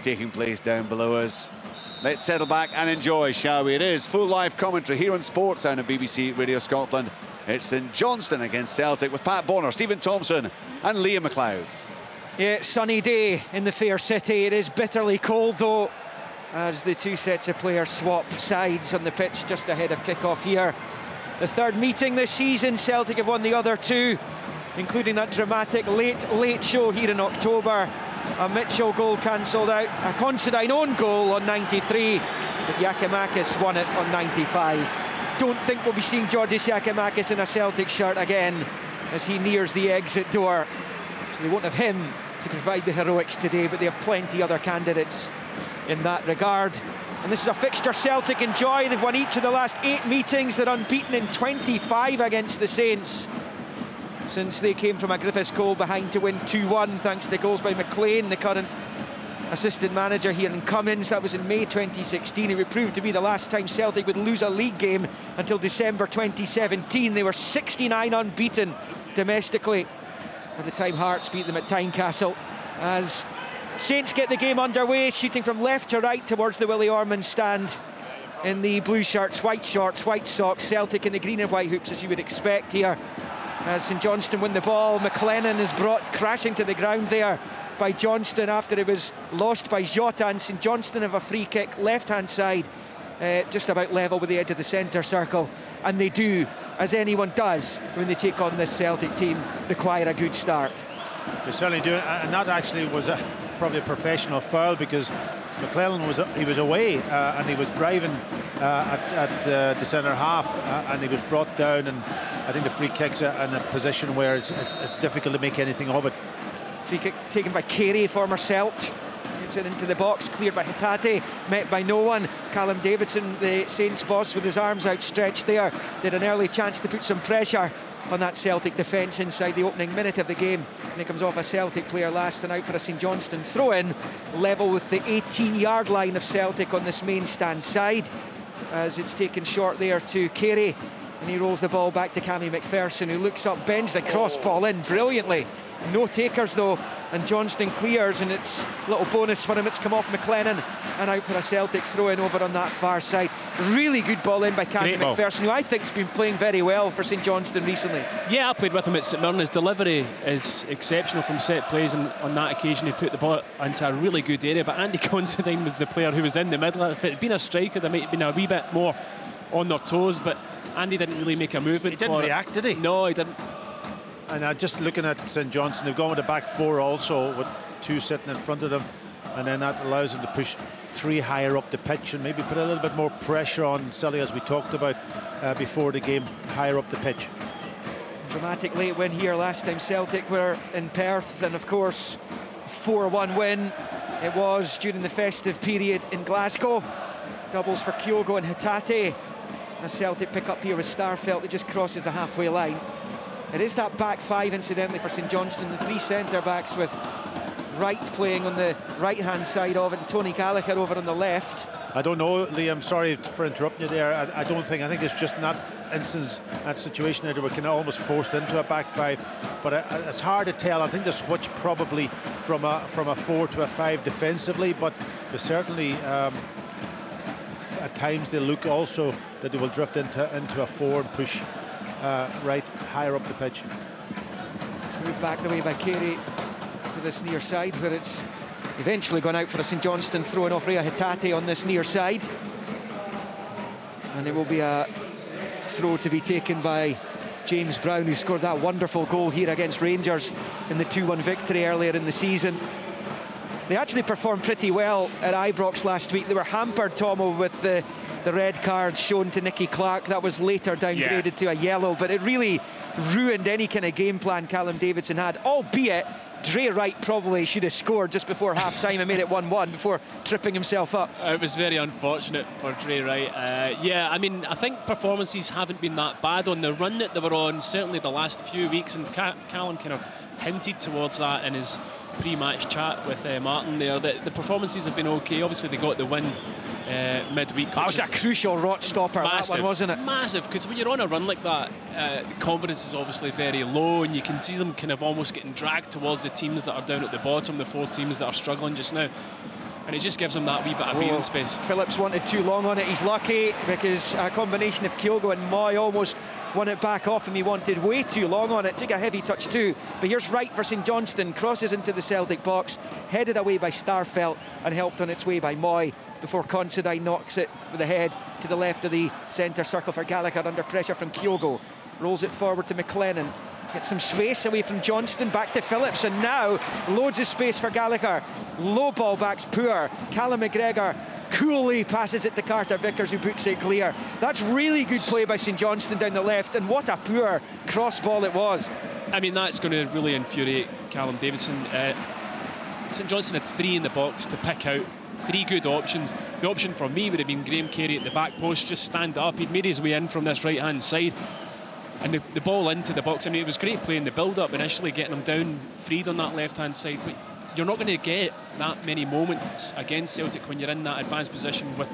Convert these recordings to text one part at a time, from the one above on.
taking place down below us. Let's settle back and enjoy, shall we? It is full live commentary here on Sportsound on BBC Radio Scotland. It's in Johnstone against Celtic with Pat Bonner, Stephen Thompson and Liam McLeod. Yeah, sunny day in the fair city. It is bitterly cold though, as the two sets of players swap sides on the pitch just ahead of kick-off here. The third meeting this season. Celtic have won the other two, including that dramatic late show here in October. A Mitchell goal cancelled out, a Considine own goal on 93, but Giakoumakis won it on 95. Don't think we'll be seeing Georgios Giakoumakis in a Celtic shirt again as he nears the exit door. So they won't have him to provide the heroics today, but they have plenty other candidates in that regard. And this is a fixture Celtic enjoy. They've won each of the last 8 meetings. They're unbeaten in 25 against the Saints since they came from a Griffiths goal behind to win 2-1, thanks to goals by McLean, the current assistant manager here, in Cummins. That was in May 2016. It would prove to be the last time Celtic would lose a league game until December 2017. They were 69 unbeaten domestically by the time Hearts beat them at Tynecastle. As Saints get the game underway, shooting from left to right towards the Willie Ormond stand in the blue shirts, white shorts, white socks. Celtic in the green and white hoops, as you would expect here. As St Johnstone win the ball, McLennan is brought crashing to the ground there by Johnstone after it was lost by Jota, and St Johnstone have a free kick left-hand side, just about level with the edge of the centre circle, and they do, as anyone does when they take on this Celtic team, require a good start. They certainly do, and that actually was probably a professional foul, because McLennan was away and he was driving at the centre half, and he was brought down, and I think the free kick's in a position where it's difficult to make anything of it. Free kick taken by Carey, former Celt. Gets it into the box, cleared by Hatate, met by no one. Callum Davidson, the Saints boss, with his arms outstretched there. They had an early chance to put some pressure on that Celtic defence inside the opening minute of the game, and it comes off a Celtic player last and out for a St Johnstone throw-in, level with the 18-yard line of Celtic on this main stand side, as it's taken short there to Carey, and he rolls the ball back to Cammy McPherson, who looks up, bends the cross ball in brilliantly. No takers though, and Johnstone clears, and it's a little bonus for him. It's come off McLennan and out for a Celtic throw-in over on that far side. Really good ball in by Cammy McPherson, who I think's been playing very well for St Johnstone recently. Yeah, I played with him at St Mirren. His delivery is exceptional from set plays, and on that occasion he put the ball into a really good area. But Andy Considine was the player who was in the middle. If it had been a striker, they might have been a wee bit more on their toes, but Andy didn't really make a movement. He didn't react, did he? No, he didn't. And just looking at St Johnstone, they've gone with a back 4 also, with 2 sitting in front of them, and then that allows them to push 3 higher up the pitch and maybe put a little bit more pressure on Celtic, as we talked about before the game, higher up the pitch. Dramatic late win here last time Celtic were in Perth, and of course 4-1 win it was during the festive period in Glasgow. Doubles for Kyogo and Hatate, as Celtic pick up here with Starfelt, that just crosses the halfway line. It is that back 5, incidentally, for St Johnstone, the 3 centre-backs, with Wright playing on the right-hand side of it and Tony Gallagher over on the left. I don't know, Liam, sorry for interrupting you there. I think it's just not that situation that they were kind of almost forced into a back 5, but it's hard to tell. I think they switched probably from a 4 to a 5 defensively, but they certainly at times they look also that they will drift into a 4 and push right higher up the pitch. It's moved back the way by Carey to this near side, where it's eventually gone out for a St Johnstone throwing off Rea Hatate on this near side, and it will be a throw to be taken by James Brown, who scored that wonderful goal here against Rangers in the 2-1 victory earlier in the season. They actually performed pretty well at Ibrox last week. They were hampered, Tomo, with the red card shown to Nicky Clark. That was later downgraded to a yellow, but it really ruined any kind of game plan Callum Davidson had, albeit Dre Wright probably should have scored just before half-time and made it 1-1 before tripping himself up. It was very unfortunate for Dre Wright. Yeah, I mean, I think performances haven't been that bad on the run that they were on, certainly the last few weeks, and Callum kind of hinted towards that in his pre-match chat with Martin there. The performances have been okay. Obviously they got the win midweek. That was a crucial rot stopper, massive, that one, wasn't it? Massive, because when you're on a run like that, the confidence is obviously very low, and you can see them kind of almost getting dragged towards the teams that are down at the bottom, the 4 teams that are struggling just now. and it just gives him that wee bit of breathing space. Phillips wanted too long on it. He's lucky because a combination of Kyogo and Moy almost won it back off him. He wanted way too long on it, took a heavy touch too. But here's Wright for St Johnstone, crosses into the Celtic box, headed away by Starfelt and helped on its way by Moy before Considine knocks it with the head to the left of the centre circle for Gallagher under pressure from Kyogo. Rolls it forward to McLennan. Gets some space away from Johnston, back to Phillips, and now loads of space for Gallagher. Low ball back's poor. Callum McGregor coolly passes it to Carter Vickers, who boots it clear. That's really good play by St Johnstone down the left, and what a poor cross ball it was. I mean, that's going to really infuriate Callum Davidson. St Johnstone had 3 in the box to pick out, 3 good options. The option for me would have been Graham Carey at the back post, just stand up. He'd made his way in from this right hand side. And the ball into the box, I mean, it was great playing the build-up initially, getting them down, freed on that left-hand side. But you're not going to get that many moments against Celtic when you're in that advanced position with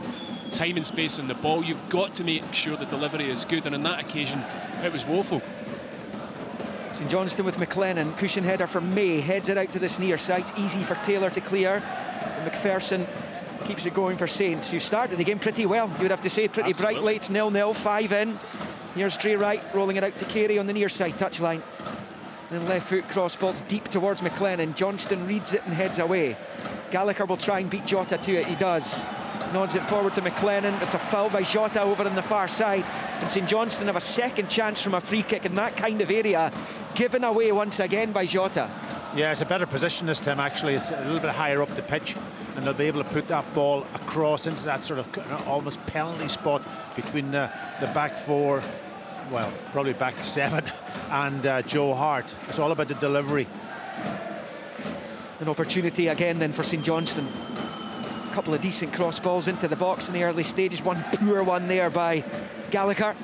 time and space on the ball. You've got to make sure the delivery is good, and on that occasion, it was woeful. St Johnstone with McLennan, cushion header for May, heads it out to this near side. It's easy for Taylor to clear. And McPherson keeps it going for Saints, who started the game pretty well, you would have to say, pretty brightly. It's 0-0, 5 in. Here's Dre Wright rolling it out to Carey on the near side touchline. Then left foot cross balls deep towards McLennan. Johnston reads it and heads away. Gallagher will try and beat Jota to it. He does. Nods it forward to McLennan. It's a foul by Jota over on the far side. And St Johnstone have a second chance from a free kick in that kind of area, given away once again by Jota. Yeah, it's a better position this time, actually. It's a little bit higher up the pitch, and they'll be able to put that ball across into that sort of almost penalty spot between the back 4, well, probably back 7, and Joe Hart. It's all about the delivery. An opportunity again then for St Johnstone. A couple of decent cross balls into the box in the early stages. One poor one there by Gallagher.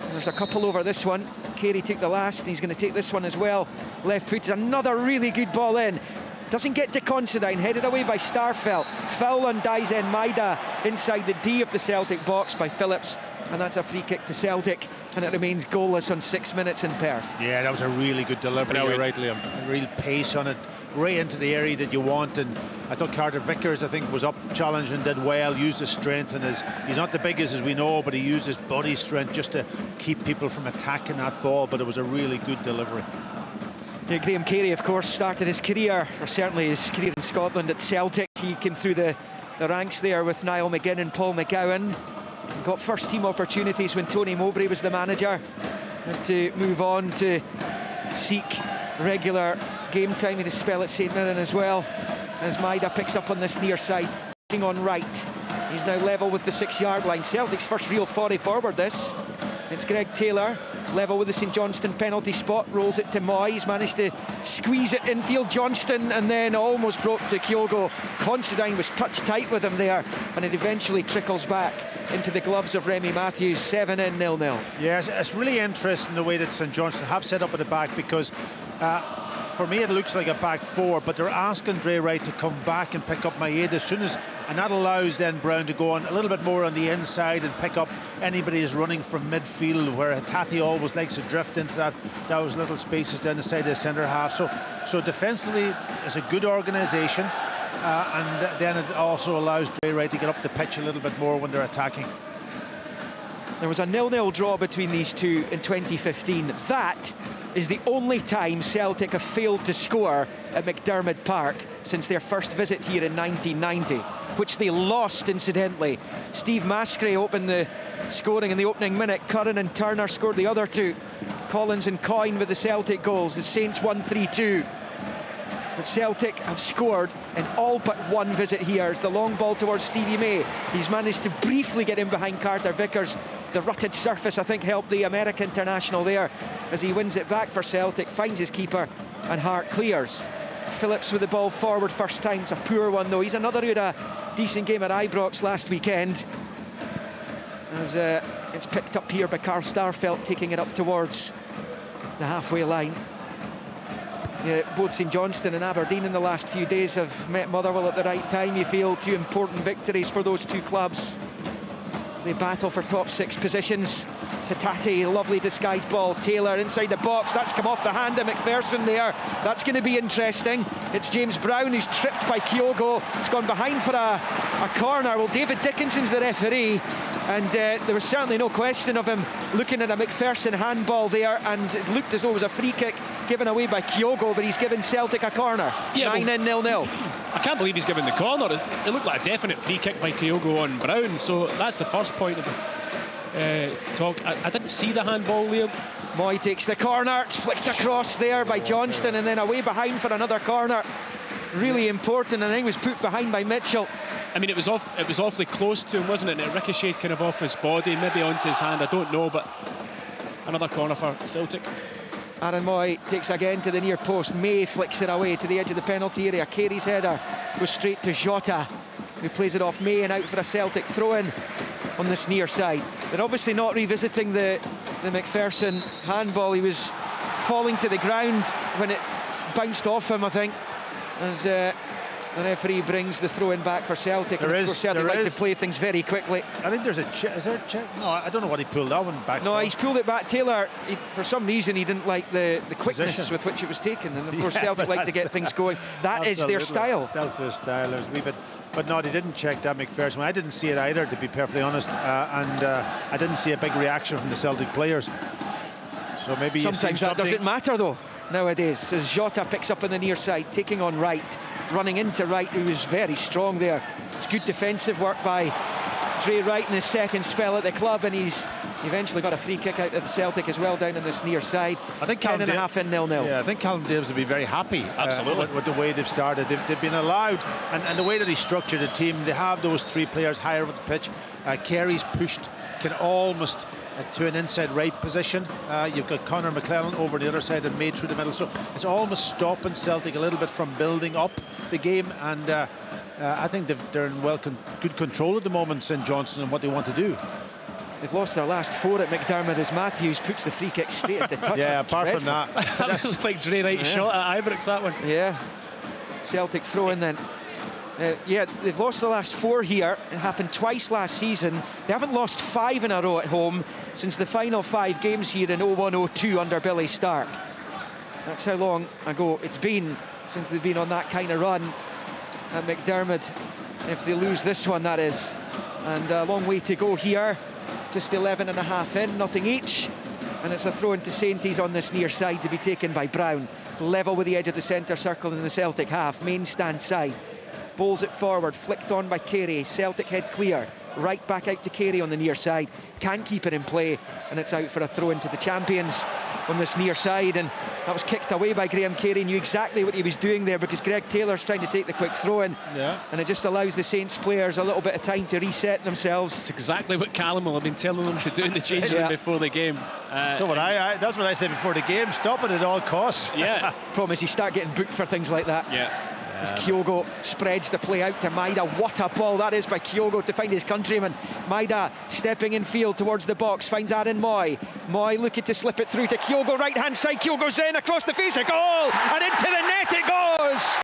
And there's a couple over this one. Carey took the last, he's going to take this one as well. Left foot is another really good ball in. Doesn't get to Considine, headed away by Starfelt. Foul on Daizen Maida inside the D of the Celtic box by Phillips. And that's a free kick to Celtic, and it remains goalless on 6 minutes in Perth. Yeah, that was a really good delivery, you're right, Liam. A real pace on it, right into the area that you want. And I thought Carter Vickers, I think, was up, challenged and did well, used his strength, and he's not the biggest as we know, but he used his body strength just to keep people from attacking that ball. But it was a really good delivery. Yeah, Graham Carey, of course, started his career, or certainly his career in Scotland at Celtic. He came through the ranks there with Niall McGinn and Paul McGowan. Got first team opportunities when Tony Mowbray was the manager, and to move on to seek regular game time at Spell at St Mirren as well, as Maida picks up on this near side, looking on right. He's now level with the 6-yard line. Celtic's first real 40 forward this. It's Greg Taylor, level with the St Johnstone penalty spot, rolls it to Moy. He's managed to squeeze it infield. Johnston, and then almost broke to Kyogo. Considine was touch tight with him there, and it eventually trickles back into the gloves of Remy Matthews. 7 in, 0-0. Yes, it's really interesting the way that St Johnstone have set up at the back, because for me it looks like a back 4, but they're asking Dre Wright to come back and pick up Maeda as soon as, and that allows then Brown to go on a little bit more on the inside and pick up anybody who's running from midfield, where Hattati always likes to drift into those little spaces down the side of the centre half. So defensively it's a good organisation, and then it also allows Dre Wright to get up the pitch a little bit more when they're attacking. There was a 0-0 draw between these two in 2015. That is the only time Celtic have failed to score at McDiarmid Park since their first visit here in 1990, which they lost, incidentally. Steve Mascray opened the scoring in the opening minute. Curran and Turner scored the other two. Collins and Coyne with the Celtic goals. The Saints won 3-2. But Celtic have scored in all but one visit here. It's the long ball towards Stevie May. He's managed to briefly get in behind Carter Vickers. The rutted surface, I think, helped the American international there as he wins it back for Celtic, finds his keeper, and Hart clears. Phillips with the ball forward first time. It's a poor one, though. He's another who had a decent game at Ibrox last weekend. As it's picked up here by Carl Starfelt, taking it up towards the halfway line. Yeah, both St Johnstone and Aberdeen in the last few days have met Motherwell at the right time. You feel 2 important victories for those two clubs. they battle for top 6 positions. Tatati, lovely disguised ball. Taylor inside the box. That's come off the hand of McPherson there. That's going to be interesting. It's James Brown who's tripped by Kyogo. It's gone behind for a corner. Well, David Dickinson's the referee, and there was certainly no question of him looking at a McPherson handball there, and it looked as though it was a free kick given away by Kyogo, but he's given Celtic a corner. 9-0. I can't believe he's given the corner. It looked like a definite free kick by Kyogo on Brown, so that's the first point of talk. I didn't see the handball there. Moy takes the corner. It's flicked across there by Johnstone, and then away behind for another corner. Really important, and I think it was put behind by Mitchell. I mean, it was awfully close to him, wasn't it? And it ricocheted kind of off his body, maybe onto his hand, I don't know, but another corner for Celtic. Aaron Moy takes again to the near post. May flicks it away to the edge of the penalty area. Carey's header goes straight to Jota, who plays it off May and out for a Celtic throw-in on this near side. They're obviously not revisiting the McPherson handball. He was falling to the ground when it bounced off him, I think, as the referee brings the throw-in back for Celtic. And of course, Celtic like to play things very quickly. I think there's a check. Is there a check? No, I don't know what he pulled that one back. No, he's pulled it back. Taylor, for some reason, he didn't like the quickness with which it was taken, and of course Celtic like to get things going. That is their style. That's their style. There's a wee bit, but no, they didn't check that McPherson. I didn't see it either, to be perfectly honest, and I didn't see a big reaction from the Celtic players. So maybe sometimes that doesn't matter though nowadays, as Jota picks up on the near side, taking on Wright, running into Wright, who was very strong there. It's good defensive work by Dre Wright in his second spell at the club, and he's eventually got a free kick out of the Celtic as well down on this near side. I think 10.5 in 0-0. Yeah, I think Callum Davis will be very happy absolutely with the way they've started. They've been allowed, and the way that he structured the team, they have those 3 players higher up the pitch. Carey's pushed, can almost to an inside right position. You've got Conor McClellan over the other side and May through the middle, so it's almost stopping Celtic a little bit from building up the game, and I think they're in good control at the moment, St Johnstone, and what they want to do. They've lost their last 4 at McDiarmid as Matthews puts the free kick straight into touch. Yeah, apart from that. That was like Dre Wright shot at Ibrox, that one. Yeah, Celtic throw in then. Yeah, they've lost the last 4 here. It happened twice last season. They haven't lost 5 in a row at home since the final 5 games here in 01-02 under Billy Stark. That's how long ago it's been since they've been on that kind of run at McDiarmid. If they lose this one, that is. And a long way to go here. Just 11.5 in, nothing each. And it's a throw into Sainties on this near side to be taken by Brown. Level with the edge of the centre circle in the Celtic half. Main stand side. Bowls it forward, flicked on by Carey. Celtic head clear. Right back out to Carey on the near side. Can't keep it in play, and it's out for a throw into the champions on this near side. And that was kicked away by Graham Carey. Knew exactly what he was doing there, because Greg Taylor's trying to take the quick throw in. Yeah. And it just allows the Saints players a little bit of time to reset themselves. It's exactly what Callum will have been telling them to do in the change room before the game. So what that's what I said before the game. Stop it at all costs. Yeah. Promise you start getting booked for things like that. Yeah. As Kyogo spreads the play out to Maida. What a ball that is by Kyogo to find his countryman. Maida stepping in field towards the box, finds Aaron Moy. Moy looking to slip it through to Kyogo, right hand side. Kyogo's in across the face, a goal, and into the net it goes.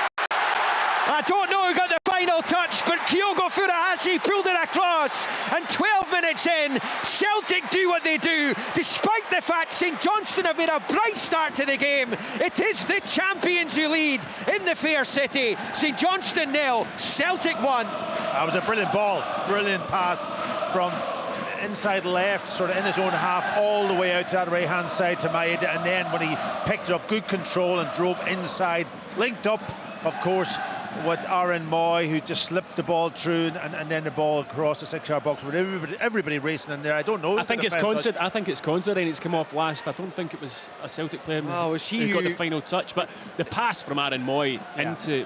I don't know who got the final touch, but Kyogo Furuhashi pulled it across, and 12 minutes in, Celtic do what they do, despite the fact St Johnstone have made a bright start to the game. It is the champions who lead in the Fair City. St Johnstone 0, Celtic 1. That was a brilliant ball, brilliant pass from inside left, sort of in his own half, all the way out to that right hand side to Maeda, and then when he picked it up, good control and drove inside, linked up, of course, with Aaron Moy, who just slipped the ball through, and then the ball across the 6-yard box with everybody racing in there. I don't know. I think it's Considine. It's come off last. I don't think it was a Celtic player who got the final touch, but the pass from Aaron Moy into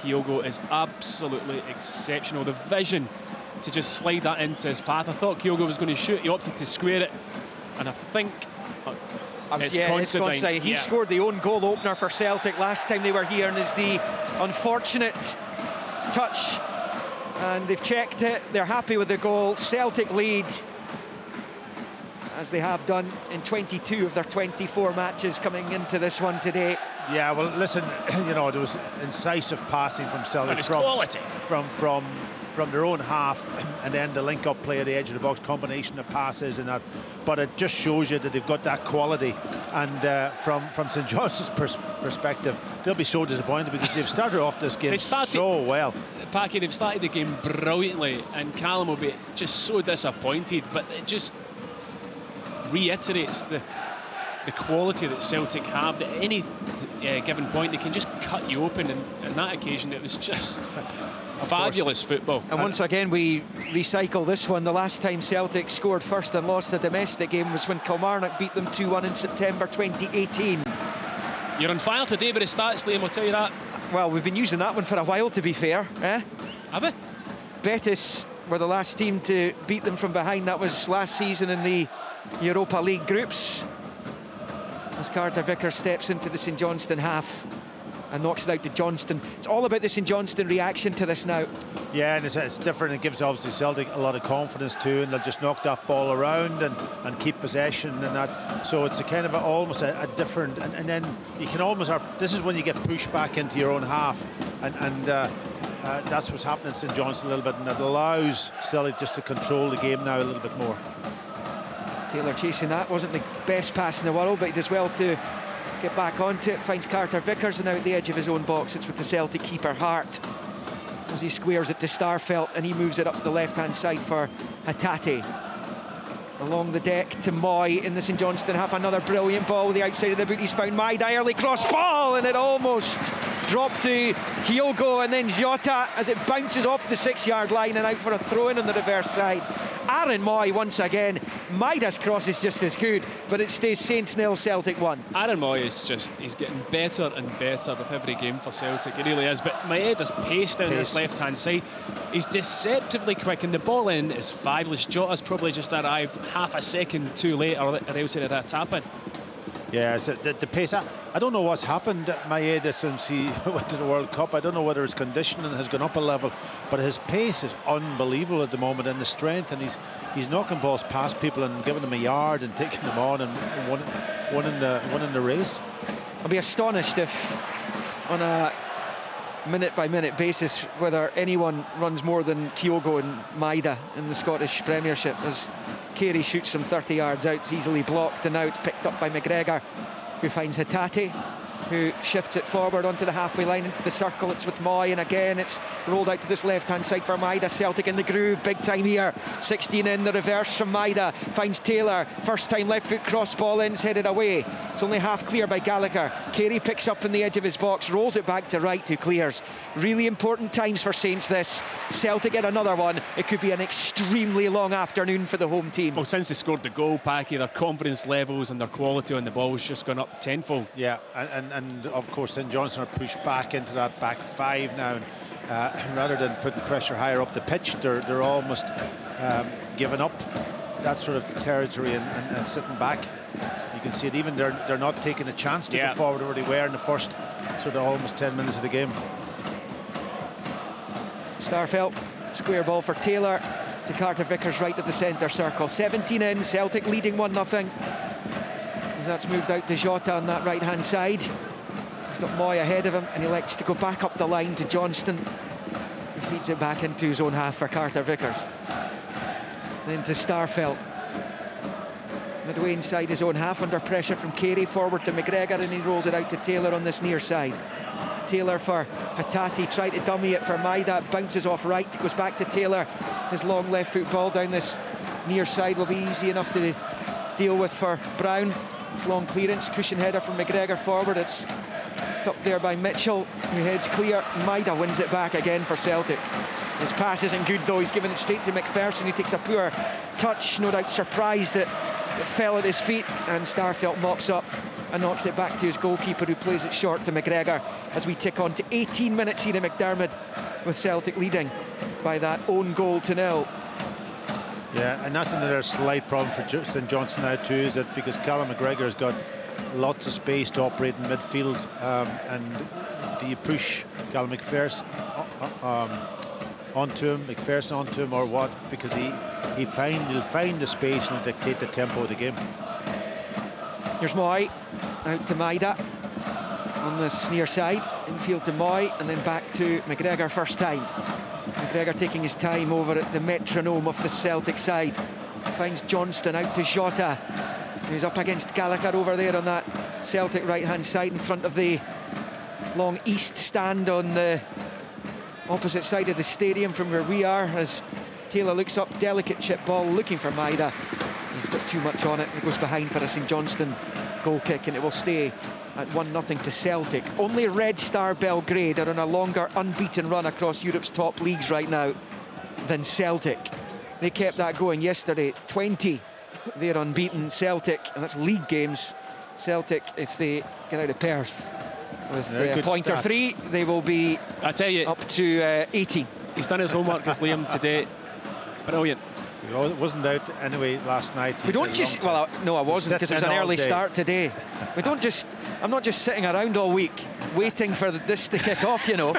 Kyogo is absolutely exceptional. The vision to just slide that into his path. I thought Kyogo was going to shoot. He opted to square it, and I think it's Considine. He scored the own goal opener for Celtic last time they were here, and is the unfortunate touch, and they've checked it. They're happy with the goal. Celtic lead, as they have done in 22 of their 24 matches coming into this one today. Yeah, well, listen, you know, there was incisive passing from Celtic, from their own half, and then the link-up play at the edge of the box, combination of passes and that. But it just shows you that they've got that quality. And from St Johnstone's perspective, they'll be so disappointed because they've started off this game so well. Packy, they've started the game brilliantly, and Callum will be just so disappointed. But it just reiterates the quality that Celtic have. At any given point, they can just cut you open, and on that occasion it was just fabulous football. And once again we recycle this one. The last time Celtic scored first and lost a domestic game was when Kilmarnock beat them 2-1 in September 2018. You're on fire today with the stats, Liam, I'll tell you that. Well, we've been using that one for a while, to be fair. Have we? Betis were the last team to beat them from behind. That was last season in the Europa League groups, as Carter Vickers steps into the St Johnstone half and knocks it out to Johnstone. It's all about the St Johnstone reaction to this now. Yeah, and it's different. It gives obviously Celtic a lot of confidence too, and they'll just knock that ball around and keep possession and that. So it's a kind of almost a different, and then you can almost, this is when you get pushed back into your own half, and that's what's happening at St Johnstone a little bit, and it allows Celtic just to control the game now a little bit more. Taylor chasing that, wasn't the best pass in the world, but he does well to get back onto it. Finds Carter Vickers, and now at the edge of his own box it's with the Celtic keeper Hart as he squares it to Starfelt, and he moves it up the left hand side for Hatate. Along the deck to Moy in the St Johnstone half. Another brilliant ball, the outside of the boot. He's found Maida, early cross ball, and it almost dropped to Kyogo, and then Jota as it bounces off the 6-yard line and out for a throw-in on the reverse side. Aaron Moy once again. Maida's cross is just as good, but it stays Saints 0, Celtic 1. Aaron Moy is just, he's getting better and better with every game for Celtic, he really is. But Maeda's pace down this left hand side, he's deceptively quick, and the ball in is fabulous. Jota's probably just arrived half a second too late, or else he'd have had a tap in. Yeah, so the pace, I don't know what's happened at Maeda since he went to the World Cup. I don't know whether his conditioning has gone up a level, but his pace is unbelievable at the moment, and the strength, and he's knocking balls past people and giving them a yard and taking them on and winning the race. I'll be astonished if on a minute-by-minute basis whether anyone runs more than Kyogo and Maida in the Scottish Premiership, as Carey shoots from 30 yards out. It's easily blocked, and now it's picked up by McGregor, who finds Hatate, who shifts it forward onto the halfway line into the circle. It's with Moy, and again it's rolled out to this left-hand side for Maida. Celtic in the groove, big time here. 16 in, the reverse from Maida, finds Taylor, first time left foot cross ball in, headed away. It's only half clear by Gallagher. Carey picks up in the edge of his box, rolls it back to right, who clears. Really important times for Saints this. Celtic get another one. It could be an extremely long afternoon for the home team. Well, since they scored the goal, Packy, their confidence levels and their quality on the ball has just gone up tenfold. Yeah, and of course St Johnstone are pushed back into that back five now, and rather than putting pressure higher up the pitch, they're almost giving up that sort of territory and sitting back. You can see it, even they're not taking a chance to go forward where they were in the first sort of almost 10 minutes of the game. Starfelt, square ball for Taylor to Carter Vickers right at the centre circle. 17 in, Celtic leading 1-0. That's moved out to Jota on that right hand side. He's got Moy ahead of him, and he elects to go back up the line to Johnstone, who feeds it back into his own half for Carter Vickers. Then to Starfelt, midway inside his own half, under pressure from Carey, forward to McGregor, and he rolls it out to Taylor on this near side. Taylor for Hatate, tried to dummy it for Maida, bounces off right, goes back to Taylor. His long left foot ball down this near side will be easy enough to deal with for Brown. It's long clearance, cushion header from McGregor forward. It's up there by Mitchell, who heads clear. Maida wins it back again for Celtic. His pass isn't good though, he's given it straight to McPherson, who takes a poor touch, no doubt surprised that it fell at his feet, and Starfelt mops up and knocks it back to his goalkeeper, who plays it short to McGregor, as we tick on to 18 minutes here in McDiarmid, with Celtic leading by that own goal to 0. Yeah, and that's another slight problem for St Johnstone now too, is that because Callum McGregor has got lots of space to operate in midfield, and do you push Callum McPherson onto him, McPherson onto him, or what, because he'll find the space and dictate the tempo of the game. Here's Moy, out to Maida on this near side, infield to Moy, and then back to McGregor first time. McGregor taking his time over at the metronome of the Celtic side. Finds Johnstone out to Jota, who's up against Gallagher over there on that Celtic right-hand side in front of the long east stand on the opposite side of the stadium from where we are, as Taylor looks up, delicate chip ball looking for Maida. He's got too much on it. It goes behind for a St Johnstone goal kick, and it will stay at 1-0 to Celtic. Only Red Star Belgrade are on a longer unbeaten run across Europe's top leagues right now than Celtic. They kept that going yesterday. 20 they're unbeaten. Celtic, and that's league games. Celtic, if they get out of Perth with a point or 3, they will be, I tell you, up to 18. He's done his homework, as Liam, today. Brilliant. It wasn't out anyway last night. We don't just, well, no, I wasn't, because it was an early start today. We don't just, I'm not just sitting around all week waiting for this to kick off, you know.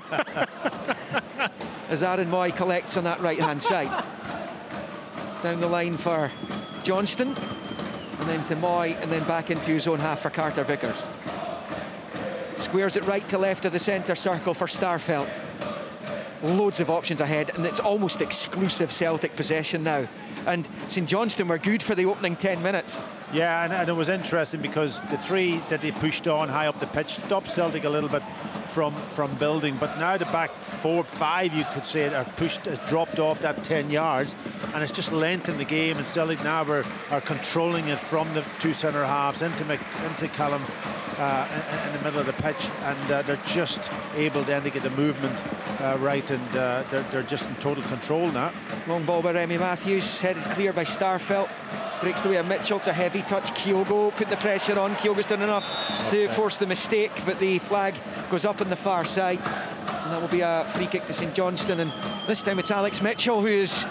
As Aaron Moy collects on that right-hand side. Down the line for Johnstone, and then to Moy, and then back into his own half for Carter Vickers. Squares it right to left of the centre circle for Starfelt. Loads of options ahead, and it's almost exclusive Celtic possession now. And St Johnstone were good for the opening 10 minutes. Yeah, and it was interesting because the 3 that they pushed on high up the pitch stopped Celtic a little bit from building, but now the back 4, 5, you could say, are pushed, dropped off that 10 yards, and it's just lengthened the game, and Celtic now are controlling it from the 2 centre halves into Callum in the middle of the pitch, and they're just able then to get the movement right, and they're just in total control now. Long ball by Remy Matthews, headed clear by Starfelt. Breaks the way of Mitchell. It's a heavy touch. Kyogo put the pressure on. Kyogo's done enough to force the mistake, but the flag goes up on the far side, and that will be a free kick to St Johnstone. And this time it's Alex Mitchell who is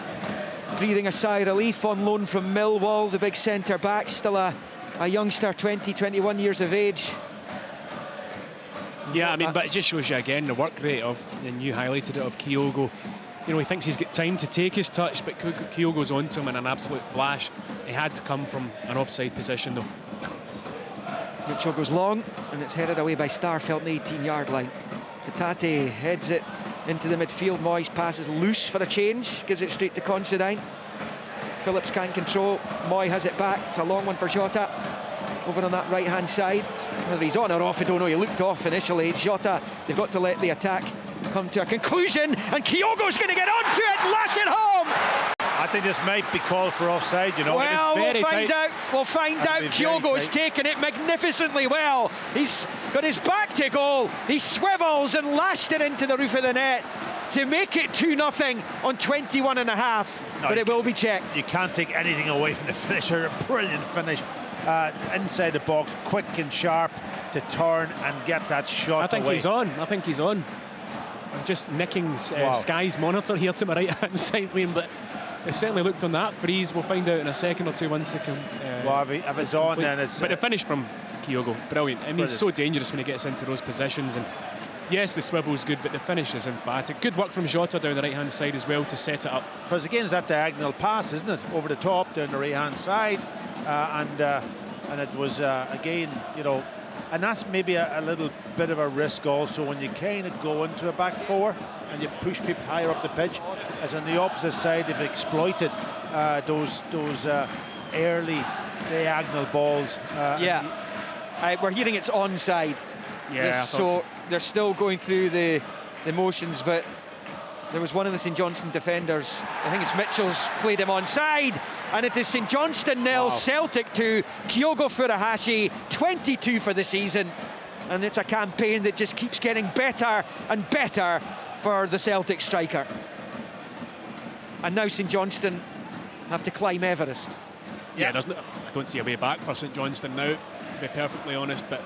breathing a sigh of relief, on loan from Millwall, the big centre back, still a youngster, 21 years of age. Yeah, I mean, but it just shows you again the work rate of, and you highlighted it, of Kyogo. You know, he thinks he's got time to take his touch, but Kyogo's onto him in an absolute flash. He had to come from an offside position, though. Mitchell goes long, and it's headed away by Starfelt on the 18-yard line. Hatate heads it into the midfield. Moyes passes loose for a change, gives it straight to Considine. Phillips can't control. Moy has it back. It's a long one for Jota. Over on that right-hand side. Whether he's on or off, I don't know. He looked off initially. Jota, they've got to let the attack come to a conclusion, and Kyogo's going to get onto it and lash it home. I think this might be called for offside, you know. Well, we'll find out. We'll find out. Kyogo's taken it magnificently well. He's got his back to goal. He swivels and lashed it into the roof of the net to make it 2-0 on 21 and a half. No, but it will be checked. You can't take anything away from the finisher. A brilliant finish. Inside the box, quick and sharp to turn and get that shot I think away. He's on. I think he's on. I'm just nicking Sky's monitor here to my right-hand side, Liam, but it certainly looked on that freeze. We'll find out in a second or two once it can. Well, if it's on, then it's. But the finish from Kyogo, brilliant. I mean, he's so dangerous when he gets into those positions. And yes, the swivel's good, but the finish is emphatic. Good work from Jota down the right-hand side as well to set it up. Because again, it's that diagonal pass, isn't it? Over the top, down the right-hand side, and it was again, you know. And that's maybe a little bit of a risk also when you kind of go into a back 4 and you push people higher up the pitch. As on the opposite side, they've exploited those early diagonal balls. We're hearing it's onside. Yeah, so they're still going through the motions, but there was one of the St Johnstone defenders, I think it's Mitchell's, played him onside, and it is St Johnstone 0, Celtic 2, Kyogo Furuhashi 22 for the season, and it's a campaign that just keeps getting better and better for the Celtic striker. And now St Johnstone have to climb Everest. Yeah, I don't see a way back for St Johnstone now, to be perfectly honest, but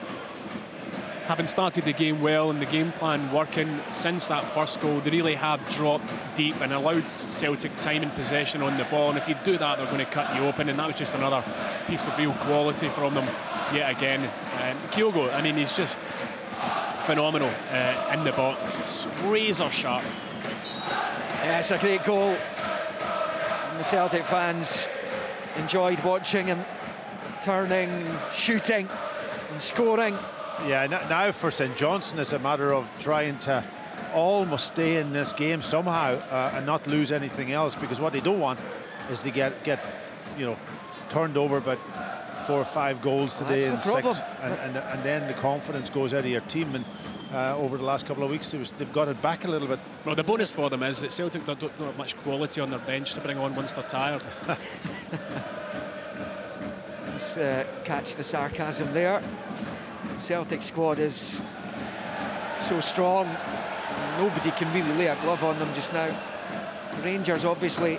having started the game well and the game plan working since that first goal, they really have dropped deep and allowed Celtic time and possession on the ball, and if you do that, they're going to cut you open, and that was just another piece of real quality from them yet again. Kyogo, I mean, he's just phenomenal in the box, razor sharp. Yeah, it's a great goal. And the Celtic fans enjoyed watching him turning, shooting and scoring. Yeah, now for St Johnstone it's a matter of trying to almost stay in this game somehow and not lose anything else, because what they don't want is to get turned over by 4 or 5 goals today and 6, and then the confidence goes out of your team. And over the last couple of weeks they've got it back a little bit. Well, the bonus for them is that Celtic don't have much quality on their bench to bring on once they're tired. Let's catch the sarcasm there. Celtic squad is so strong, nobody can really lay a glove on them just now. Rangers obviously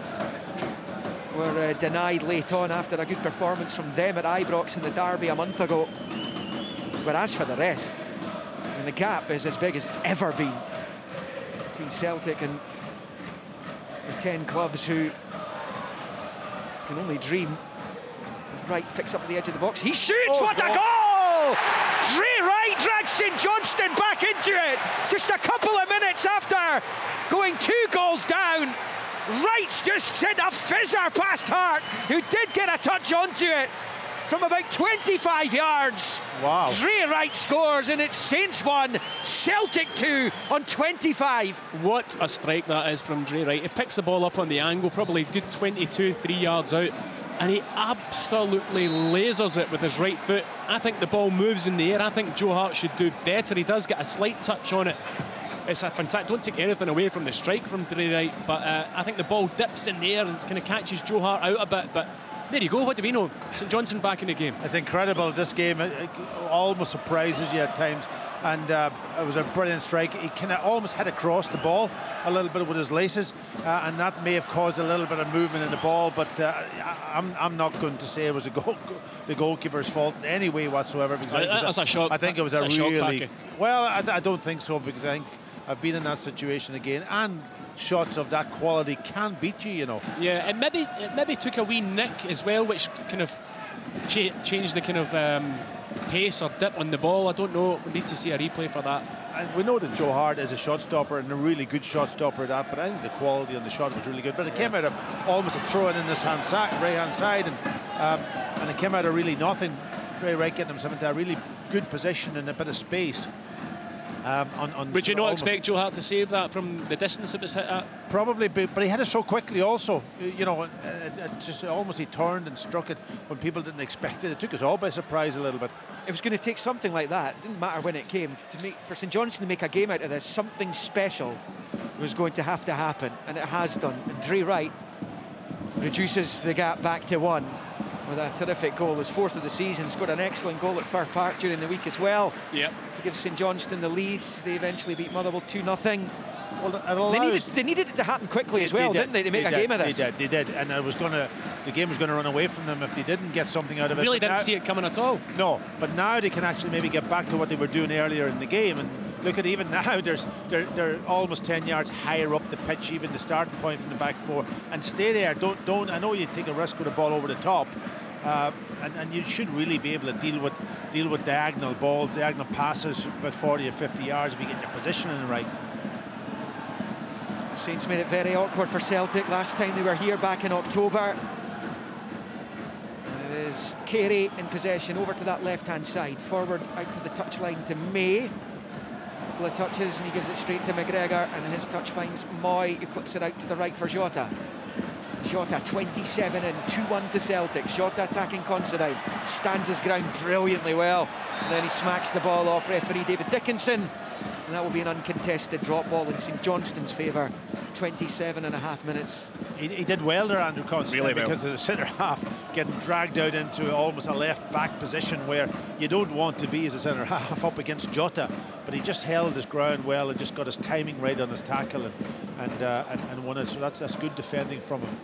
were denied late on after a good performance from them at Ibrox in the derby a month ago. But as for the rest, I mean, the gap is as big as it's ever been between Celtic and the 10 clubs who can only dream. Wright picks up at the edge of the box. He shoots! What a goal! Dre Wright drags St Johnstone back into it just a couple of minutes after going 2 goals down. Wright's just sent a fizzer past Hart, who did get a touch onto it from about 25 yards. Wow. Dre Wright scores, and it's Saints 1, Celtic 2 on 25. What a strike that is from Dre Wright. He picks the ball up on the angle, probably good 22, 3 yards out, and he absolutely lasers it with his right foot. I think the ball moves in the air. I think Joe Hart should do better. He does get a slight touch on it. It's a fantastic, don't take anything away from the strike from Dre Wright, but I think the ball dips in the air and kind of catches Joe Hart out a bit. But there you go, what do we know? St Johnstone back in the game. It's incredible, this game. It almost surprises you at times, and it was a brilliant strike. He kind of almost had across the ball a little bit with his laces, and that may have caused a little bit of movement in the ball, but I'm not going to say it was the goalkeeper's fault in any way whatsoever, because I think it was a really... Well, I don't think so, because I think I've been in that situation again, and shots of that quality can beat you, you know. Yeah, it maybe took a wee nick as well, which kind of changed the kind of pace or dip on the ball. I don't know. We need to see a replay for that. And we know that Joe Hart is a shot stopper, and a really good shot stopper at that, but I think the quality on the shot was really good. But it came out of almost a throw-in in this right-hand side, and it came out of really nothing. Dre Wright getting himself into a really good position and a bit of space. Would you not expect Joe Hart to save that from the distance it was hit at? Probably, but he hit it so quickly also. You know, it just almost he turned and struck it when people didn't expect it. It took us all by surprise a little bit. It was going to take something like that. It didn't matter when it came. For St Johnstone to make a game out of this, something special was going to have to happen, and it has done. And Dre Wright reduces the gap back to 1 with a terrific goal. His 4th of the season. Scored an excellent goal at Fir Park during the week as well. Yep. To give St Johnstone the lead. They eventually beat Motherwell 2-0. Well, they needed it to happen quickly as well, didn't they? To make a game of this. They did, and the game was going to run away from them if they didn't get something out of it. Really didn't see it coming at all. No, but now they can actually maybe get back to what they were doing earlier in the game. And look at even now, they're almost 10 yards higher up the pitch, even the starting point from the back 4, and stay there. Don't. I know you take a risk with the ball over the top. And you should really be able to deal with diagonal balls, diagonal passes about 40 or 50 yards if you get your positioning right. Saints made it very awkward for Celtic last time they were here back in October. And it is Carey in possession over to that left-hand side, forward out to the touchline to May. A couple of touches and he gives it straight to McGregor, and his touch finds Moy, who clips it out to the right for Jota. Jota 27 and 2-1 to Celtic. Jota attacking Considine, stands his ground brilliantly well, and then he smacks the ball off referee David Dickinson, and that will be an uncontested drop ball in St Johnstone's favour. 27.5 minutes. He did well there, Andrew Considine, really well, because of the centre half getting dragged out into almost a left back position where you don't want to be as a centre half up against Jota, but he just held his ground well and just got his timing right on his tackle and won it. So that's good defending from him.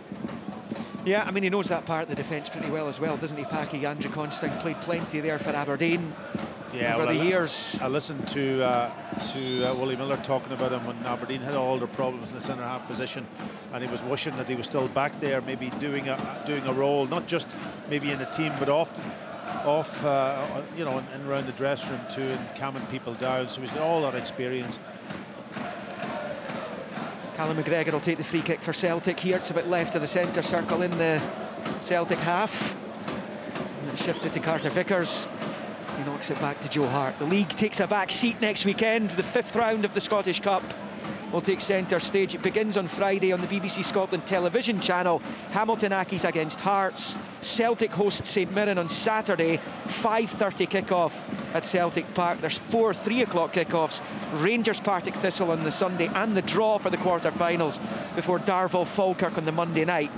Yeah, I mean, he knows that part of the defence pretty well as well, doesn't he, Packy? Andrew Considine played plenty there for Aberdeen over the years. I listened to Willie Miller talking about him when Aberdeen had all their problems in the centre half position, and he was wishing that he was still back there, maybe doing a role, not just maybe in a team, but often you know, and around the dressing room too, and calming people down. So he's got all that experience. Callum McGregor will take the free kick for Celtic here. It's a bit left of the centre circle in the Celtic half. And it's shifted to Carter Vickers. He knocks it back to Joe Hart. The league takes a back seat next weekend. The 5th round of the Scottish Cup will take centre stage. It begins on Friday on the BBC Scotland television channel. Hamilton Accies against Hearts. Celtic hosts St Mirren on Saturday. 5:30 kick-off at Celtic Park. There's 4 3 o'clock kick-offs. Rangers Partick Thistle on the Sunday, and the draw for the quarter-finals before Darvel Falkirk on the Monday night.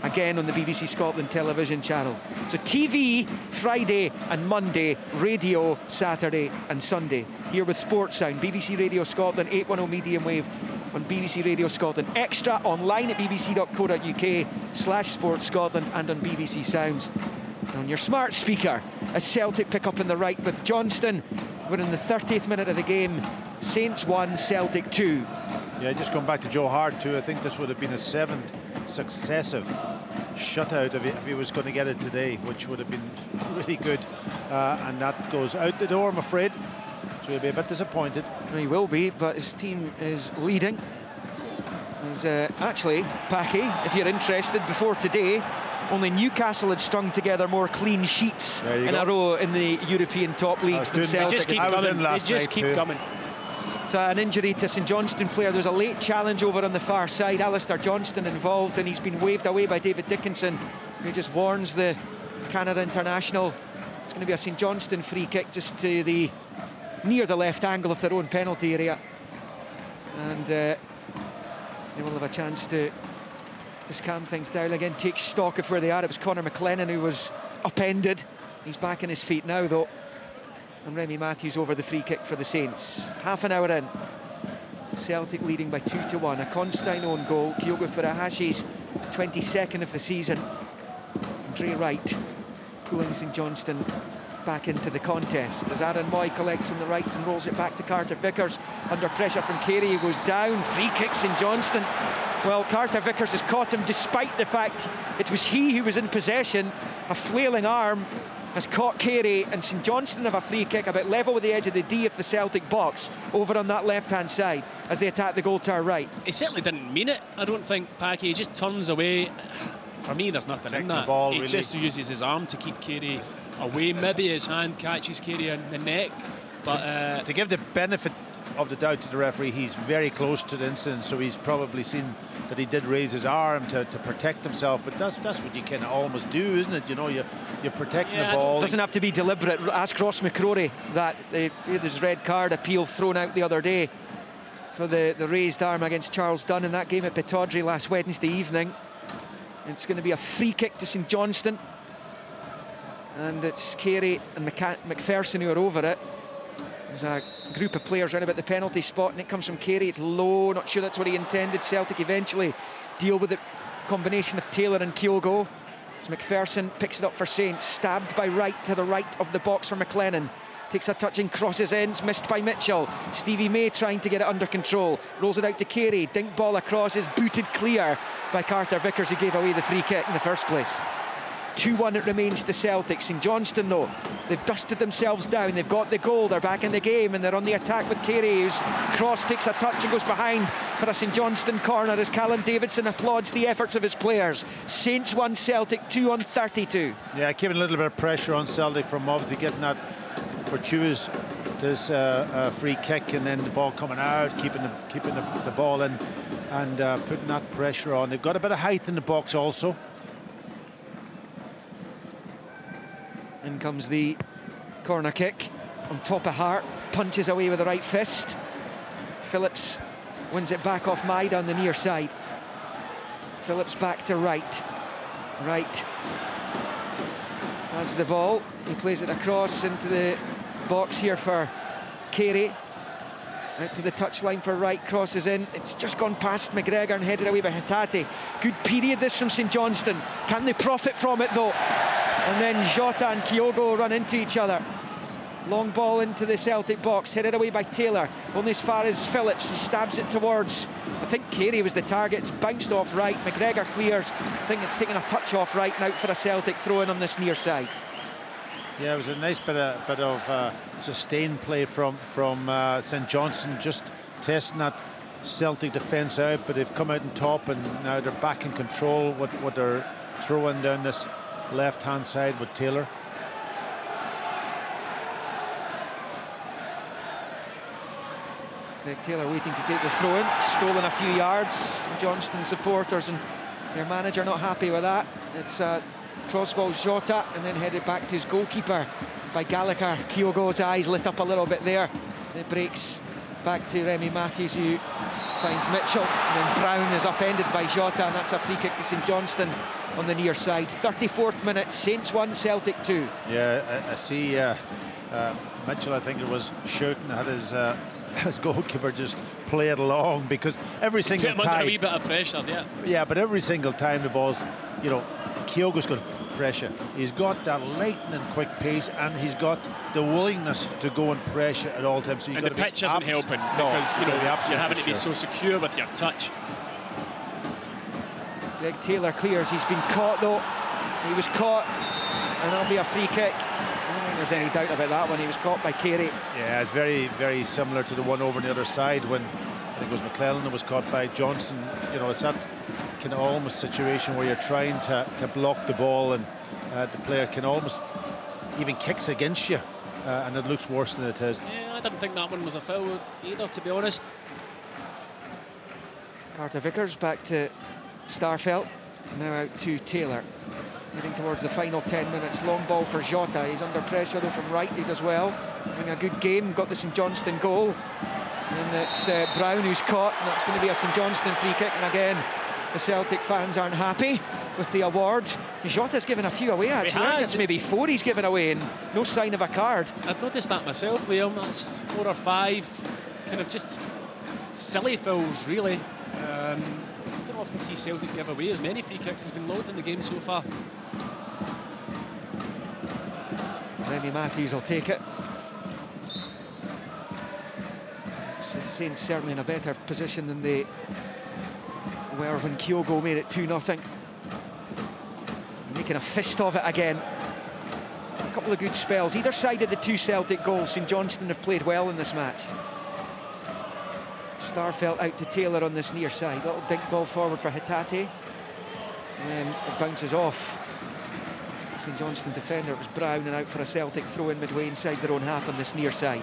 Again on the BBC Scotland television channel. So TV Friday and Monday, radio Saturday and Sunday. Here with Sports Sound, BBC Radio Scotland, 810 medium wave on BBC Radio Scotland Extra, online at bbc.co.uk/Sports Scotland, and on BBC Sounds. And on your smart speaker, as Celtic pick up in the right with Johnstone. We're in the 30th minute of the game. Saints 1, Celtic 2. Yeah, just going back to Joe Hart too, I think this would have been a 7th successive shutout if he was going to get it today, which would have been really good, and that goes out the door, I'm afraid, so he'll be a bit disappointed. He will be, but his team is leading. There's actually, Packy, if you're interested, before today only Newcastle had strung together more clean sheets in a row in the European top leagues than Celtic. They just keep coming. They just keep coming. It's an injury to St Johnstone player. There's a late challenge over on the far side. Alistair Johnstone involved, and he's been waved away by David Dickinson, who just warns the Canada international. It's going to be a St Johnstone free kick just to the near the left angle of their own penalty area, and they will have a chance to just calm things down again, take stock of where they are. It was Conor McLennan who was upended. He's back on his feet now though. And Remy Matthews over the free kick for the Saints. Half an hour in. Celtic leading by 2-1. A Constantine own goal. Kyogo Furahashi's 22nd of the season. Dre Wright pulling St Johnstone back into the contest as Aaron Moy collects on the right and rolls it back to Carter Vickers. Under pressure from Carey, he goes down. Free kick St Johnstone. Well, Carter Vickers has caught him despite the fact it was he who was in possession. A flailing arm has caught Carey, and St Johnstone have a free kick about level with the edge of the D of the Celtic box over on that left-hand side as they attack the goal to our right. He certainly didn't mean it, I don't think, Packy. He just turns away. For me, there's nothing in that. He really just uses his arm to keep Carey away. Maybe his hand catches Carey in the neck, but to give the benefit of the doubt to the referee, he's very close to the incident, so he's probably seen that he did raise his arm to protect himself, but that's what you can almost do, isn't it? You know, you're protecting the ball. It doesn't have to be deliberate. Ask Ross McCrory that. They had his red card appeal thrown out the other day for the raised arm against Charles Dunn in that game at Pittodrie last Wednesday evening. It's going to be a free kick to St Johnstone, and it's Carey and McPherson who are over it. There's a group of players round about the penalty spot, and it comes from Carey. It's low, not sure that's what he intended. Celtic eventually deal with the combination of Taylor and Kyogo. As McPherson picks it up for Saints, stabbed by Wright to the right of the box for McLennan. Takes a touching, crosses ends, missed by Mitchell. Stevie May trying to get it under control. Rolls it out to Carey. Dink ball across, is booted clear by Carter Vickers, who gave away the free kick in the first place. 2-1 it remains to Celtic. St Johnstone though, they've dusted themselves down, they've got the goal, they're back in the game, and they're on the attack with Carey, whose cross takes a touch and goes behind for a St Johnstone corner as Callum Davidson applauds the efforts of his players. Saints 1, Celtic 2 on 32. Yeah, keeping a little bit of pressure on Celtic from obviously getting that fortuitous free kick, and then the ball coming out, keeping the ball in, and putting that pressure on. They've got a bit of height in the box also. In comes the corner kick on top of Hart, punches away with the right fist. Phillips wins it back off Maida on the near side. Phillips back to Wright. Wright has the ball, he plays it across into the box here for Carey. Out to the touchline for Wright, crosses in. It's just gone past McGregor and headed away by Hatate. Good period this from St Johnstone. Can they profit from it though? And then Jota and Kyogo run into each other. Long ball into the Celtic box, headed away by Taylor. Only as far as Phillips, he stabs it towards, I think Carey was the target. It's bounced off Wright. McGregor clears. I think it's taken a touch off Wright, and out for a Celtic throw in on this near side. Yeah, it was a nice bit of sustained play from St Johnstone, just testing that Celtic defence out, but they've come out on top, and now they're back in control. What they're throwing down this left-hand side with Taylor. Greg Taylor waiting to take the throw-in, stolen a few yards. Johnstone supporters and their manager not happy with that. It's crossball Jota, and then headed back to his goalkeeper by Gallagher. Kyogo's eyes lit up a little bit there. It breaks back to Remy Matthews, who finds Mitchell, and then Brown is upended by Jota, and that's a free kick to St Johnstone on the near side. 34th minute, Saints 1, Celtic 2. Yeah, I see Mitchell, I think it was shouting at his goalkeeper, just play it along, because every single time... under a wee bit of pressure, yeah. Yeah, but every single time the ball's, you know, Kyogo's got pressure. He's got that lightning quick pace, and he's got the willingness to go and pressure at all times. So and the pitch isn't helping, because you know, you're having to be so secure with your touch. Greg Taylor clears. He's been caught though. He was caught, and that'll be a free kick. I don't think there's any doubt about that one. He was caught by Carey. Yeah, it's very, very similar to the one over on the other side when I think it was McClellan that was caught by Johnson. You know, it's that kind of almost situation where you're trying to block the ball, and the player can almost even kicks against you, and it looks worse than it is. Yeah, I didn't think that one was a foul either, to be honest. Carter Vickers back to Starfelt, now out to Taylor. Heading towards the final 10 minutes. Long ball for Jota. He's under pressure though from right. He does well. Having a good game. Got the St Johnstone goal. And it's Brown who's caught, and that's going to be a St Johnstone free kick. And again, the Celtic fans aren't happy with the award. Jota's given a few away, actually. I think it's maybe 4 he's given away, and no sign of a card. I've noticed that myself, Liam. That's 4 or 5 kind of just silly fouls, really. I don't often see Celtic give away as many free kicks. There's been loads in the game so far. Remy Matthews will take it. Saints certainly in a better position than they were when Kyogo made it 2-0. Making a fist of it again. A couple of good spells. Either side of the 2 Celtic goals, St Johnstone have played well in this match. Starfelt out to Taylor on this near side. Little dink ball forward for Hatate. And it bounces off St Johnstone defender. It was Brown, and out for a Celtic throw in midway inside their own half on this near side.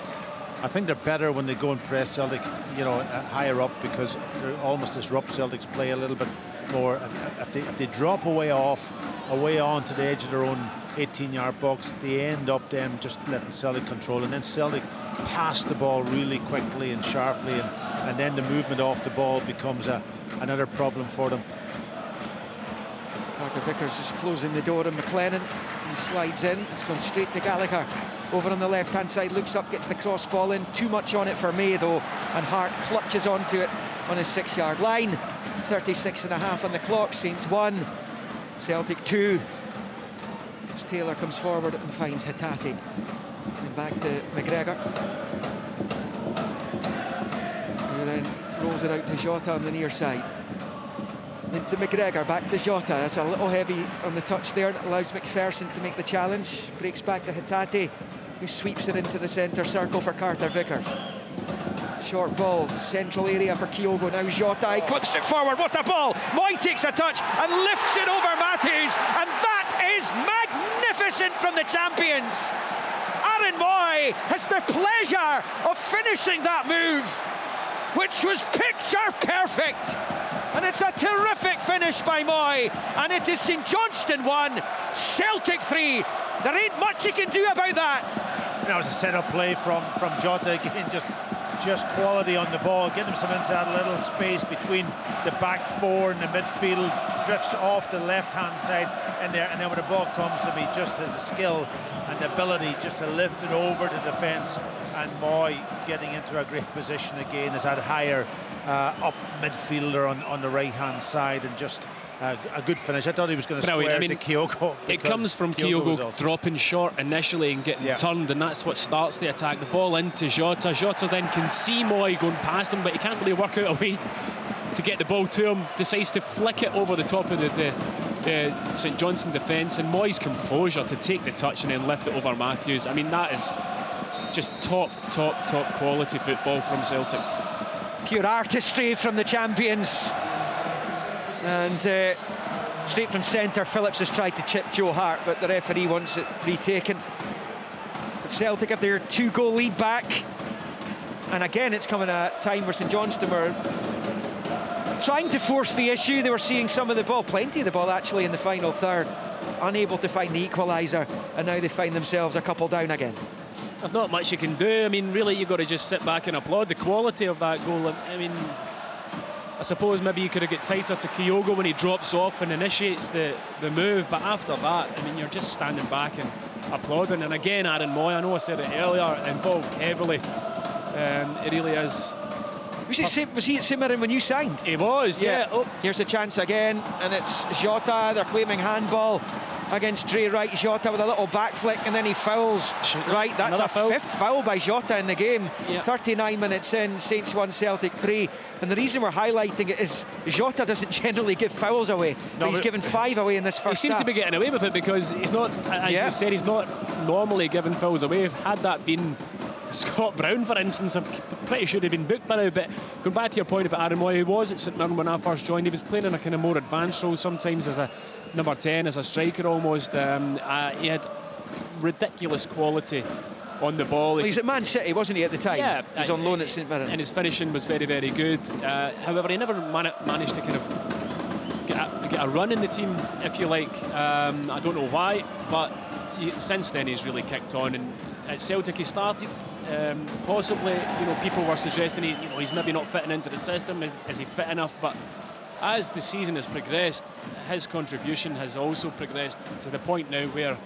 I think they're better when they go and press Celtic, you know, higher up, because they almost disrupt Celtic's play a little bit more. If they drop away onto the edge of their own 18-yard box, they end up then just letting Celtic control, and then Celtic pass the ball really quickly and sharply, and then the movement off the ball becomes another problem for them. Carter Vickers just closing the door on McLennan. He slides in. It's gone straight to Gallagher. Over on the left-hand side, looks up, gets the cross ball in. Too much on it for May, though, and Hart clutches onto it on his 6-yard line. 36.5 on the clock. Saints 1, Celtic 2. As Taylor comes forward and finds Hatate. And back to McGregor, who then rolls it out to Jota on the near side. Into McGregor, back to Jota. That's a little heavy on the touch there. It allows McPherson to make the challenge. Breaks back to Hatate, who sweeps it into the centre circle for Carter Vickers. Short balls, central area for Kyogo. Now Jota, he clips it forward. What a ball! Moy takes a touch and lifts it over Matthews, and that is magnificent from the champions. Aaron Moy has the pleasure of finishing that move, which was picture perfect. And it's a terrific finish by Moy, and it is St Johnstone 1, Celtic 3. There ain't much he can do about that. That was a set-up play from Jota again, just quality on the ball, getting him some into that little space between the back 4 and the midfield, drifts off the left-hand side in there, and then when the ball comes to me, just has the skill and the ability just to lift it over the defence, and Moy getting into a great position again as that higher up midfielder on the right-hand side, and just a good finish. I thought he was going to square to Kyogo. It comes from Kyogo dropping short initially and getting turned, and that's what starts the attack. The ball into Jota. Jota then can see Moy going past him, but he can't really work out a way to get the ball to him. Decides to flick it over the top of the St Johnstone defence, and Moy's composure to take the touch and then lift it over Matthews. I mean, that is just top quality football from Celtic. Pure artistry from the champions. And straight from centre, Phillips has tried to chip Joe Hart, but the referee wants it retaken. But Celtic have their 2-goal lead back. And again, it's coming at a time where St Johnstone were trying to force the issue. They were seeing some of the ball, plenty of the ball actually in the final third, unable to find the equaliser, and now they find themselves a couple down again. There's not much you can do. I mean, really, you've got to just sit back and applaud the quality of that goal. I mean, I suppose maybe you could have got tighter to Kyogo when he drops off and initiates the move, but after that, I mean, you're just standing back and applauding. And again, Aaron Moy, I know I said it earlier, involved heavily. It really is. Was he at St Mirren when you signed? He was, yeah. Oh. Here's a chance again, and it's Jota. They're claiming handball against Dre Wright. Jota with a little back flick, and then he fouls Wright. That's a fifth foul by Jota in the game. Yeah. 39 minutes in, Saints 1, Celtic 3. And the reason we're highlighting it is Jota doesn't generally give fouls away. But he's given 5 away in this first half. He seems to be getting away with it because he's not, as you said, he's not normally giving fouls away. Had that been Scott Brown, for instance, I'm pretty sure he'd been booked by now. But going back to your point about Aaron Moy, he was at St Mirren when I first joined. He was playing in a kind of more advanced role, sometimes as a number 10, as a striker almost. He had ridiculous quality on the ball. Well, he's at Man City, wasn't he, at the time? Yeah. He's on loan at St Mirren. And his finishing was very, very good. However, he never managed to kind of get a run in the team, if you like. I don't know why, but since then he's really kicked on. And at Celtic he started, possibly, people were suggesting he's maybe not fitting into the system. Is he fit enough? But as the season has progressed, his contribution has also progressed to the point now where,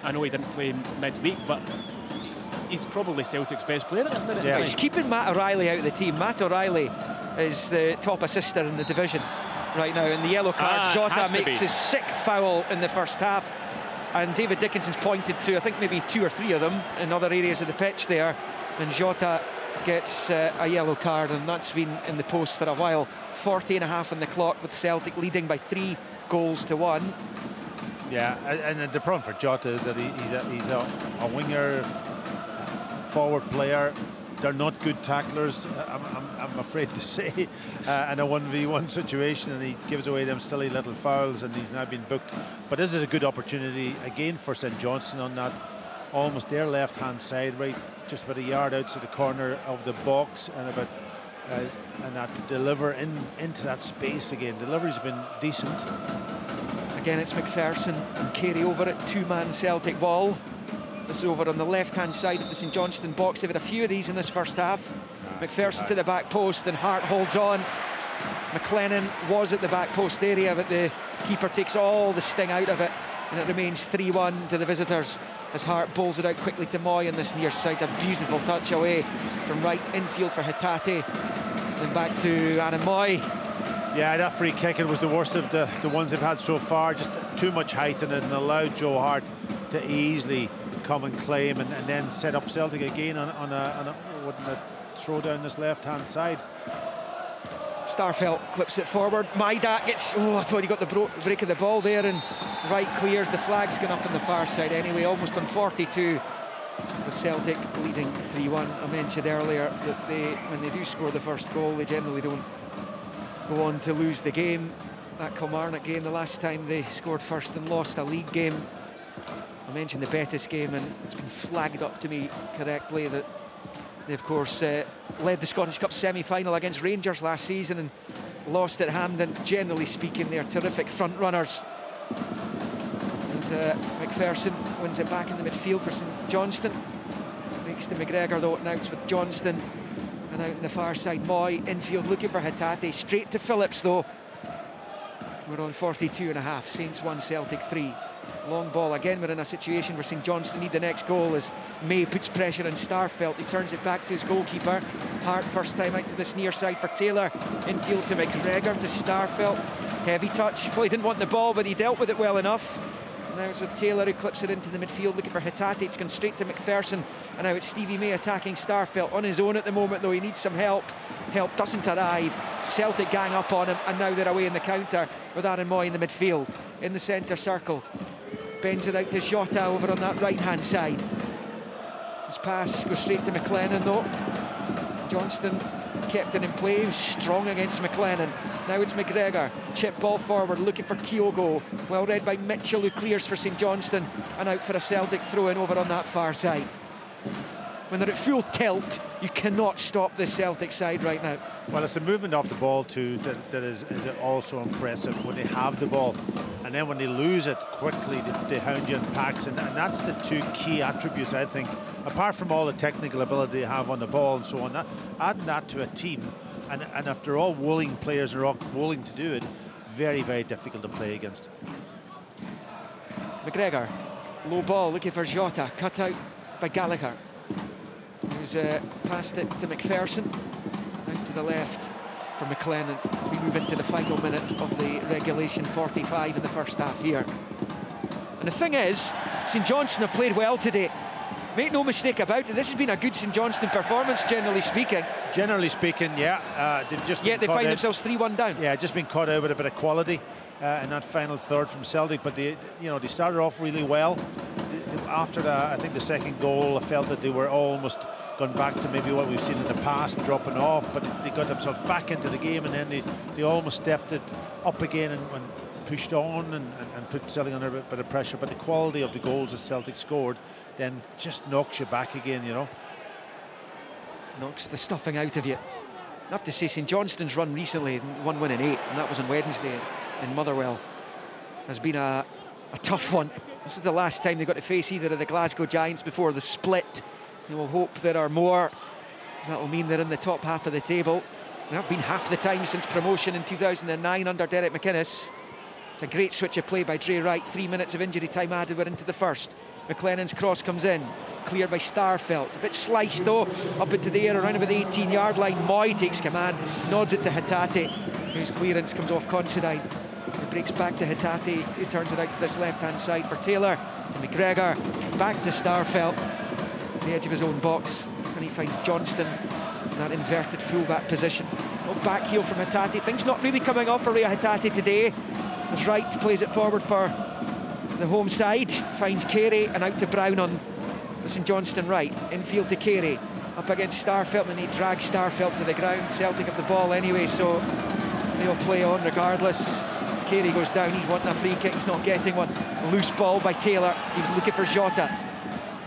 I know he didn't play midweek, but he's probably Celtic's best player at this minute. Yeah, he's keeping Matt O'Reilly out of the team. Matt O'Reilly is the top assister in the division right now, and the yellow card. Jota makes his 6th foul in the first half, and David Dickinson's pointed to, I think, maybe 2 or 3 of them in other areas of the pitch there, and Jota gets a yellow card, and that's been in the post for a while. 40.5 on the clock, with Celtic leading by 3 goals to 1. Yeah, and the problem for Jota is that he's a winger, forward player. They're not good tacklers, I'm afraid to say, in a 1v1 situation, and he gives away them silly little fouls, and he's now been booked. But this is a good opportunity again for St Johnstone on that almost their left-hand side, right just about a yard outside the corner of the box, and that to deliver into that space again. Delivery's been decent. Again, it's McPherson and Carey over it, 2-man Celtic ball. This is over on the left-hand side of the St Johnstone box. They've had a few of these in this first half. McPherson to the back post, and Hart holds on. McLennan was at the back post area, but the keeper takes all the sting out of it, and it remains 3-1 to the visitors as Hart bowls it out quickly to Moy on this near side. A beautiful touch away from right infield for Hatate, then back to Aaron Moy. Yeah, that free kick, it was the worst of the ones they've had so far. Just too much height in it, and allowed Joe Hart to easily come and claim and then set up Celtic again on a throw down this left-hand side. Starfelt clips it forward. Maida gets, I thought he got the break of the ball there, and Wright clears. The flag's gone up on the far side anyway, almost on 42, with Celtic leading 3-1. I mentioned earlier that when they do score the first goal, they generally don't go on to lose the game. That Kilmarnock game, the last time they scored first and lost a league game. I mentioned the Betis game, and it's been flagged up to me correctly that they, of course, led the Scottish Cup semi-final against Rangers last season and lost at Hampden. Generally speaking, they're terrific front runners. And McPherson wins it back in the midfield for St Johnstone. Breaks to McGregor, though. Now it's with Johnston, and out on the far side, Moy infield looking for Hatate. Straight to Phillips, though. We're on 42.5. Saints 1, Celtic 3. Long ball again. We're in a situation where St Johnstone need the next goal as May puts pressure on Starfelt. He turns it back to his goalkeeper. Hart first time out to this near side for Taylor. Infield to McGregor, to Starfelt. Heavy touch. Well, he didn't want the ball, but he dealt with it well enough. Now it's with Taylor, who clips it into the midfield looking for Hatate. It's gone straight to McPherson, and now it's Stevie May attacking Starfelt on his own at the moment, though he needs some help. Help doesn't arrive. Celtic gang up on him, and now they're away in the counter with Aaron Moy in the midfield. In the centre circle, bends it out to Jota over on that right hand side. His pass goes straight to McLennan, though. Johnston kept it in play. He was strong against McLennan. Now it's McGregor. Chip ball forward, looking for Kyogo. Well read by Mitchell, who clears for St Johnstone, and out for a Celtic throw-in over on that far side. When they're at full tilt, you cannot stop the Celtic side right now. Well, it's the movement off the ball too that is also impressive when they have the ball, and then when they lose it quickly, they hound you in packs, and that's the two key attributes, I think, apart from all the technical ability they have on the ball and so on. Adding that to a team, and if they're all willing players are all willing to do it, very, very difficult to play against. McGregor, low ball, looking for Jota, cut out by Gallagher, who's passed it to McPherson. Out to the left for McLennan as we move into the final minute of the regulation 45 in the first half here. And the thing is, St Johnstone have played well today. Make no mistake about it, this has been a good St Johnstone performance, generally speaking. Generally speaking, yeah. They've just yet they find themselves 3-1 down. Yeah, just been caught out with a bit of quality in that final third from Celtic, but they started off really well. After I think the second goal, I felt that they were almost gone back to maybe what we've seen in the past, dropping off, but they got themselves back into the game, and then they almost stepped it up again and pushed on and put Celtic under a bit of pressure. But the quality of the goals that Celtic scored then just knocks you back again, Knocks the stuffing out of you. I have to say, St Johnstone's run recently, 1 win in 8, and that was on Wednesday in Motherwell, has been a tough one. This is the last time they got to face either of the Glasgow Giants before the split. And we'll hope there are more, because that will mean they're in the top half of the table. They have been half the time since promotion in 2009 under Derek McInnes. It's a great switch of play by Dre Wright. 3 minutes of injury time added, we're into the first. McLennan's cross comes in, cleared by Starfelt. A bit sliced though, up into the air around about the 18-yard line. Moy takes command, nods it to Hatate, whose clearance comes off Considine. It breaks back to Hatate, he turns it out to this left-hand side for Taylor, to McGregor, back to Starfelt, the edge of his own box, and he finds Johnston in that inverted fullback position. Oh, back heel from Hatate. Things not really coming off for Ray Hatate today, as Wright plays it forward for the home side, finds Carey, and out to Brown on the St Johnstone right, infield to Carey, up against Starfelt, and he drags Starfelt to the ground. Celtic have the ball anyway, so they'll play on regardless. As Carey goes down, he's wanting a free kick, he's not getting one. Loose ball by Taylor, he's looking for Jota.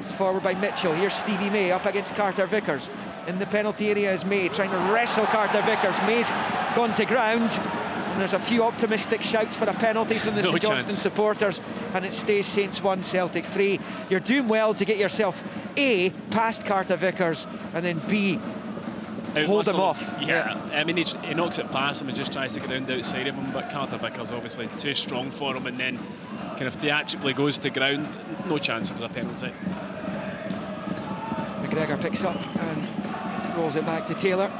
It's forward by Mitchell. Here's Stevie May up against Carter Vickers. In the penalty area is May trying to wrestle Carter Vickers. May's gone to ground, and there's a few optimistic shouts for a penalty from the St Johnstone supporters, and it stays Saints 1, Celtic 3. You're doing well to get yourself A, past Carter Vickers, and then B, hold him off. Yeah, I mean, he knocks it past him and just tries to get round outside of him, but Carter Vickers obviously too strong for him, and then kind of theatrically goes to ground. No chance it was a penalty. McGregor picks up and rolls it back to Taylor.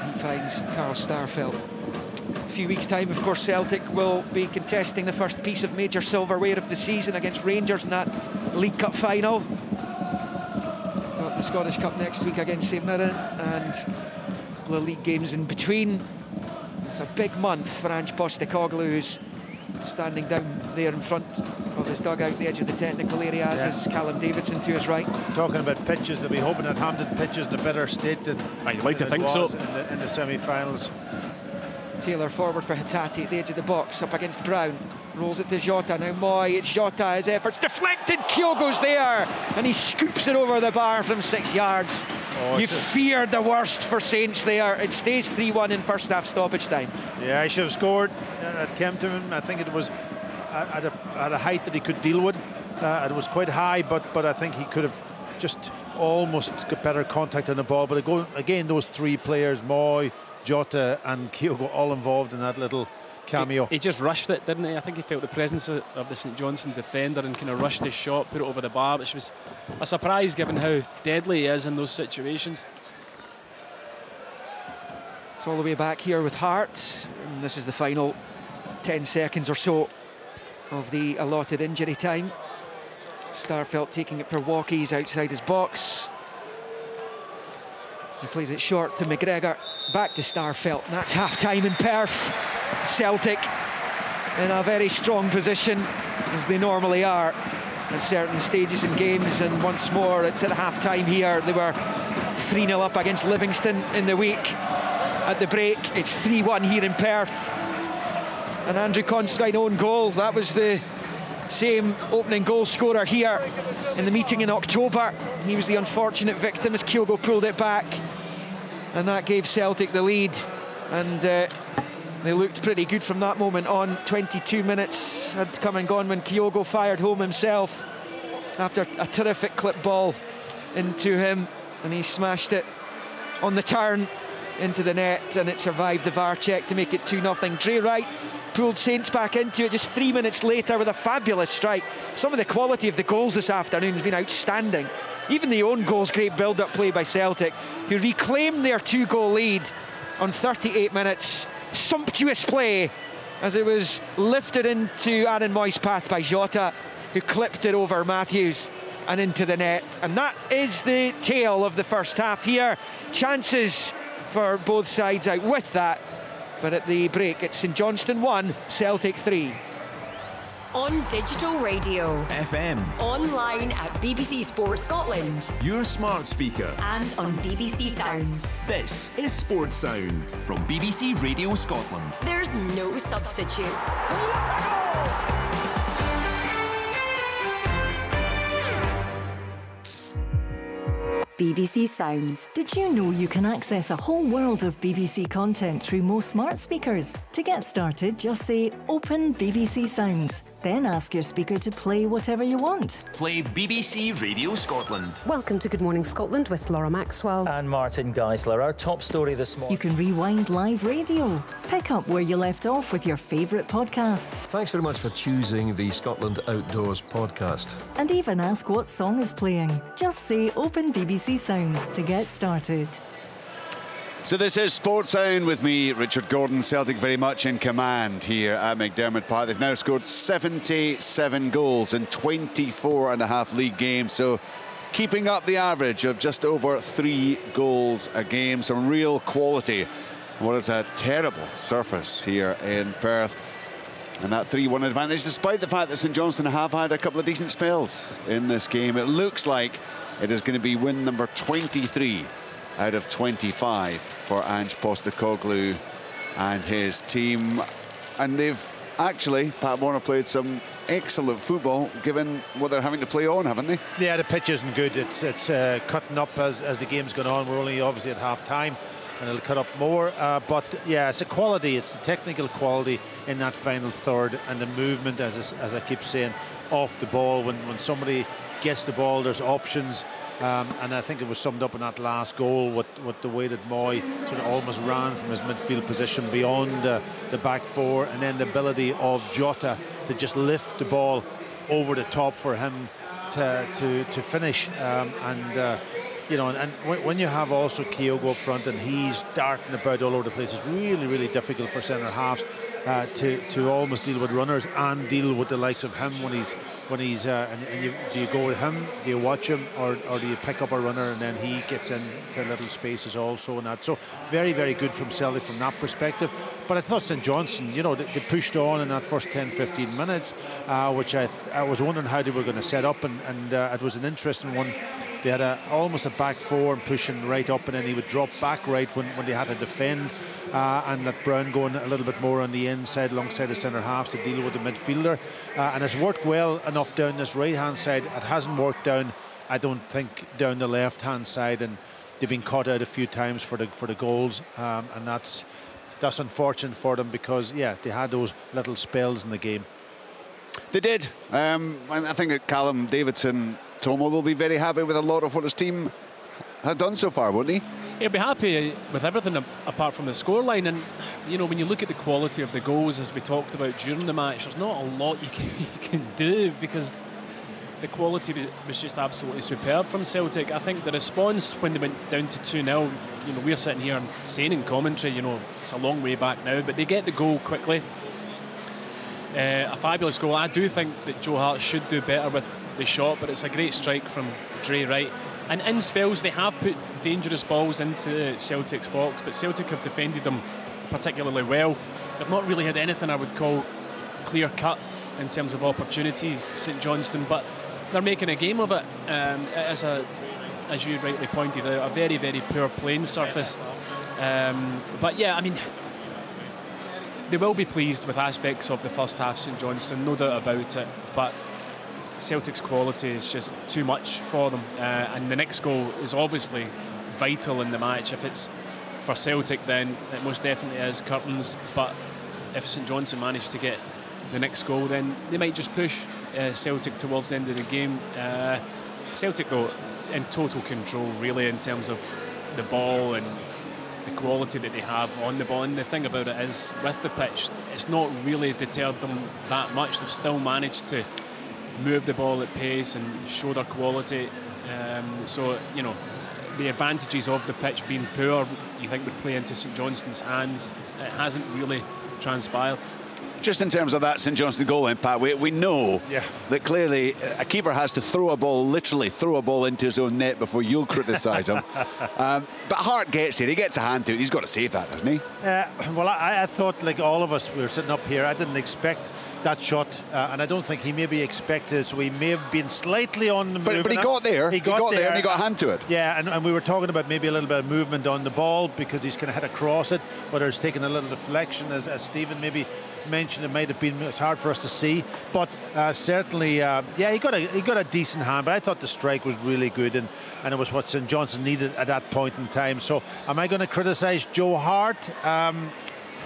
He finds Carl Starfelt. A few weeks' time, of course, Celtic will be contesting the first piece of major silverware of the season against Rangers in that League Cup final. Got the Scottish Cup next week against St Mirren, and a couple of league games in between. It's a big month for Ange Postecoglou, who's standing down there in front of his dugout, the edge of the technical area, as is Callum Davidson to his right. Talking about pitches, they'll be hoping that Hampden pitch is in a better state than I'd like to think so in the semi-finals. Taylor forward for Hatate at the edge of the box, up against Brown, rolls it to Jota. Now Moy, it's Jota, his efforts deflected, Kyogo's there, and he scoops it over the bar from 6 yards. You feared the worst for Saints there. It stays 3-1 in first half stoppage time. Yeah, he should have scored. It came to him. I think it was at a height that he could deal with. It was quite high, but I think he could have just almost got better contact on the ball. But again, those three players, Moy, Jota and Kyogo, all involved in that little cameo. He just rushed it, didn't he? I think he felt the presence of the St Johnstone defender and kind of rushed his shot, put it over the bar, which was a surprise given how deadly he is in those situations. It's all the way back here with Hart, and this is the final 10 seconds or so of the allotted injury time. Starfelt taking it for Walkies outside his box. He plays it short to McGregor, back to Starfelt, and that's half-time in Perth. Celtic in a very strong position, as they normally are at certain stages in games, and once more it's at half-time here. They were 3-0 up against Livingstone in the week. At the break, it's 3-1 here in Perth. And Andrew Considine own goal. That was the same opening goal scorer here in the meeting in October. He was the unfortunate victim as Kyogo pulled it back, and that gave Celtic the lead. And they looked pretty good from that moment on. 22 minutes had come and gone when Kyogo fired home himself after a terrific clip ball into him, and he smashed it on the turn into the net, and it survived the VAR check to make it 2-0. Dre Wright pulled Saints back into it just 3 minutes later with a fabulous strike. Some of the quality of the goals this afternoon has been outstanding. Even the own goals, great build-up play by Celtic, who reclaimed their 2-goal lead on 38 minutes. Sumptuous play as it was lifted into Aaron Moy's path by Jota, who clipped it over Matthews and into the net. And that is the tale of the first half here. Chances for both sides out with that, but at the break it's St Johnstone 1, Celtic 3. On digital radio, FM, online at BBC Sports Scotland, your smart speaker, and on BBC Sounds. This is Sports Sound from BBC Radio Scotland. There's no substitute. BBC Sounds. Did you know you can access a whole world of BBC content through most smart speakers? To get started, just say Open BBC Sounds. Then ask your speaker to play whatever you want. Play BBC Radio Scotland. Welcome to Good Morning Scotland with Laura Maxwell and Martin Geisler. Our top story this morning. You can rewind live radio. Pick up where you left off with your favourite podcast. Thanks very much for choosing the Scotland Outdoors podcast. And even ask what song is playing. Just say Open BBC Sounds to get started. So this is Sports Sound with me, Richard Gordon. Celtic very much in command here at McDiarmid Park. They've now scored 77 goals in 24 and a half league games, so keeping up the average of just over 3 goals a game. Some real quality. What is a terrible surface here in Perth. And that 3-1 advantage, despite the fact that St Johnstone have had a couple of decent spells in this game. It looks like it is going to be win number 23 out of 25 for Ange Postecoglou and his team. And they've actually, Pat Warner, played some excellent football given what they're having to play on, haven't they? Yeah, the pitch isn't good. It's cutting up as the game's gone on. We're only obviously at half time, and it'll cut up more. But yeah, it's a quality. It's the technical quality in that final third, and the movement, as I keep saying, off the ball. When somebody gets the ball, there's options. And I think it was summed up in that last goal with the way that Moy sort of almost ran from his midfield position beyond the back four, and then the ability of Jota to just lift the ball over the top for him to finish. You know, and when you have also Kyogo up front and he's darting about all over the place, it's really, really difficult for centre halves to almost deal with runners and deal with the likes of him when he's do you go with him, do you watch him, or do you pick up a runner and then he gets into little spaces also and that. So very, very good from Celtic from that perspective. But I thought St Johnstone, you know, they pushed on in that first 10-15 minutes, which I was wondering how they were going to set up, and it was an interesting one. They had almost a back four and pushing right up, and then he would drop back right when they had to defend, and let Brown going a little bit more on the inside alongside the centre halves to deal with the midfielder. And it's worked well enough down this right hand side. It hasn't worked down, I don't think, down the left hand side, and they've been caught out a few times for the goals, and that's unfortunate for them, because yeah, they had those little spells in the game. They did. And I think that Callum Davidson-Tomo will be very happy with a lot of what his team had done so far, won't he? He'll be happy with everything apart from the scoreline. And you know, when you look at the quality of the goals, as we talked about during the match, there's not a lot you can do, because the quality was just absolutely superb from Celtic. I think the response when they went down to 2-0, you know, we're sitting here saying in commentary, you know, it's a long way back now, but they get the goal quickly. A fabulous goal. I do think that Joe Hart should do better with the shot, but it's a great strike from Dre Wright. And in spells, they have put dangerous balls into Celtic's box, but Celtic have defended them particularly well. They've not really had anything I would call clear-cut in terms of opportunities, St Johnstone, but they're making a game of it. It is a as you rightly pointed out, a very, very poor playing surface. But yeah, I mean, they will be pleased with aspects of the first half, St Johnstone, no doubt about it. But Celtic's quality is just too much for them, and the next goal is obviously vital in the match. If it's for Celtic, then it most definitely is curtains. But if St Johnstone manage to get the next goal, then they might just push Celtic towards the end of the game. Celtic, though, in total control, really, in terms of the ball and the quality that they have on the ball. And the thing about it is, with the pitch, it's not really deterred them that much. They've still managed to move the ball at pace and show their quality. So, you know, the advantages of the pitch being poor, you think would play into St Johnstone's hands. It hasn't really transpired. Just in terms of that St Johnstone goal impact, we know that clearly a keeper has to literally throw a ball into his own net before you'll criticise him. But Hart gets it, he gets a hand to it, he's got to save that, doesn't he? Well, I thought, like all of us, we were sitting up here, I didn't expect that shot, and I don't think he maybe expected it, so he may have been slightly on the move. But he got there, he got there and he got a hand to it. Yeah, and we were talking about maybe a little bit of movement on the ball because he's kind of had across it, whether it's taken a little deflection, as Stephen maybe mentioned, it might have been, it's hard for us to see, but certainly, he got a decent hand, but I thought the strike was really good, and it was what St Johnstone needed at that point in time. So am I going to criticise Joe Hart?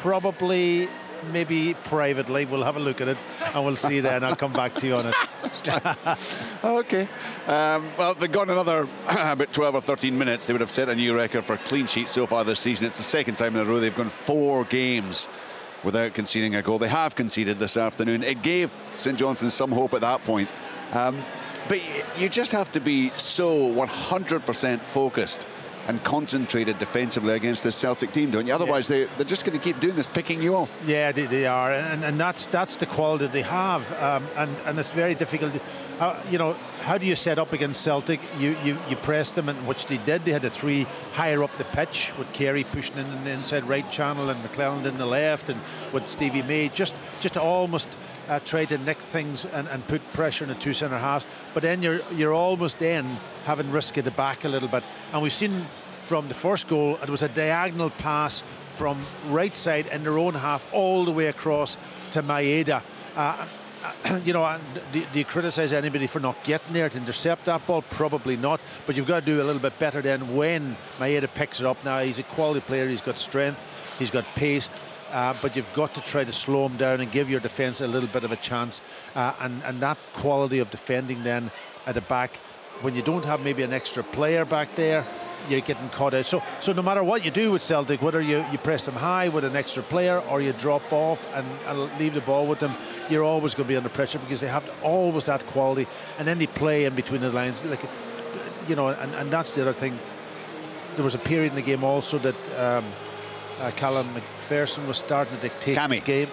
Probably. Maybe privately. We'll have a look at it and we'll see then. I'll come back to you on it. Okay. Well, they've gone another about 12 or 13 minutes. They would have set a new record for clean sheets so far this season. It's the second time in a row they've gone 4 games without conceding a goal. They have conceded this afternoon. It gave St Johnstone some hope at that point. But you just have to be so 100% focused and concentrated defensively against this Celtic team, don't you? Otherwise, they're just going to keep doing this, picking you off. Yeah, they are, and that's the quality they have, and it's very difficult. You know, how do you set up against Celtic? You press them, and which they did. They had the 3 higher up the pitch, with Carey pushing in the inside right channel and McClelland in the left, and with Stevie May just to almost try to nick things and put pressure on the 2 centre halves. But then you're almost then having risk at the back a little bit, and we've seen from the first goal it was a diagonal pass from right side in their own half all the way across to Maeda. You know, do you criticise anybody for not getting there to intercept that ball? Probably not, but you've got to do a little bit better then when Maeda picks it up. Now, he's a quality player, he's got strength, he's got pace, but you've got to try to slow him down and give your defence a little bit of a chance, and that quality of defending then at the back, when you don't have maybe an extra player back there, you're getting caught out. So no matter what you do with Celtic, whether you press them high with an extra player or you drop off and leave the ball with them, you're always going to be under pressure because they have always that quality, and then they play in between the lines, like, you know, and that's the other thing. There was a period in the game also that Callum McPherson was starting to dictate the game.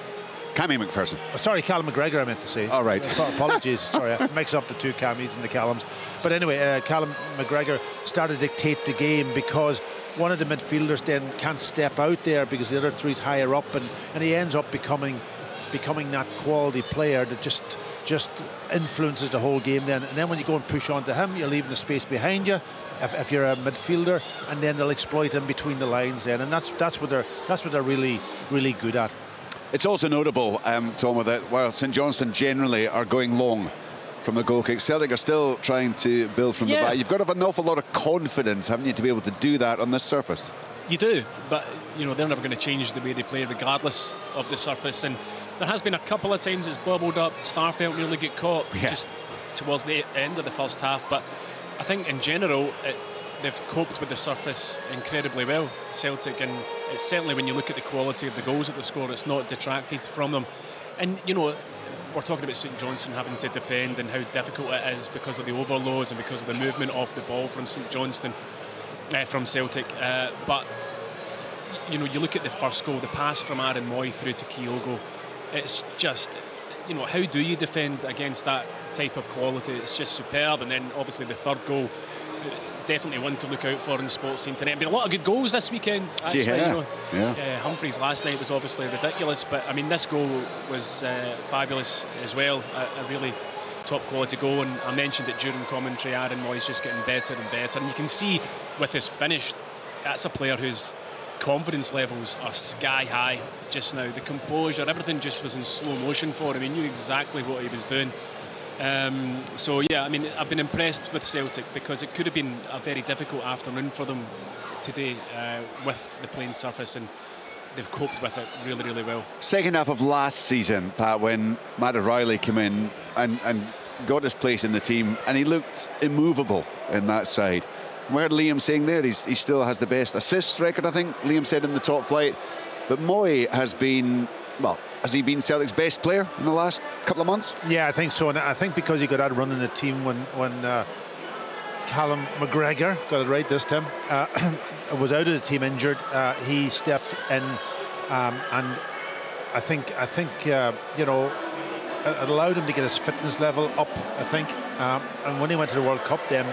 Cammy McPherson. Sorry, Callum McGregor, I meant to say. All right. Apologies. Sorry, I mix up the 2 Cammies and the Callums. But anyway, Callum McGregor started to dictate the game because one of the midfielders then can't step out there because the other 3's higher up, and he ends up becoming that quality player that just influences the whole game then. And then when you go and push onto him, you're leaving the space behind you if you're a midfielder, and then they'll exploit him between the lines then, and that's what they're really, really good at. It's also notable, Tom, that while St Johnstone generally are going long from the goal kick, Celtic are still trying to build from the back. You've got to have an awful lot of confidence, haven't you, to be able to do that on this surface? You do, but you know, they're never going to change the way they play regardless of the surface, and there has been a couple of times it's bobbled up. Starfelt nearly get caught just towards the end of the first half, but I think in general they've coped with the surface incredibly well, Celtic, and it's certainly, when you look at the quality of the goals that they score, it's not detracted from them. And you know, we're talking about St Johnstone having to defend and how difficult it is because of the overloads and because of the movement off the ball from St Johnstone, from Celtic, but you know, you look at the first goal, the pass from Aaron Moy through to Kyogo, it's just, you know, how do you defend against that type of quality? It's just superb. And then obviously the third goal, definitely one to look out for in the sports team tonight. Been a lot of good goals this weekend, actually. You know, Humphreys last night was obviously ridiculous, but I mean, this goal was fabulous as well. A really top quality goal, and I mentioned it during commentary. Aaron Moy's just getting better and better, and you can see with his finish, that's a player whose confidence levels are sky high just now. The composure, everything just was in slow motion for him. He knew exactly what he was doing. So yeah, I mean, I've been impressed with Celtic, because it could have been a very difficult afternoon for them today with the playing surface, and they've coped with it really, really well. Second half of last season, Pat, when Matt O'Reilly came in and got his place in the team, and he looked immovable in that side. We heard Liam saying there he still has the best assists record, I think Liam said, in the top flight. But Moy has been, well, has he been Celtic's best player in the last couple of months? Yeah, I think so, and I think because he got out running the team when Callum McGregor, got it right this time, was out of the team injured, he stepped in, and I think you know, it allowed him to get his fitness level up, I think, and when he went to the World Cup, then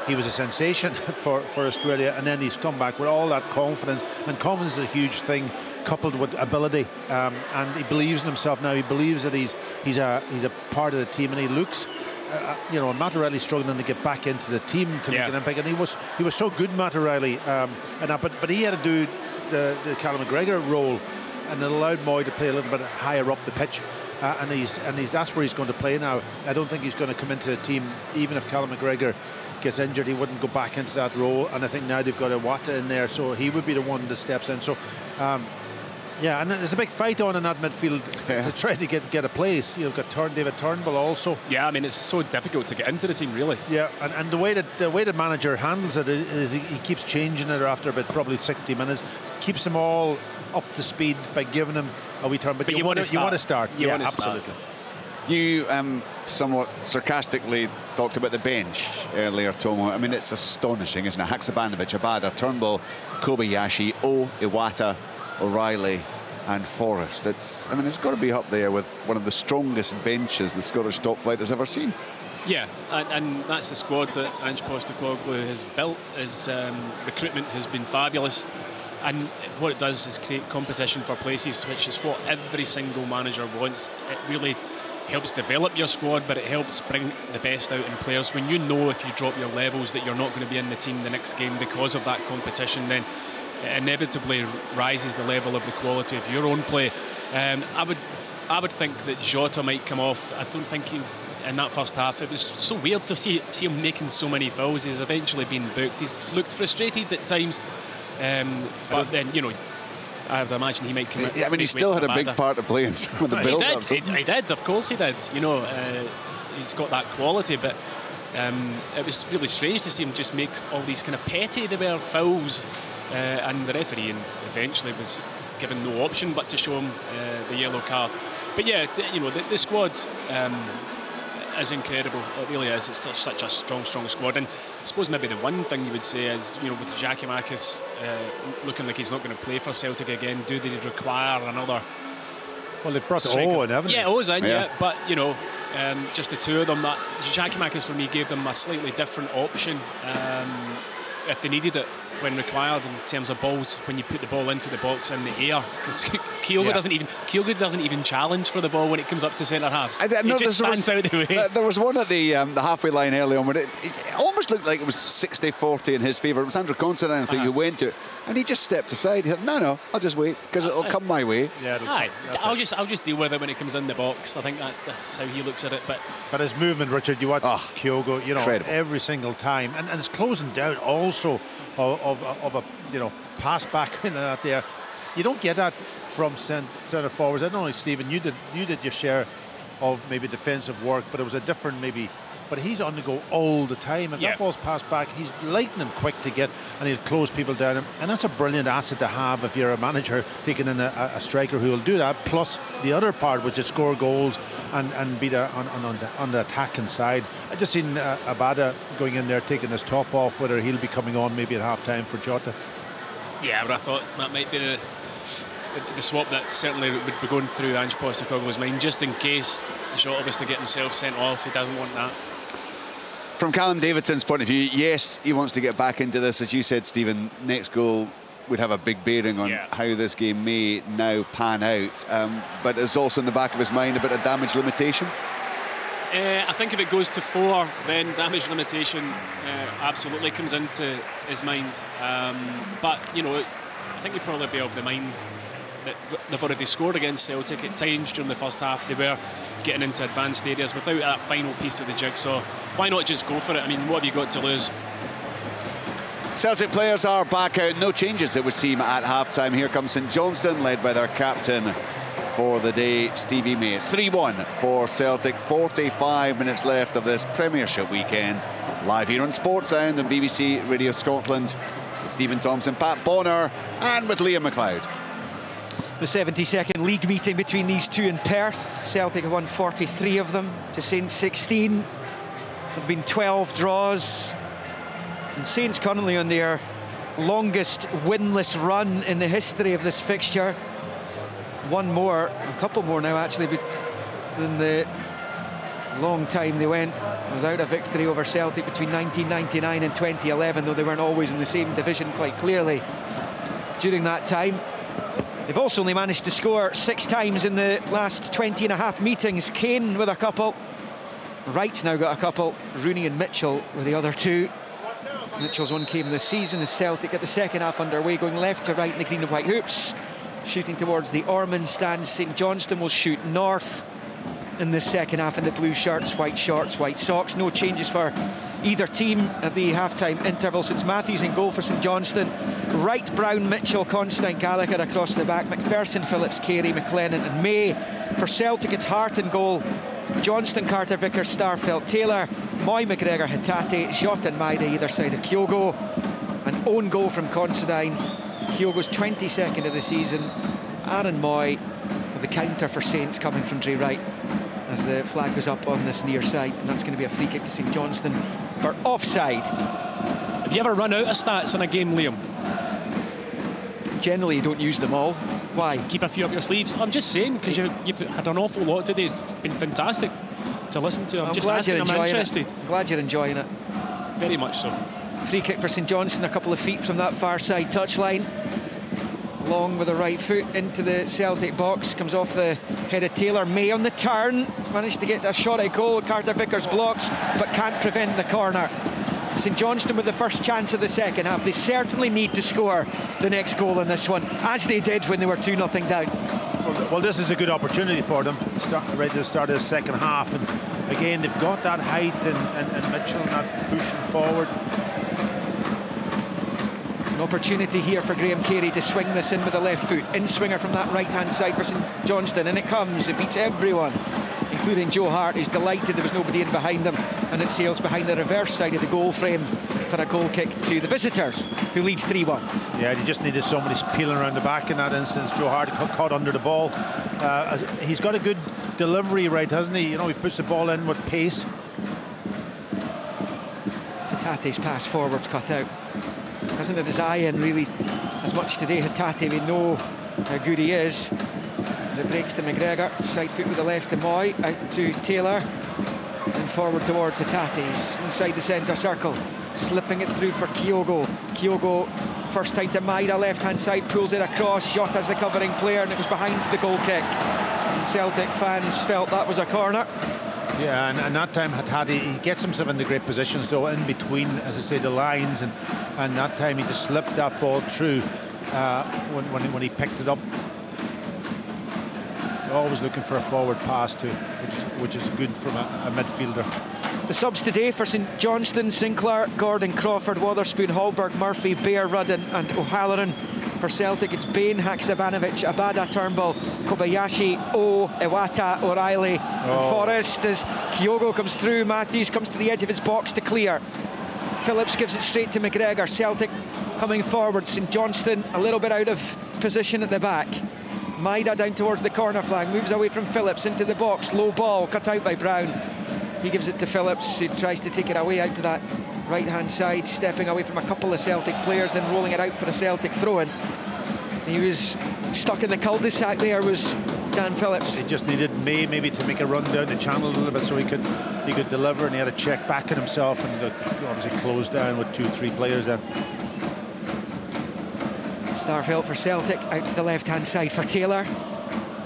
he was a sensation for Australia, and then he's come back with all that confidence, and confidence is a huge thing, coupled with ability, and he believes in himself now. He believes that he's a part of the team, and he looks, you know, Matt O'Reilly struggling to get back into the team to make an impact, and he was so good, Matt O'Reilly, but he had to do the Callum McGregor role, and it allowed Moy to play a little bit higher up the pitch. And that's where he's going to play now. I don't think he's going to come into the team, even if Callum McGregor gets injured, he wouldn't go back into that role. And I think now they've got Iwata in there, so he would be the one that steps in. So yeah, and there's a big fight on in that midfield to try to get a place. You've got David Turnbull also. Yeah, I mean, it's so difficult to get into the team, really. Yeah, and the way the manager handles it is he keeps changing it after about probably 60 minutes, keeps them all up to speed by giving them a wee turn. But you want to start. Yeah, absolutely. You somewhat sarcastically talked about the bench earlier, Tomo. I mean, it's astonishing, isn't it? Haksabanovic, Abada, Turnbull, Kobayashi, Iwata, O'Reilly and Forrest. It's got to be up there with one of the strongest benches the Scottish top flight has ever seen. Yeah, and that's the squad that Ange Postecoglou has built. His recruitment has been fabulous, and what it does is create competition for places, which is what every single manager wants. It really helps develop your squad, but it helps bring the best out in players. When you know if you drop your levels that you're not going to be in the team the next game because of that competition, then it inevitably rises the level of the quality of your own play. I would think that Jota might come off. I don't think in that first half, it was so weird to see him making so many fouls. He's eventually been booked. He's looked frustrated at times, but then, you know, I would imagine he might come out. I mean, he still had a big part to play in some of the build-up. He did, of course he did. You know, he's got that quality, but it was really strange to see him just make all these kind of petty fouls, and the referee eventually was given no option but to show him the yellow card. But yeah, you know, the squad is incredible. It really is. It's such a strong squad. And I suppose maybe the one thing you would say is, you know, with Giakoumakis looking like he's not going to play for Celtic again, do they require another? Well, they've brought Owen, haven't they? Yeah, Owen's in, yeah. But, you know, just the two of them, Giakoumakis for me gave them a slightly different option if they needed it when required, in terms of balls, when you put the ball into the box in the air, because Kyogo doesn't even challenge for the ball when it comes up to centre halves. It just stands out the way. There was one at the halfway line early on where it almost looked like it was 60-40 in his favour. It was Andrew Considine, I think, who went to it, and he just stepped aside. He said, no, I'll just wait because it'll come my way. Yeah, I'll just deal with it when it comes in the box. I think that's how he looks at it. But his movement, Richard, you watch Kyogo, you know, incredible. Every single time, and it's closing down also of a, you know, pass back in that there. You don't get that from centre forwards. I don't know, Stephen, you did your share of maybe defensive work, but it was a different maybe. But he's on the go all the time. If that ball's passed back, he's lightning quick to get, and he'll close people down. And that's a brilliant asset to have if you're a manager taking in a striker who will do that. Plus the other part, which is score goals and be on the attacking side. I just seen Abada going in there taking his top off, whether he'll be coming on maybe at half time for Jota. Yeah, but I thought that might be the swap that certainly would be going through Ange Postecoglou's mind, just in case Jota was to get himself sent off. He doesn't want that. From Callum Davidson's point of view, yes, he wants to get back into this. As you said, Stephen, next goal would have a big bearing on how this game may now pan out. But it's also in the back of his mind a bit of damage limitation. I think if it goes to 4, then damage limitation absolutely comes into his mind. But, you know, I think he'd probably be of the mind that they've already scored against Celtic at times during the first half. They were getting into advanced areas without that final piece of the jigsaw. Why not just go for it? I mean, what have you got to lose? Celtic players are back out. No changes, it would seem, at half-time. Here comes St Johnstone, led by their captain for the day, Stevie May. It's 3-1 for Celtic. 45 minutes left of this Premiership weekend. Live here on Sports Sound and BBC Radio Scotland. With Stephen Thompson, Pat Bonner, and with Liam McLeod. The 72nd league meeting between these two in Perth. Celtic have won 43 of them to Saints 16. There have been 12 draws. And Saints currently on their longest winless run in the history of this fixture. One more, a couple more now actually, than the long time they went without a victory over Celtic between 1999 and 2011, though they weren't always in the same division quite clearly during that time. They've also only managed to score 6 times in the last 20 and a half meetings. Kane with a couple, Wright's now got a couple, Rooney and Mitchell with the other 2. Mitchell's one came this season as Celtic get the second half underway, going left to right in the green and white hoops, shooting towards the Ormond stand. St Johnstone will shoot north in the second half in the blue shirts, white shorts, white socks. No changes for either team at the half-time interval. Since Matthews in goal for St Johnstone, Wright, Brown, Mitchell, Constantine, Gallagher across the back, McPherson, Phillips, Carey, McLennan and May. For Celtic, it's Hart in goal, Johnston, Carter, Vickers, Starfelt, Taylor, Moy, McGregor, Hatate, Jota and Maida either side of Kyogo. An own goal from Considine, Kyogo's 22nd of the season. Aaron Moy with the counter for Saints coming from Dre Wright as the flag goes up on this near side, and that's going to be a free kick to St Johnstone for offside. Have you ever run out of stats in a game, Liam? Generally you don't use them all. Why? Keep a few up your sleeves. I'm just saying, because you've had an awful lot today. It's been fantastic to listen to. I'm just glad asking, you're enjoying I'm interested. I'm glad you're enjoying it. Very much so. Free kick for St Johnstone, a couple of feet from that far side touchline. Long with the right foot into the Celtic box, comes off the head of Taylor. May on the turn, managed to get a shot at goal. Carter Vickers blocks, but can't prevent the corner. St Johnstone with the first chance of the second half. They certainly need to score the next goal in this one, as they did when they were 2-0 down. Well, this is a good opportunity for them, right at the start of the second half. And again, they've got that height and Mitchell not pushing forward. An opportunity here for Graham Carey to swing this in with the left foot. In-swinger from that right-hand side for St Johnstone, and it comes. It beats everyone, including Joe Hart, who's delighted there was nobody in behind him, and it sails behind the reverse side of the goal frame for a goal kick to the visitors, who leads 3-1. Yeah, he just needed somebody peeling around the back in that instance. Joe Hart caught under the ball. He's got a good delivery, right, hasn't he? You know, he puts the ball in with pace. Hatate's pass forwards cut out. Hasn't had his eye in really as much today. Hatate, we know how good he is. As it breaks to McGregor, side foot with the left to Moy, out to Taylor, and forward towards Hatate. He's inside the centre circle, slipping it through for Kyogo. Kyogo, first time to Maida, left hand side, pulls it across. Shot as the covering player, and it was behind the goal kick. Celtic fans felt that was a corner. Yeah, and that time Hatate, he gets himself into great positions though, in between, as I say, the lines, and that time he just slipped that ball through when he picked it up. Always looking for a forward pass too, which is good from a midfielder. The subs today for St Johnstone: Sinclair, Gordon, Crawford, Wotherspoon, Hallberg, Murphy, Bear, Rudden and O'Halloran. For Celtic, it's Bain, Haksabanovic, Abada, Turnbull, Kobayashi, Iwata, O'Reilly, Forrest. As Kyogo comes through, Matthews comes to the edge of his box to clear. Phillips gives it straight to McGregor. Celtic coming forward. St Johnstone a little bit out of position at the back. Maida down towards the corner flag, moves away from Phillips into the box. Low ball cut out by Brown. He gives it to Phillips, who tries to take it away out to that right-hand side, stepping away from a couple of Celtic players, then rolling it out for a Celtic throw-in. He was stuck in the cul-de-sac there, was Dan Phillips. He just needed May maybe to make a run down the channel a little bit so he could deliver, and he had to check back at himself and got obviously closed down with 2-3 players then. Starfelt for Celtic, out to the left-hand side for Taylor.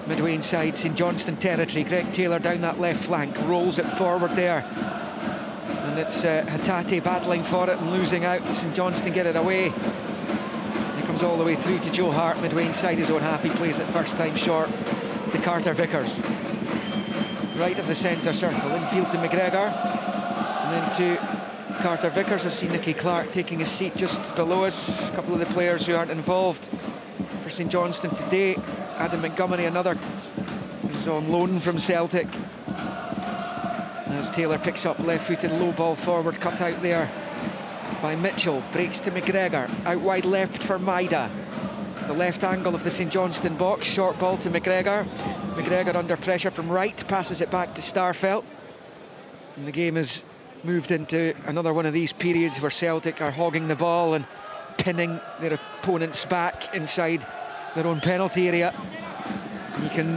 midway inside St Johnstone territory. Greg Taylor down that left flank, rolls it forward there, and it's Hatate battling for it and losing out. St Johnstone get it away. He comes all the way through to Joe Hart, midway inside his own half. He plays it first time short to Carter Vickers. Right of the centre circle, infield to McGregor, and then to Carter Vickers. I see Nicky Clark taking his seat just below us. A couple of the players who aren't involved for St Johnstone today. Adam Montgomery, another who's on loan from Celtic. As Taylor picks up left-footed low ball forward, cut out there by Mitchell. Breaks to McGregor, out wide left for Maida. The left angle of the St Johnstone box, short ball to McGregor. McGregor under pressure from right, passes it back to Starfelt. And the game has moved into another one of these periods where Celtic are hogging the ball and pinning their opponents back inside their own penalty area. You can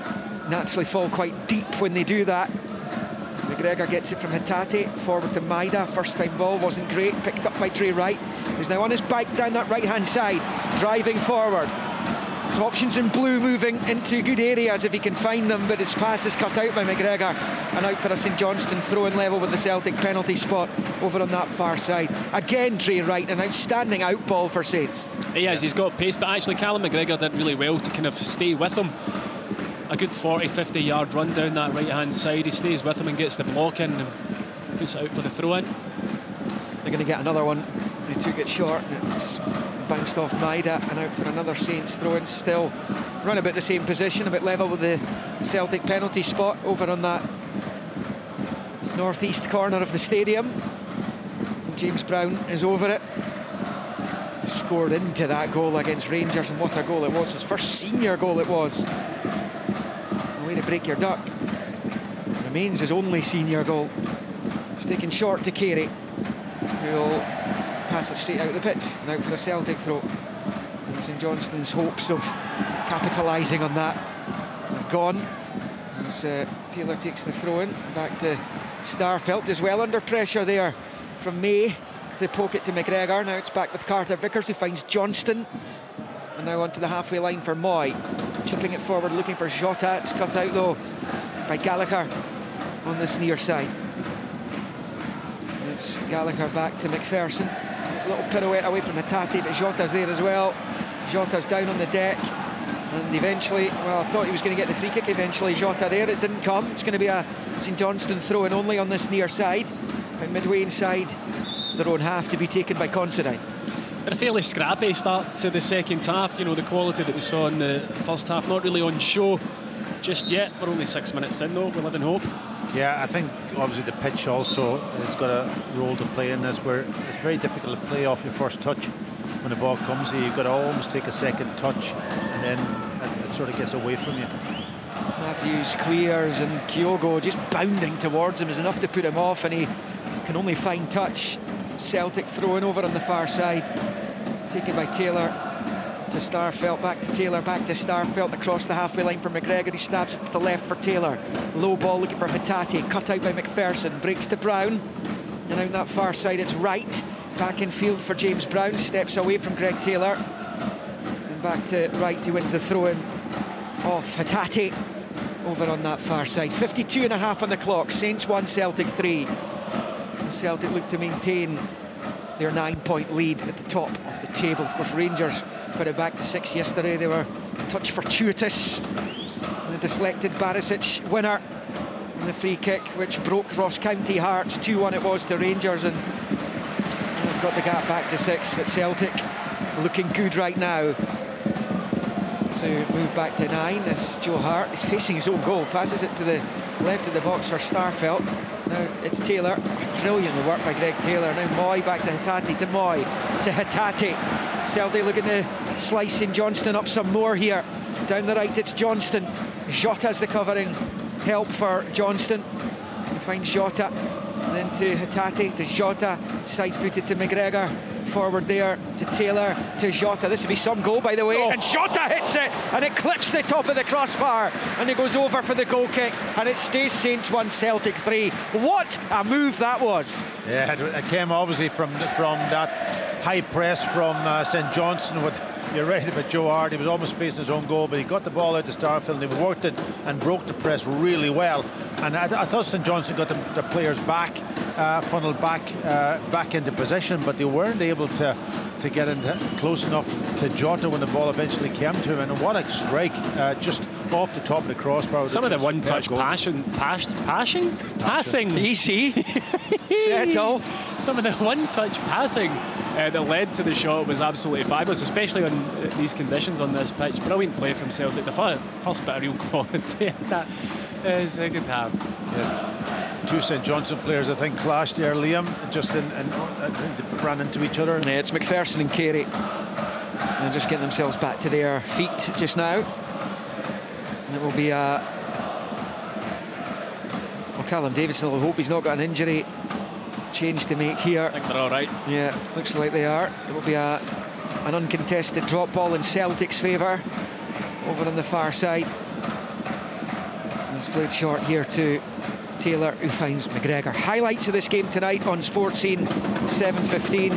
naturally fall quite deep when they do that. McGregor gets it from Hatate, forward to Maida. First time ball wasn't great, picked up by Trey Wright, who's now on his bike down that right hand side, driving forward. There's options in blue, moving into good areas if he can find them, but his pass is cut out by McGregor, and out for a St Johnstone throw-in level with the Celtic penalty spot over on that far side. Again, Trey Wright, an outstanding out ball for Saints. He has, he's got pace, but actually Callum McGregor did really well to kind of stay with him. A good 40-50 yard run down that right hand side. He stays with him and gets the block in and puts it out for the throw-in. They're going to get another one. They took it short and it's bounced off Maida and out for another Saints throw-in. Still run about the same position, a bit level with the Celtic penalty spot over on that northeast corner of the stadium. And James Brown is over it. Scored into that goal against Rangers, and what a goal it was. His first senior goal it was. A way to break your duck. Remains his only senior goal. It's taken short to Carey, who'll pass it straight out of the pitch and out for a Celtic throw. And St Johnstone's hopes of capitalising on that are gone as Taylor takes the throw in back to Starfelt. Is well under pressure there from May to poke it to McGregor. Now it's back with Carter Vickers, who finds Johnston, and now onto the halfway line for Moy, chipping it forward looking for Jota. It's cut out though by Gallagher on this near side. It's Gallagher back to McPherson. A little pirouette away from Hatate, but Jota's there as well. Jota's down on the deck, and eventually, well, I thought he was going to get the free kick eventually. Jota there, it didn't come. It's going to be a St Johnstone throw-in only on this near side, about midway inside their own half, to be taken by Considine. It's been a fairly scrappy start to the second half. You know, the quality that we saw in the first half not really on show just yet. We're only 6 minutes in though, we live in hope. Yeah, I think obviously the pitch also has got a role to play in this, where it's very difficult to play off your first touch. When the ball comes to you, you've got to almost take a second touch, and then it sort of gets away from you. Matthews clears, and Kyogo just bounding towards him is enough to put him off, and he can only find touch. Celtic throwing over on the far side, taken by Taylor to Starfelt, back to Taylor, back to Starfelt, across the halfway line for McGregor. He stabs it to the left for Taylor. Low ball looking for Hatate, cut out by McPherson, breaks to Brown, and out that far side it's Wright. Back in field for James Brown, steps away from Greg Taylor, and back to Wright, who wins the throw-in off Hatate over on that far side. 52.5 on the clock. Saints 1, Celtic 3. Celtic look to maintain their 9-point lead at the top of the table. Of course, Rangers put it back to 6 yesterday. They were a touch fortuitous, and a deflected Barisic winner in the free kick, which broke Ross County hearts. 2-1 it was to Rangers, and they've got the gap back to 6. But Celtic looking good right now to move back to 9 as Joe Hart is facing his own goal, passes it to the left of the box for Starfelt. Now it's Taylor. Brilliant work by Greg Taylor. Now Moy back to Hatate, to Moy, to Hatate. Celtic looking to slice in Johnston up some more here. Down the right it's Johnston. Jota's the covering help for Johnston. He finds Jota, and then to Hatate, to Jota, side-footed to McGregor. Forward there to Taylor, to Jota. This would be some goal, by the way. And Jota hits it, and it clips the top of the crossbar, and it goes over for the goal kick, and it stays Saints 1, Celtic 3. What a move that was. Yeah, it came obviously from that high press from St Johnstone. You're right about Joe Hart. He was almost facing his own goal, but he got the ball out to Starfield, and he worked it and broke the press really well. And I thought St Johnstone got the players back, funneled back into position, but they weren't able to get in close enough to Jota when the ball eventually came to him. And what a strike, just off the top of the crossbar. Some of the one-touch passing. Easy. Settle. Some of the one-touch passing that led to the shot was absolutely fabulous, especially on these conditions on this pitch. Brilliant play from Celtic. The first bit of real quality. That is a good have. Yeah. Two St Johnstone players, I think, clashed there, Liam, just I think they ran into each other. Yeah, it's McPherson and Carey. They're just getting themselves back to their feet just now. And it will be Callum Davidson will hope he's not got an injury change to make here. I think they're all right. Yeah, looks like they are. It will be an uncontested drop ball in Celtic's favour over on the far side. It's played short here to Taylor, who finds McGregor. Highlights of this game tonight on Sports Scene, 7:15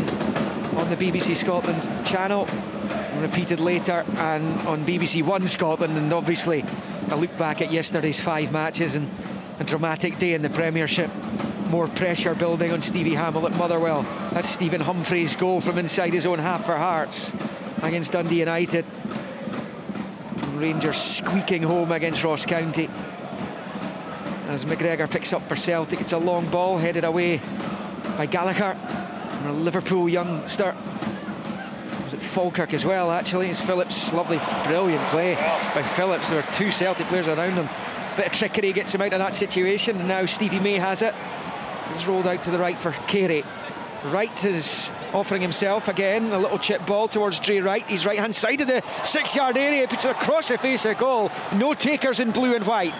on the BBC Scotland channel, repeated later and on BBC One Scotland, and obviously a look back at yesterday's 5 matches and a dramatic day in the Premiership. More pressure building on Stevie Hamill at Motherwell. That's Stephen Humphrey's goal from inside his own half for Hearts against Dundee United. Rangers squeaking home against Ross County. As McGregor picks up for Celtic, it's a long ball headed away by Gallagher, a Liverpool youngster. Was it Falkirk as well, actually? It's Phillips. Lovely, brilliant play by Phillips. There were 2 Celtic players around him. Bit of trickery gets him out of that situation, and now Stevie May has it. He's rolled out to the right for Carey. Wright is offering himself again, a little chip ball towards Dre Wright. He's right hand side of the 6-yard area, puts it across the face of goal. No takers in blue and white.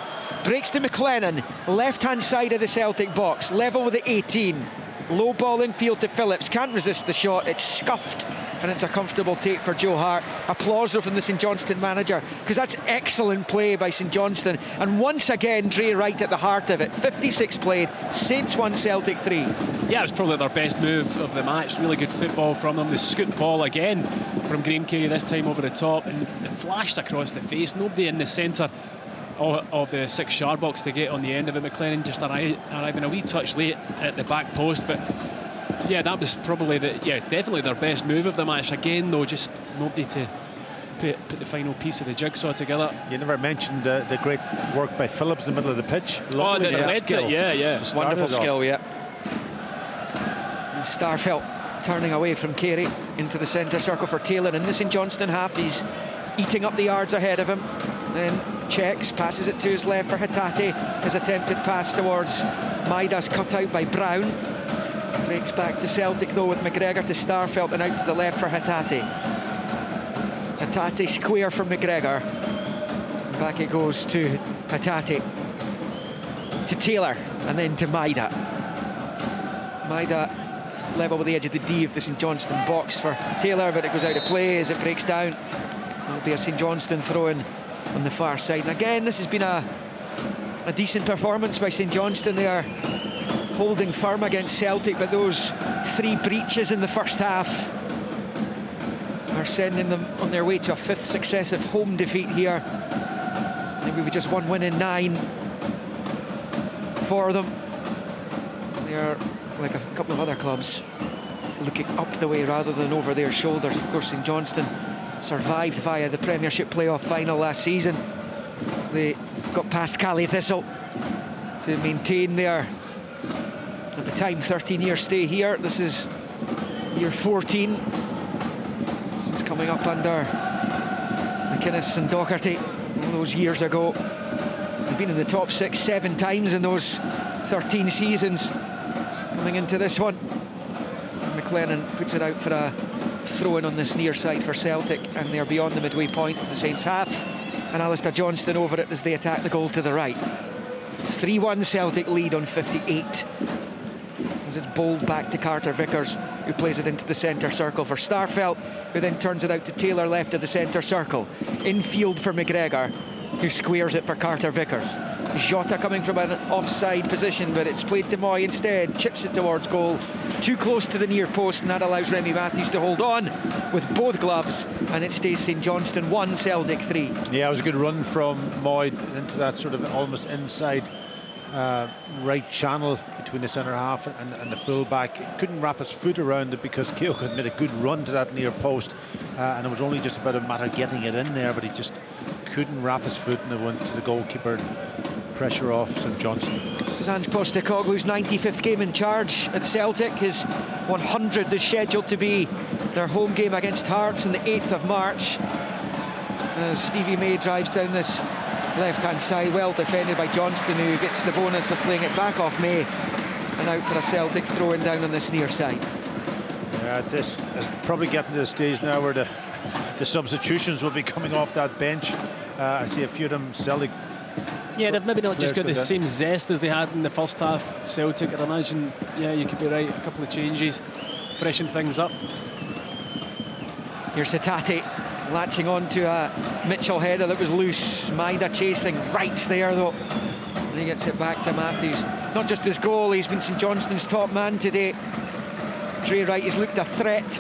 Breaks to McLennan, left hand side of the Celtic box, level with the 18. Low ball in field to Phillips, can't resist the shot, it's scuffed, and it's a comfortable take for Joe Hart. Applause though from the St Johnstone manager, because that's excellent play by St Johnstone, and once again Dre Wright at the heart of it. 56 played, Saints 1, Celtic 3. Yeah, it was probably their best move of the match. Really good football from them. The scoot ball again from Graham Carey, this time over the top, and it flashed across the face. Nobody in the centre of the 6-yard box to get on the end of it. McLennan just arriving a wee touch late at the back post, but yeah, that was probably definitely their best move of the match. Again though, just nobody to put the final piece of the jigsaw together. You never mentioned the great work by Phillips in the middle of the pitch. Lovely, Wonderful skill, yeah. And Starfelt turning away from Carey into the centre circle for Taylor in the St Johnstone half. He's eating up the yards ahead of him, then checks, passes it to his left for Hatate. His attempted pass towards Maida's cut out by Brown. Breaks back to Celtic though with McGregor to Starfelt and out to the left for Hatate. Hatate square from McGregor. Back it goes to Hatate. To Taylor and then to Maida. Maida level with the edge of the D of the St Johnstone box for Taylor, but it goes out of play as it breaks down. There'll be a St Johnstone throw-in on the far side. And again, this has been a decent performance by St Johnstone. They are holding firm against Celtic, but those 3 breaches in the first half are sending them on their way to a 5th successive home defeat here. Maybe with just 1 win in 9 for them. They are, like a couple of other clubs, looking up the way rather than over their shoulders. Of course, St Johnstone survived via the Premiership playoff final last season. They got past Cali Thistle to maintain their, at the time, 13-year stay here. This is year 14 since coming up under McInnes and Docherty all those years ago. They've been in the top 6 7 times in those 13 seasons. Coming into this one, McLennan puts it out for a throw-in on this near side for Celtic, and they're beyond the midway point of the Saints half, and Alistair Johnston over it as they attack the goal to the right. 3-1 Celtic lead on 58. as it's bowled back to Carter Vickers, who plays it into the centre circle for Starfelt, who then turns it out to Taylor left of the centre circle. Infield for McGregor, who squares it for Carter Vickers. Jota coming from an offside position, but it's played to Moy instead, chips it towards goal, too close to the near post, and that allows Remy Matthews to hold on with both gloves, and it stays St Johnstone 1, Celtic 3. Yeah, it was a good run from Moy into that sort of almost inside right channel between the centre half and the full back. Couldn't wrap his foot around it because Keogh had made a good run to that near post, and it was only just about a matter of getting it in there, but he just couldn't wrap his foot, and it went to the goalkeeper. Pressure off St Johnstone. This is Ange Postecoglou's 95th game in charge at Celtic. His 100th is scheduled to be their home game against Hearts on the 8th of March. As Stevie May drives down this left-hand side, well defended by Johnstone, who gets the bonus of playing it back off May, and out for a Celtic throw-in down on this near side. Yeah, this is probably getting to the stage now where the substitutions will be coming off that bench. I see a few of them Celtic. Yeah, they've maybe not just got the same zest as they had in the first half. Celtic, I'd imagine, yeah, you could be right, a couple of changes, freshen things up. Here's Hatate latching on to a Mitchell header that was loose. Maida chasing, rights there though, and he gets it back to Matthews. Not just his goal, he's been St Johnstone's top man today. Dre Wright has looked a threat,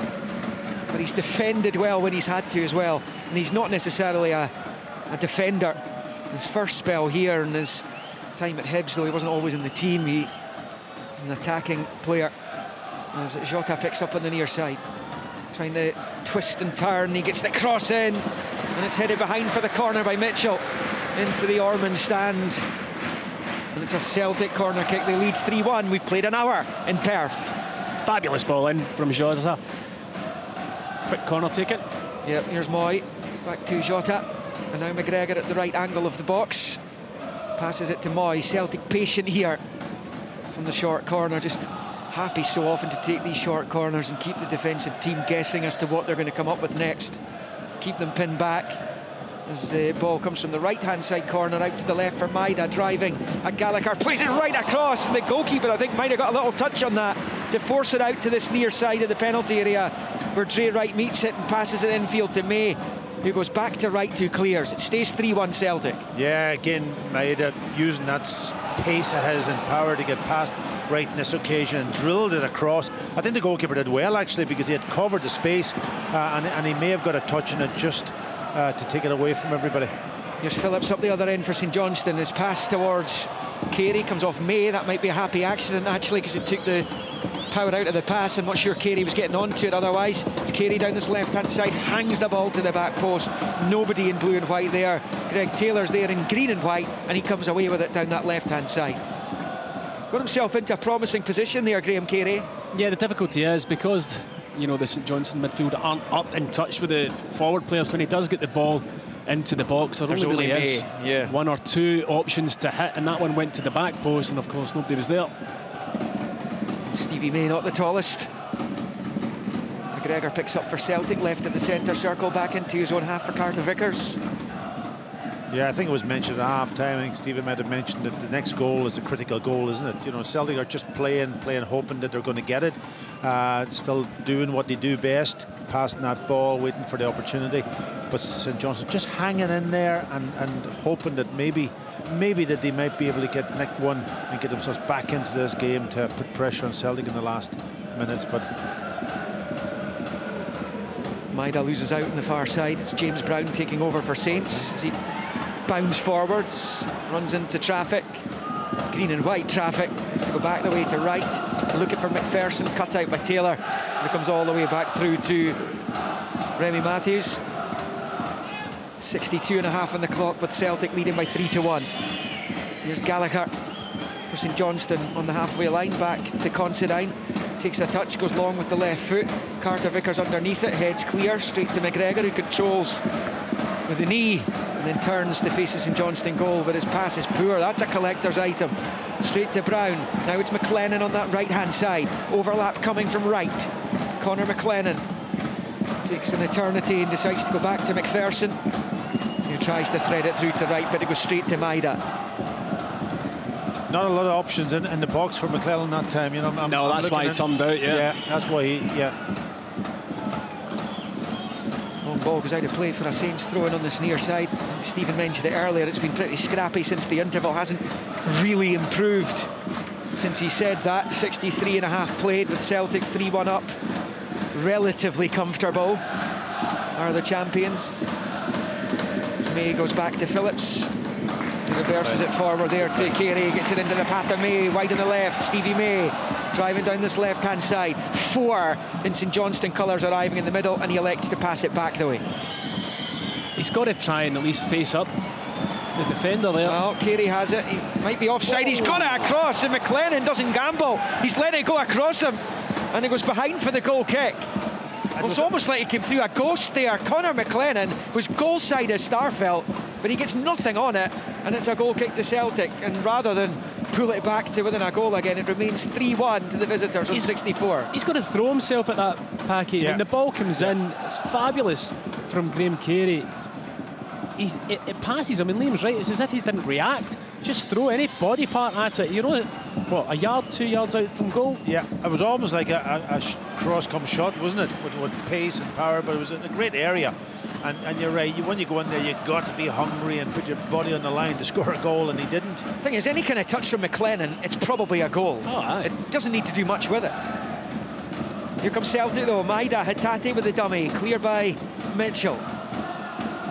but he's defended well when he's had to as well, and he's not necessarily a defender. His first spell here and his time at Hibs, though he wasn't always in the team, he's an attacking player. As Jota picks up on the near side, trying to twist and turn, he gets the cross in, and it's headed behind for the corner by Mitchell into the Ormond stand, and it's a Celtic corner kick. They lead 3-1. We've played an hour in Perth. Fabulous ball in from Jota. Quick corner taken. Yep, here's Moy back to Jota. And now McGregor at the right angle of the box. Passes it to Moy. Celtic patient here from the short corner. Just happy so often to take these short corners and keep the defensive team guessing as to what they're going to come up with next. Keep them pinned back. As the ball comes from the right-hand side corner out to the left for Maida, driving at Gallagher. Plays it right across, and the goalkeeper, I think, might have got a little touch on that to force it out to this near side of the penalty area where Dre Wright meets it and passes it infield to May, who goes back to right, who clears. It stays 3-1 Celtic. Yeah, again, Maida using that pace of his and power to get past Wright in this occasion and drilled it across. I think the goalkeeper did well, actually, because he had covered the space, and he may have got a touch on it just to take it away from everybody. Here's Phillips up the other end for St Johnstone. His pass towards Carey comes off May. That might be a happy accident, actually, because it took the power out of the pass. I'm not sure Carey was getting onto it otherwise. It's Carey down this left-hand side, hangs the ball to the back post. Nobody in blue and white there. Greg Taylor's there in green and white, and he comes away with it down that left-hand side. Got himself into a promising position there, Graham Carey. Yeah, the difficulty is because, you know, the St Johnstone midfield aren't up in touch with the forward players. When he does get the ball into the box, there only really is one or two options to hit, and that one went to the back post, and of course nobody was there. Stevie May not the tallest. McGregor picks up for Celtic, left of the centre circle, back into his own half for Carter Vickers. Yeah, I think it was mentioned at half-time. I think Stephen might have mentioned that the next goal is a critical goal, isn't it? You know, Celtic are just playing, hoping that they're going to get it. Still doing what they do best, passing that ball, waiting for the opportunity. But St Johnstone just hanging in there and hoping that maybe that they might be able to get nick one and get themselves back into this game to put pressure on Celtic in the last minutes. But Maida loses out on the far side. It's James Brown taking over for Saints as he bounds forwards, runs into traffic, green and white traffic. Has to go back the way to right, looking for McPherson, cut out by Taylor, and it comes all the way back through to Remy Matthews. 62.5 on the clock, but Celtic leading by 3-1. Here's Gallagher for St Johnstone on the halfway line, back to Considine. Takes a touch, goes long with the left foot. Carter Vickers underneath it, heads clear, straight to McGregor, who controls with the knee and then turns to face the St Johnstone goal, but his pass is poor. That's a collector's item. Straight to Brown. Now it's McLennan on that right-hand side. Overlap coming from right. Connor McLennan takes an eternity and decides to go back to McPherson, who tries to thread it through to right, but it goes straight to Maida. not a lot of options in the box for McClellan that time. You know, no, that's why he turned out. Yeah, that's why he. Yeah. Long ball goes out of play for a Saints throw-in on this near side. Stephen mentioned it earlier. It's been pretty scrappy since the interval. Hasn't really improved since he said that. 63.5 played with Celtic 3-1 up. Relatively comfortable are the champions. May goes back to Phillips. He reverses it forward there to Carey. Gets it into the path of May. Wide on the left. Stevie May driving down this left-hand side. 4 in St Johnstone colours arriving in the middle, and he elects to pass it back the way. He's got to try and at least face up the defender there. Well, Carey has it. He might be offside. He's got it across, and McLennan doesn't gamble. He's let it go across him, and he goes behind for the goal kick. Well, it's almost like he came through a ghost there. Conor McLennan was goal side of Starfelt, but he gets nothing on it, and it's a goal kick to Celtic. And rather than pull it back to within a goal again, it remains 3-1 to the visitors on 64. He's got to throw himself at that, Packy. Yeah. When the ball comes in, it's fabulous from Graham Carey. It passes him, and Liam's right. It's as if he didn't react. Just throw any body part at it. You know, what, a yard, 2 yards out from goal? Yeah, it was almost like a cross-come shot, wasn't it? With pace and power, but it was in a great area. And you're right, when you go in there, you've got to be hungry and put your body on the line to score a goal, and he didn't. The thing is, any kind of touch from McLennan, it's probably a goal. Oh, aye. It doesn't need to do much with it. Here comes Celtic though. Maida Hatate with the dummy, cleared by Mitchell.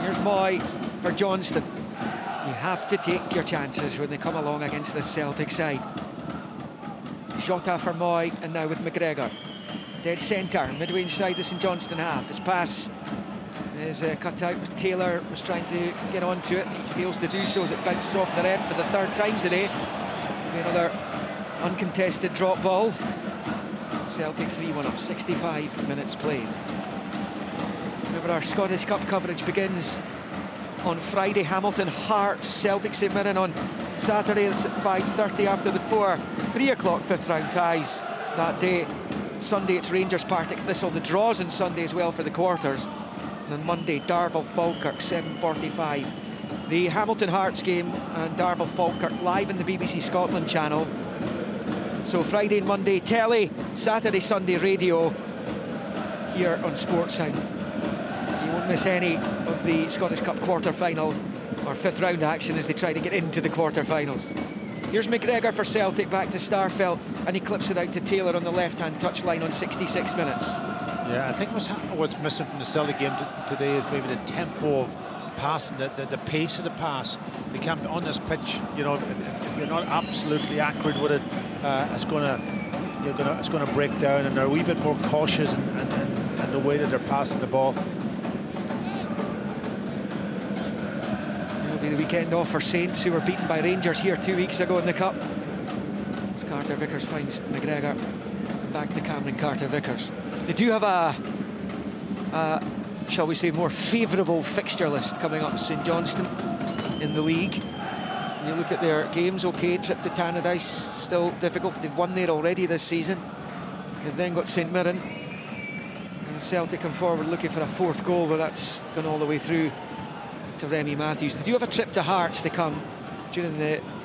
Here's Moy for Johnstone. You have to take your chances when they come along against this Celtic side. Jota for Moy, and now with McGregor. Dead centre, midway inside the St Johnstone half. His pass is cut out. Was Taylor was trying to get onto it. He fails to do so as it bounces off the ref for the 3rd time today. Maybe another uncontested drop ball. Celtic 3-1 up, 65 minutes played. Remember, our Scottish Cup coverage begins on Friday. Hamilton Hearts, Celtic St Mirren on Saturday. That's at 5:30 after the 3 o'clock 5th round ties that day. Sunday it's Rangers Partick Thistle. The draws on Sunday as well for the quarters. And on Monday, Darvel Falkirk, 7:45. The Hamilton Hearts game and Darvel Falkirk live in the BBC Scotland channel. So Friday and Monday telly, Saturday, Sunday radio here on Sports Sound. You won't miss any of the Scottish Cup quarter-final or 5th round action as they try to get into the quarter-finals. Here's McGregor for Celtic, back to Starfelt, and he clips it out to Taylor on the left-hand touchline on 66 minutes. Yeah, I think what's missing from the Celtic game today is maybe the tempo of passing, the pace of the pass. They can't be on this pitch. You know, if you're not absolutely accurate with it, it's going to break down, and they're a wee bit more cautious in the way that they're passing the ball. It'll be the weekend off for Saints, who were beaten by Rangers here 2 weeks ago in the Cup. As Carter Vickers finds McGregor. Back to Cameron Carter Vickers. They do have a shall we say, more favourable fixture list coming up. St Johnstone in the league. You look at their games, okay, trip to Tannadice, still difficult. They've won there already this season. They've then got St Mirren. And Celtic come forward looking for a 4th goal, but that's gone all the way through to Remy Matthews. They do have a trip to Hearts to come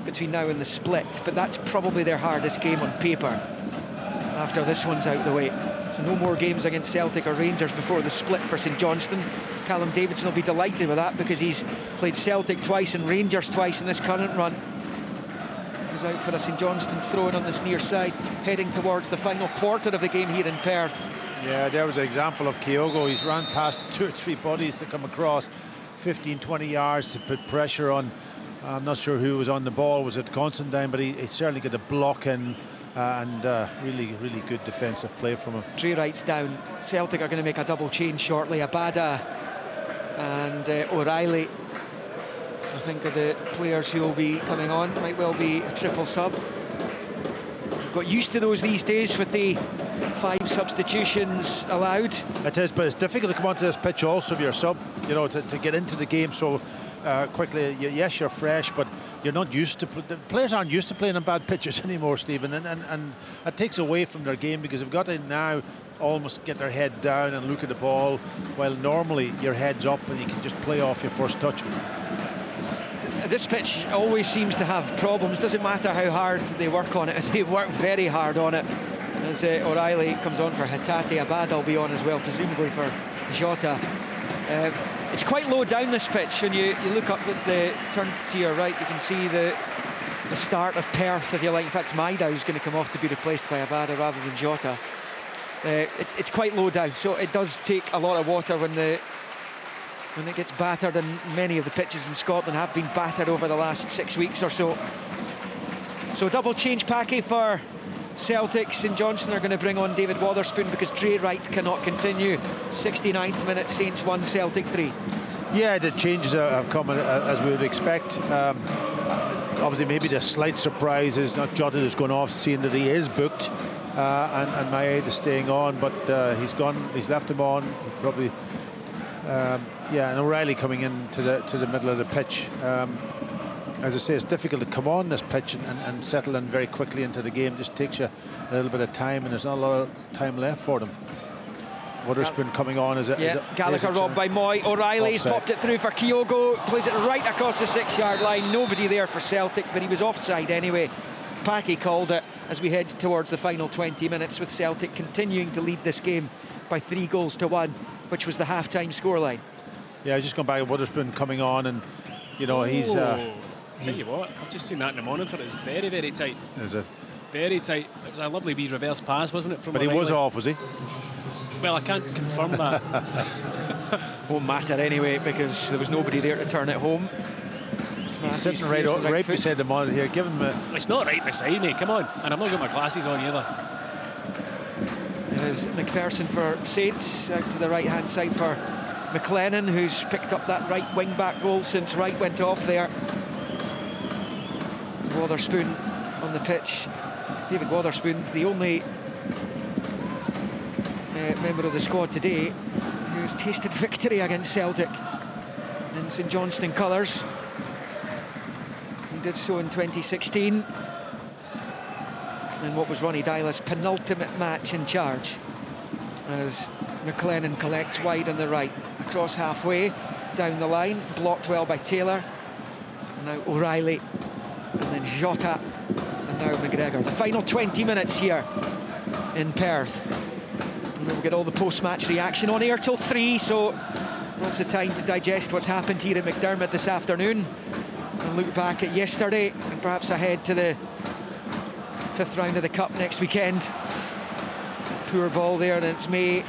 between now and the split, but that's probably their hardest game on paper after this one's out the way. So no more games against Celtic or Rangers before the split for St Johnstone. Callum Davidson will be delighted with that, because he's played Celtic twice and Rangers twice in this current run. He's out for a St Johnstone throw-in on this near side, heading towards the final quarter of the game here in Perth. Yeah, there was an example of Kyogo. He's ran past 2 or 3 bodies to come across 15-20 yards to put pressure on. I'm not sure who was on the ball. Was it Constantine? But he certainly got a block in. And really good defensive play from him. Trey writes down, Celtic are going to make a double change shortly. Abada and O'Reilly, I think, are the players who will be coming on. Might well be a triple sub. Got used to those these days with the 5 substitutions allowed. It is, but it's difficult to come onto this pitch also if you're sub, you know, to get into the game so quickly. Yes, you're fresh, but you're not used to. The players aren't used to playing on bad pitches anymore, Stephen, and it takes away from their game, because they've got to now almost get their head down and look at the ball, while normally your head's up and you can just play off your first touch. this pitch always seems to have problems. Doesn't matter how hard they work on it, and they work very hard on it. As O'Reilly comes on for Hatate, Abad will be on as well, presumably for Jota. It's quite low down, this pitch. When you look up at the turn to your right, you can see the start of Perth, if you like. In fact, Maida is going to come off to be replaced by Abada rather than Jota. It's quite low down, so it does take a lot of water when it gets battered, and many of the pitches in Scotland have been battered over the last 6 weeks or so. So double change packy for Celtic. St Johnstone are going to bring on David Wotherspoon because Dre Wright cannot continue. 69th minute, Saints 1, Celtic 3. Yeah, the changes have come as we would expect. Obviously, maybe the slight surprise is not Jota is going off, seeing that he is booked, and Maeda is staying on, but he's gone. He's left him on. Probably, and O'Reilly coming into the middle of the pitch. As I say, it's difficult to come on this pitch and settle in very quickly into the game. It just takes you a little bit of time, and there's not a lot of time left for them. Wotherspoon coming on as Gallagher robbed by Moy. O'Reilly's popped it through for Kyogo, plays it right across the 6-yard line. Nobody there for Celtic, but he was offside anyway. Packy called it as we head towards the final 20 minutes, with Celtic continuing to lead this game by 3-1, which was the half-time scoreline. Yeah, I just gone back. Wotherspoon coming on, and you know he's. Tell you what, I've just seen that in the monitor. It's very, very tight. Is it? Very tight. It was a lovely wee reverse pass, wasn't it? But he was off, was he? Well, I can't confirm that. Won't matter anyway, because there was nobody there to turn it home. He's sitting right beside the monitor here. Give him a... It's not right beside me, come on. And I'm not got my glasses on either. There's McPherson for Saints, out to the right-hand side for McLennan, who's picked up that right wing-back role since Wright went off there. Wotherspoon on the pitch. David Wotherspoon, the only member of the squad today who's tasted victory against Celtic in St Johnstone colours. He did so in 2016 in what was Ronnie Dyla's penultimate match in charge, as McLennan collects wide on the right, across halfway, down the line, blocked well by Taylor, and now O'Reilly, and then Jota, and now McGregor. The final 20 minutes here in Perth. And we'll get all the post-match reaction on air till 3, so lots of time to digest what's happened here at McDiarmid this afternoon, and look back at yesterday, and perhaps ahead to the 5th round of the Cup next weekend. Poor ball there, and it's May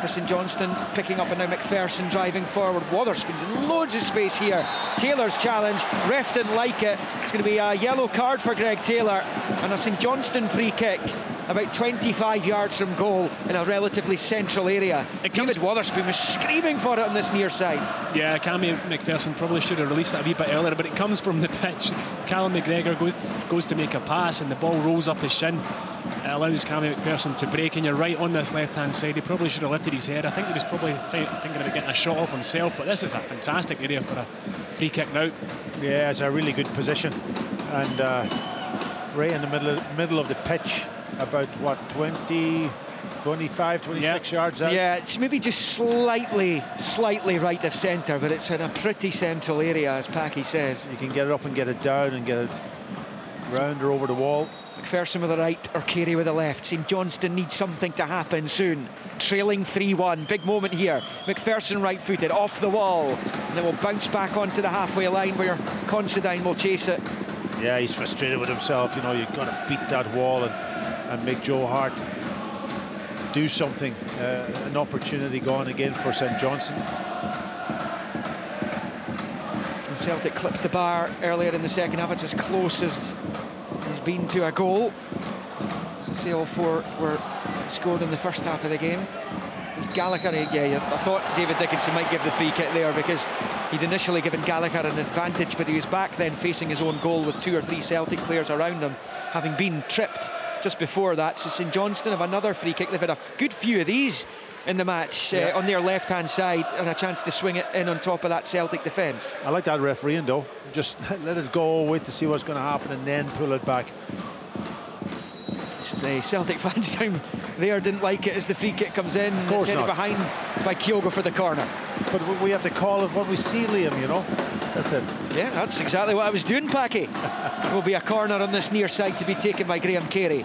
for St Johnstone picking up, and now McPherson driving forward. Wotherspoon's in loads of space here. Taylor's challenge, ref didn't like it. It's going to be a yellow card for Greg Taylor, and a St Johnstone free kick about 25 yards from goal in a relatively central area. David Wotherspoon was screaming for it on this near side. Yeah, Cammy McPherson probably should have released that a wee bit earlier, but it comes from the pitch. Callum McGregor goes to make a pass, and the ball rolls up his shin. It allows Cammy McPherson to break, and you're right, on this left-hand side, he probably should have lifted his head. I think he was probably thinking about getting a shot off himself, but this is a fantastic area for a free kick now. Yeah, it's a really good position, and right in the middle of the pitch, about what, 25, 26 yards out? Yeah, it's maybe just slightly right of centre, but it's in a pretty central area, as Packy says. You can get it up and get it down and get it round or over the wall. McPherson with the right or Carey with the left. St Johnstone needs something to happen soon. Trailing 3-1, big moment here. McPherson right-footed, off the wall, and then we'll bounce back onto the halfway line where Considine will chase it. Yeah, he's frustrated with himself. You know, you've got to beat that wall and make Joe Hart do something. An opportunity gone again for St Johnstone. And Celtic clipped the bar earlier in the second half. It's as close as he's been to a goal. As I say, all 4 were scored in the first half of the game. It was Gallagher. Yeah, I thought David Dickinson might give the free kick there, because he'd initially given Gallagher an advantage, but he was back then facing his own goal with 2 or 3 Celtic players around him, having been tripped just before that. So St Johnstone have another free kick. They've had a good few of these in the match, on their left-hand side, and a chance to swing it in on top of that Celtic defence. I like that refereeing, though. Just let it go, wait to see what's going to happen, and then pull it back. The Celtic fans down there didn't like it as the free kick comes in. Of course it's not. behind by Kyogo for the corner. But we have to call it what we see, Liam, you know. That's it. Yeah, that's exactly what I was doing, Packy. Will be a corner on this near side to be taken by Graham Carey.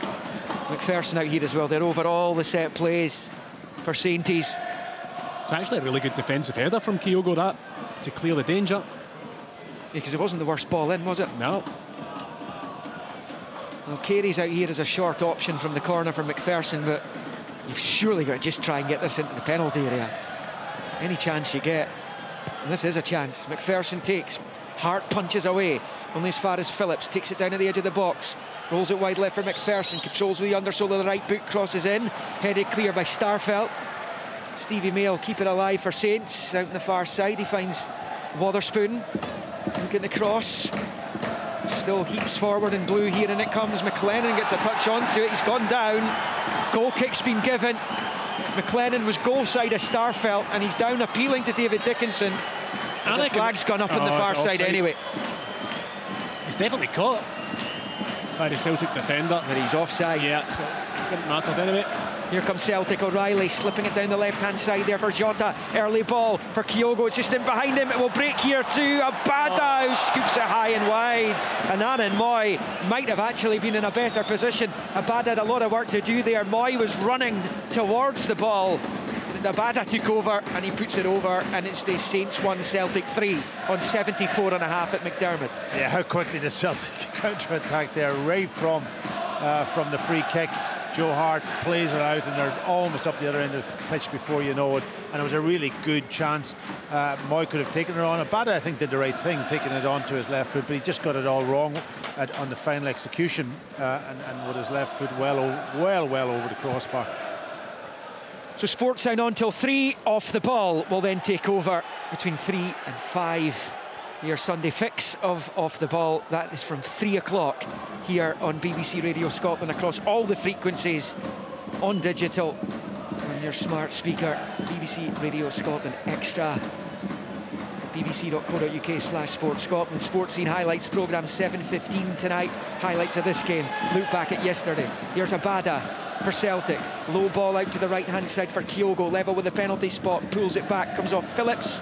McPherson out here as well. They're over all the set plays for Sainties. It's actually a really good defensive header from Kyogo, that, to clear the danger. Because it wasn't the worst ball in, was it? No. Well, Carey's out here as a short option from the corner for McPherson, but you've surely got to just try and get this into the penalty area. Any chance you get. And this is a chance. McPherson takes. Hart punches away. Only as far as Phillips. Takes it down at the edge of the box. Rolls it wide left for McPherson. Controls with the undersole of the right boot. Crosses in. Headed clear by Starfelt. Stevie May will keep it alive for Saints. Out on the far side. He finds Wotherspoon. Looking across. Still heaps forward in blue here, and it comes. McLennan gets a touch onto it. He's gone down. Goal kick's been given. McLennan was goal side of Starfelt, and he's down appealing to David Dickinson. The flag's gone up on the far side anyway. He's definitely caught by the Celtic defender. But he's offside. Yeah, so it didn't matter anyway. Here comes Celtic. O'Reilly slipping it down the left-hand side there for Jota. Early ball for Kyogo. It's just in behind him. It will break here too. Abada who scoops it high and wide. And Aaron Moy might have actually been in a better position. Abada had a lot of work to do there. Moy was running towards the ball. Abada took over and he puts it over, and it's the Saints 1, Celtic 3 on 74.5 at McDiarmid. Yeah, how quickly did Celtic counter-attack there, right from the free kick. Joe Hart plays it out, and they're almost up the other end of the pitch before you know it. And it was a really good chance. Moy could have taken it on. Abada, I think, did the right thing, taking it onto his left foot, but he just got it all wrong on the final execution, and with his left foot well over the crossbar. So Sports Sound on till 3. Off the ball will then take over between 3 and 5. Your Sunday fix of Off the Ball. That is from 3 o'clock here on BBC Radio Scotland across all the frequencies, on digital, on your smart speaker. BBC Radio Scotland Extra. bbc.co.uk/Sports Scotland. Sports Scene highlights programme 7:15 tonight. Highlights of this game. Look back at yesterday. Here's Abada for Celtic. Low ball out to the right hand side for Kyogo. Level with the penalty spot. Pulls it back. Comes off Phillips.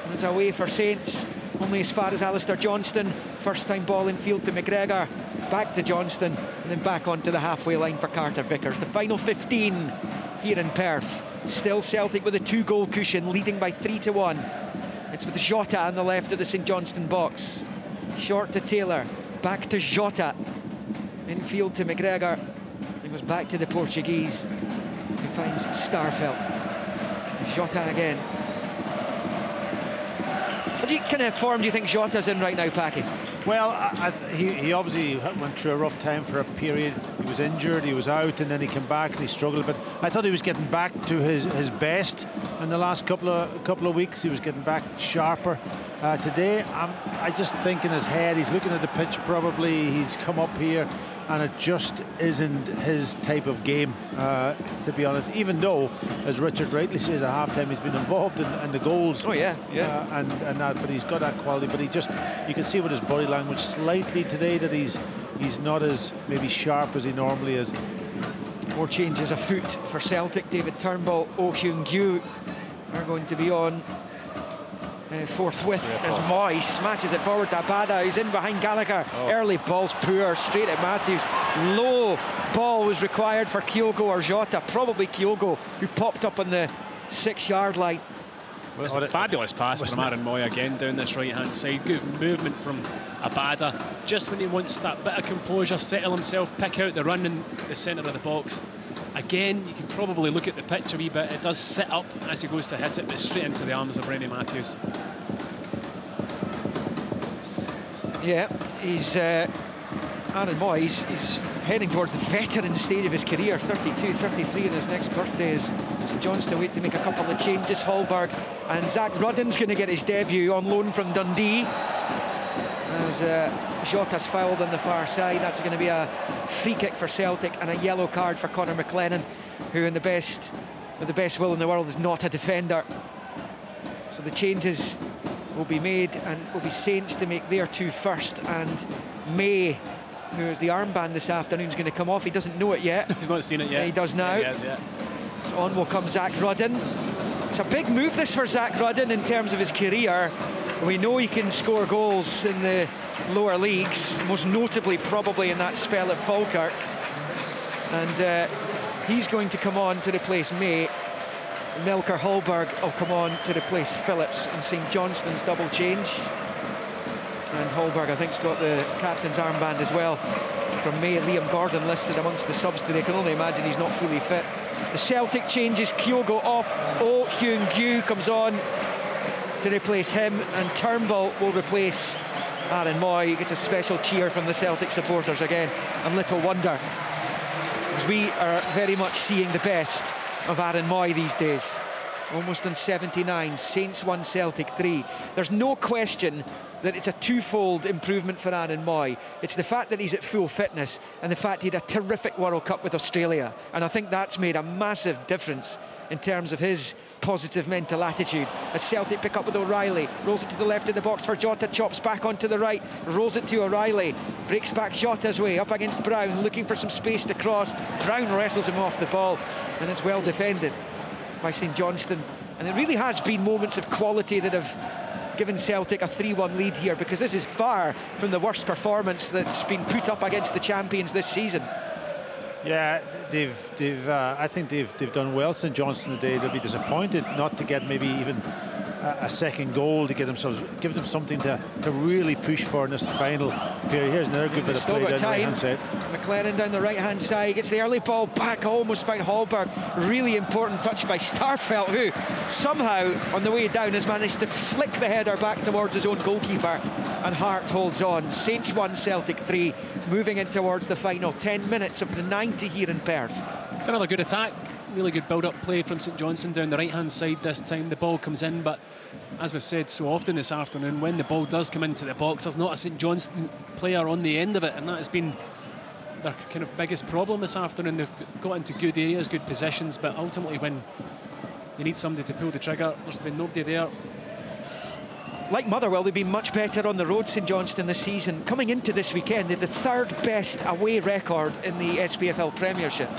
And it's away for Saints. Only as far as Alistair Johnstone. First time ball in field to McGregor. Back to Johnstone. And then back onto the halfway line for Carter Vickers. The final 15 here in Perth. Still Celtic with a 2-goal cushion, leading by 3-1. It's with Jota on the left of the St Johnstone box. Short to Taylor. Back to Jota. Infield to McGregor. It goes back to the Portuguese, who finds Starfelt. Jota again. What kind of form do you think Jota's in right now, Packy? Well, he obviously went through a rough time for a period. He was injured, he was out, and then he came back and he struggled. But I thought he was getting back to his best in the last couple of weeks. He was getting back sharper. Today, I just think in his head, he's looking at the pitch probably. He's come up here, and it just isn't his type of game, to be honest. Even though, as Richard rightly says at halftime, he's been involved in the goals. Oh yeah. And that, but he's got that quality. But you can see with his body language slightly today that he's not as maybe sharp as he normally is. More changes afoot for Celtic. David Turnbull, Oh Hyun-gyu are going to be on forthwith as Moy smashes it forward to Abada, who's in behind Gallagher. Early ball's poor, straight at Matthews. Low ball was required for Kyogo or Jota, probably Kyogo, who popped up on the 6-yard line. Well, it's a fabulous pass from Aaron Moy again down this right hand side. Good movement from Abada just when he wants that bit of composure, settle himself, pick out the run in the centre of the box. Again, you can probably look at the pitch a wee bit. It does sit up as he goes to hit it, but straight into the arms of Remy Matthews. Yeah, he's Aaron Moy, he's heading towards the veteran stage of his career. 32, 33, and his next birthday is St Johnstone. Wait to make a couple of changes. Hallberg and Zach Rudden's going to get his debut on loan from Dundee. As Jota's fouled on the far side, that's going to be a free kick for Celtic and a yellow card for Conor McLennan, who with the best will in the world is not a defender. So the changes will be made, and will be Saints to make their 2 first, and May who has the armband this afternoon, is going to come off. He doesn't know it yet. He's not seen it yet. He does now. Yeah, he has, yeah. So on will come Zach Rudden. It's a big move this for Zach Rudden in terms of his career. We know he can score goals in the lower leagues, most notably probably in that spell at Falkirk. And he's going to come on to replace May. Melker Hallberg will come on to replace Phillips in St Johnstone's double change. And Hallberg, I think, has got the captain's armband as well from May. Liam Gordon listed amongst the subs today. I can only imagine he's not fully fit. The Celtic changes, Kyogo off, Oh Hyun-gyu comes on to replace him, and Turnbull will replace Aaron Moy. He gets a special cheer from the Celtic supporters again, and little wonder, because we are very much seeing the best of Aaron Moy these days. Almost on 79, Saints 1, Celtic 3. There's no question that it's a twofold improvement for Aaron Moy. It's the fact that he's at full fitness, and the fact he had a terrific World Cup with Australia, and I think that's made a massive difference in terms of his positive mental attitude. As Celtic pick up with O'Reilly, rolls it to the left of the box for Jota, chops back onto the right, rolls it to O'Reilly, breaks back Jota's way, up against Brown, looking for some space to cross. Brown wrestles him off the ball, and it's well defended by St Johnstone. And it really has been moments of quality that have given Celtic a 3-1 lead here, because this is far from the worst performance that's been put up against the champions this season. Yeah, I think they've done well. St Johnstone today. They'll be disappointed not to get maybe even a second goal to give them something to really push for in this final period. Here's another good bit of play down the right hand side. McLaren down the right hand side gets the early ball back, almost found Hallberg. Really important touch by Starfelt, who somehow on the way down has managed to flick the header back towards his own goalkeeper, and Hart holds on. Saints 1, Celtic 3, moving in towards the final 10 minutes of the 90 here in Perth. It's another good attack. Really good build-up play from St Johnstone down the right-hand side this time. The ball comes in, but as we've said so often this afternoon, when the ball does come into the box, there's not a St Johnstone player on the end of it, and that has been their kind of biggest problem this afternoon. They've got into good areas, good positions, but ultimately when you need somebody to pull the trigger, there's been nobody there. Like Motherwell, they've been much better on the road, St Johnstone, this season. Coming into this weekend, they had the third best away record in the SPFL Premiership.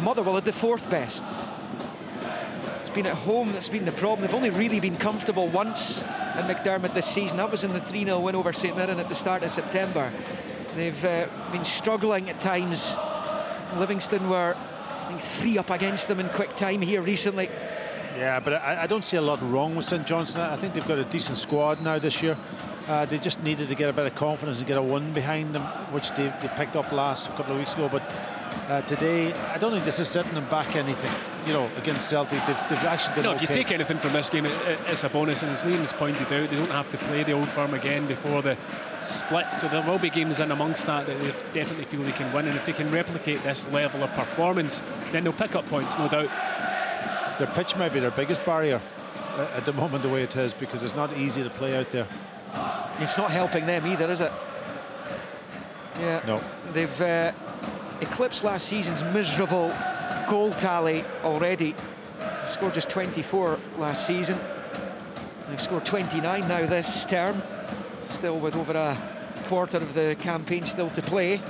Motherwell had the fourth best. It's been at home that's been the problem. They've only really been comfortable once in McDiarmid this season. That was in the 3-0 win over St Mirren at the start of September. They've been struggling at times. Livingstone were, I think, 3 up against them in quick time here recently. Yeah, but I don't see a lot wrong with St Johnstone. I think they've got a decent squad now this year. They just needed to get a bit of confidence and get a win behind them, which they picked up a couple of weeks ago. But today, I don't think this is setting them back anything, against Celtic. They've actually done okay. If you take anything from this game, it's a bonus. And as Liam's pointed out, they don't have to play the Old Firm again before the split. So there will be games in amongst that they definitely feel they can win. And if they can replicate this level of performance, then they'll pick up points, no doubt. Their pitch might be their biggest barrier at the moment, the way it is, because it's not easy to play out there. It's not helping them either, is it? Yeah. No. They've eclipsed last season's miserable goal tally already. They scored just 24 last season. They've scored 29 now this term, still with over a quarter of the campaign still to play.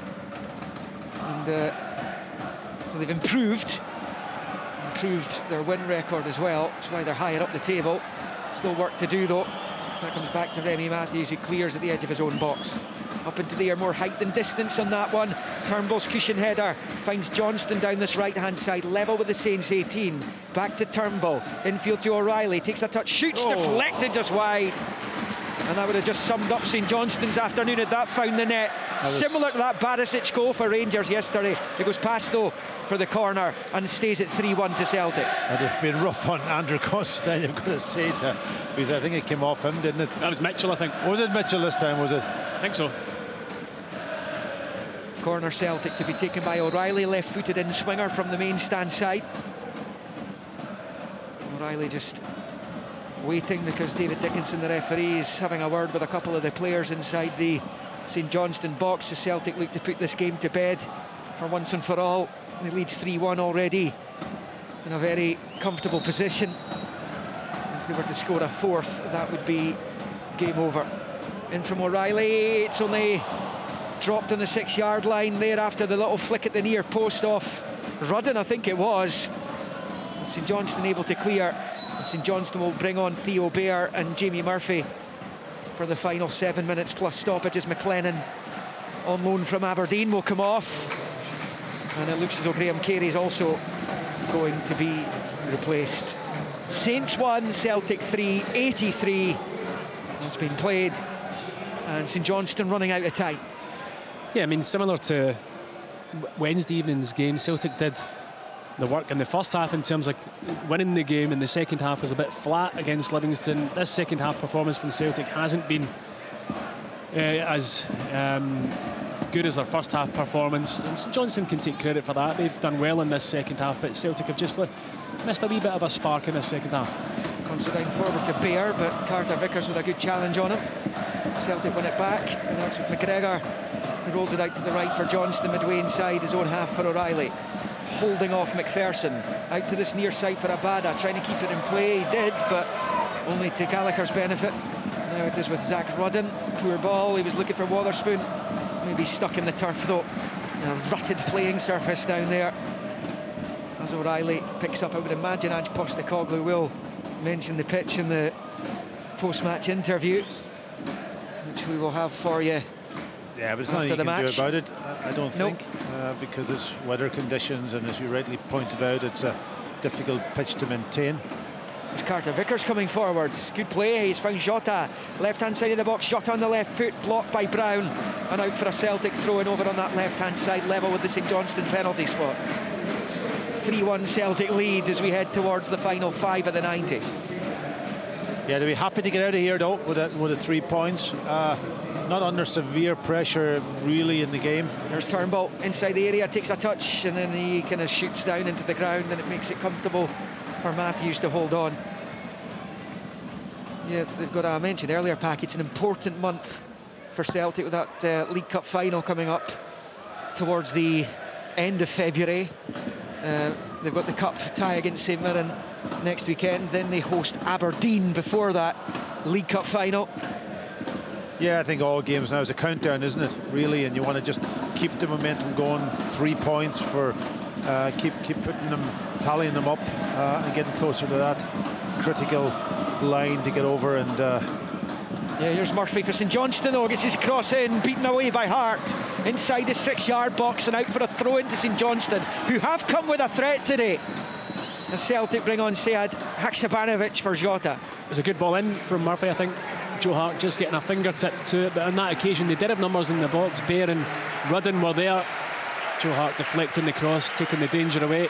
And so they've improved their win record as well. That's why they're higher up the table. Still work to do though. So that comes back to Remy Matthews, who clears at the edge of his own box. Up into the air, more height than distance on that one. Turnbull's cushion header finds Johnstone down this right-hand side, level with the Saints 18. Back to Turnbull, infield to O'Reilly, takes a touch, shoots, deflected just wide. And that would have just summed up St Johnstone's afternoon had that found the net. Similar to that Barisic goal for Rangers yesterday. It goes past though for the corner and stays at 3-1 to Celtic. And they've been rough on Andrew Constantine, you've got to say, because I think it came off him, didn't it? That was Mitchell, I think. Was it Mitchell this time, was it? I think so. Corner Celtic to be taken by O'Reilly, left-footed in-swinger from the main stand side. O'Reilly just waiting because David Dickinson, the referee, is having a word with a couple of the players inside the St Johnstone box. The Celtic look to put this game to bed for once and for all. They lead 3-1 already, in a very comfortable position. If they were to score a fourth, that would be game over. In from O'Reilly, it's only dropped on the 6-yard line there after the little flick at the near post off Rudden, I think it was. St Johnstone able to clear, and St Johnstone will bring on Theo Bair and Jamie Murphy for the final 7 minutes plus stoppages. McLennan on loan from Aberdeen will come off, and it looks as though Graham Carey's also going to be replaced. Saints 1, Celtic 3, 83 has been played, and St Johnstone running out of time. Yeah, I mean, similar to Wednesday evening's game, Celtic did the work in the first half in terms of winning the game, and the second half was a bit flat against Livingston. This second half performance from Celtic hasn't been as good as their first half performance, and St Johnstone can take credit for that. They've done well in this second half, but Celtic have just missed a wee bit of a spark in this second half. Considine forward to Bair, but Carter Vickers with a good challenge on him. Celtic win it back, and that's with McGregor, who rolls it out to the right for Johnston, midway inside his own half for O'Reilly. Holding off McPherson, out to this near side for Abada, trying to keep it in play. He did, but only to Gallagher's benefit. Now it is with Zach Rudden. Poor ball, he was looking for Wotherspoon. Maybe stuck in the turf though. A rutted playing surface down there. As O'Reilly picks up, I would imagine Ange Postecoglou will mention the pitch in the post-match interview, which we will have for you. Yeah, but there's nothing you can do about it, I don't think, because it's weather conditions, and as you rightly pointed out, it's a difficult pitch to maintain. There's Carter Vickers coming forward. Good play. He's found Jota. Left-hand side of the box. Jota on the left foot. Blocked by Brown. And out for a Celtic throw-in over on that left-hand side, level with the St Johnstone penalty spot. 3-1 Celtic lead as we head towards the final 5 of the 90. Yeah, they'll be happy to get out of here though with the 3 points. Not under severe pressure really in the game. There's Turnbull inside the area, takes a touch, and then he kind of shoots down into the ground, and it makes it comfortable for Matthews to hold on. Yeah, they've got, I mentioned earlier, Pack, it's an important month for Celtic with that League Cup final coming up towards the end of February. They've got the cup tie against St Mirren next weekend, then they host Aberdeen before that League Cup final. Yeah, I think all games now is a countdown, isn't it, really? And you want to just keep the momentum going. 3 points for keep putting them, tallying them up, and getting closer to that critical line to get over. And yeah, here's Murphy for St Johnstone though, gets his cross in, beaten away by Hart inside the 6-yard box, and out for a throw into St Johnstone, who have come with a threat today. As Celtic bring on Sead Haksabanovic for Jota. It's a good ball in from Murphy. I think Joe Hart just getting a fingertip to it, but on that occasion they did have numbers in the box. Bair and Rudden were there. Joe Hart deflecting the cross, taking the danger away.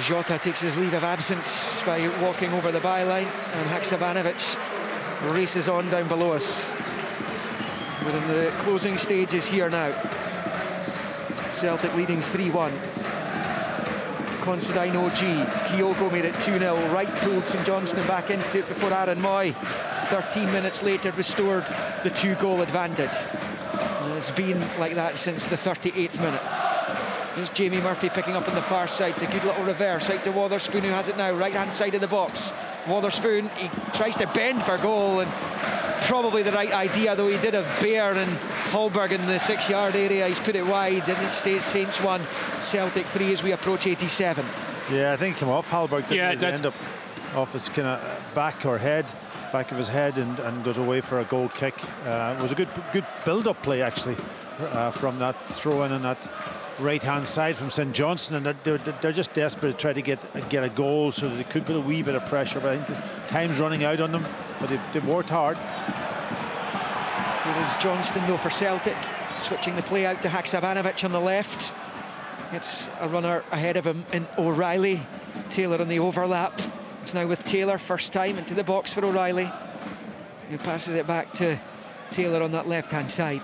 Jota takes his leave of absence by walking over the byline, and Haksabanovic races on down below us. We're in the closing stages here now. Celtic leading 3-1. Considine OG. Kyogo made it 2-0. Wright pulled St Johnstone back into it before Aaron Moy, 13 minutes later, restored the 2-goal advantage. And it's been like that since the 38th minute. Here's Jamie Murphy picking up on the far side. It's a good little reverse out to Wotherspoon, who has it now, right-hand side of the box. Wotherspoon, he tries to bend for goal, and probably the right idea, though he did have Bair and Hallberg in the 6-yard area. He's put it wide, and it stays Saints 1, Celtic 3 as we approach 87. Yeah, I think he came off Hallberg, didn't he? End up off his kind of back of his head, and goes away for a goal kick. It was a good build-up play actually from that throw-in on that right-hand side from St Johnstone, and they're just desperate to try to get a goal so that they could put a wee bit of pressure, but I think the time's running out on them, but they've worked hard. Here is Johnston though for Celtic, switching the play out to Haksabanovic on the left. It's a runner ahead of him in O'Reilly. Taylor on the overlap. It's now with Taylor, first time into the box for O'Reilly, who passes it back to Taylor on that left-hand side.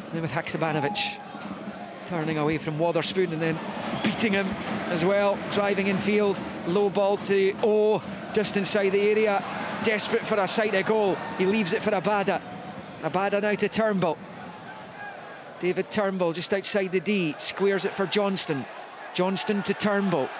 And then with Haksabanovic turning away from Wotherspoon and then beating him as well, driving in field, low ball to O, just inside the area, desperate for a sight of goal. He leaves it for Abada. Abada now to Turnbull. David Turnbull just outside the D, squares it for Johnston. Johnston to Turnbull.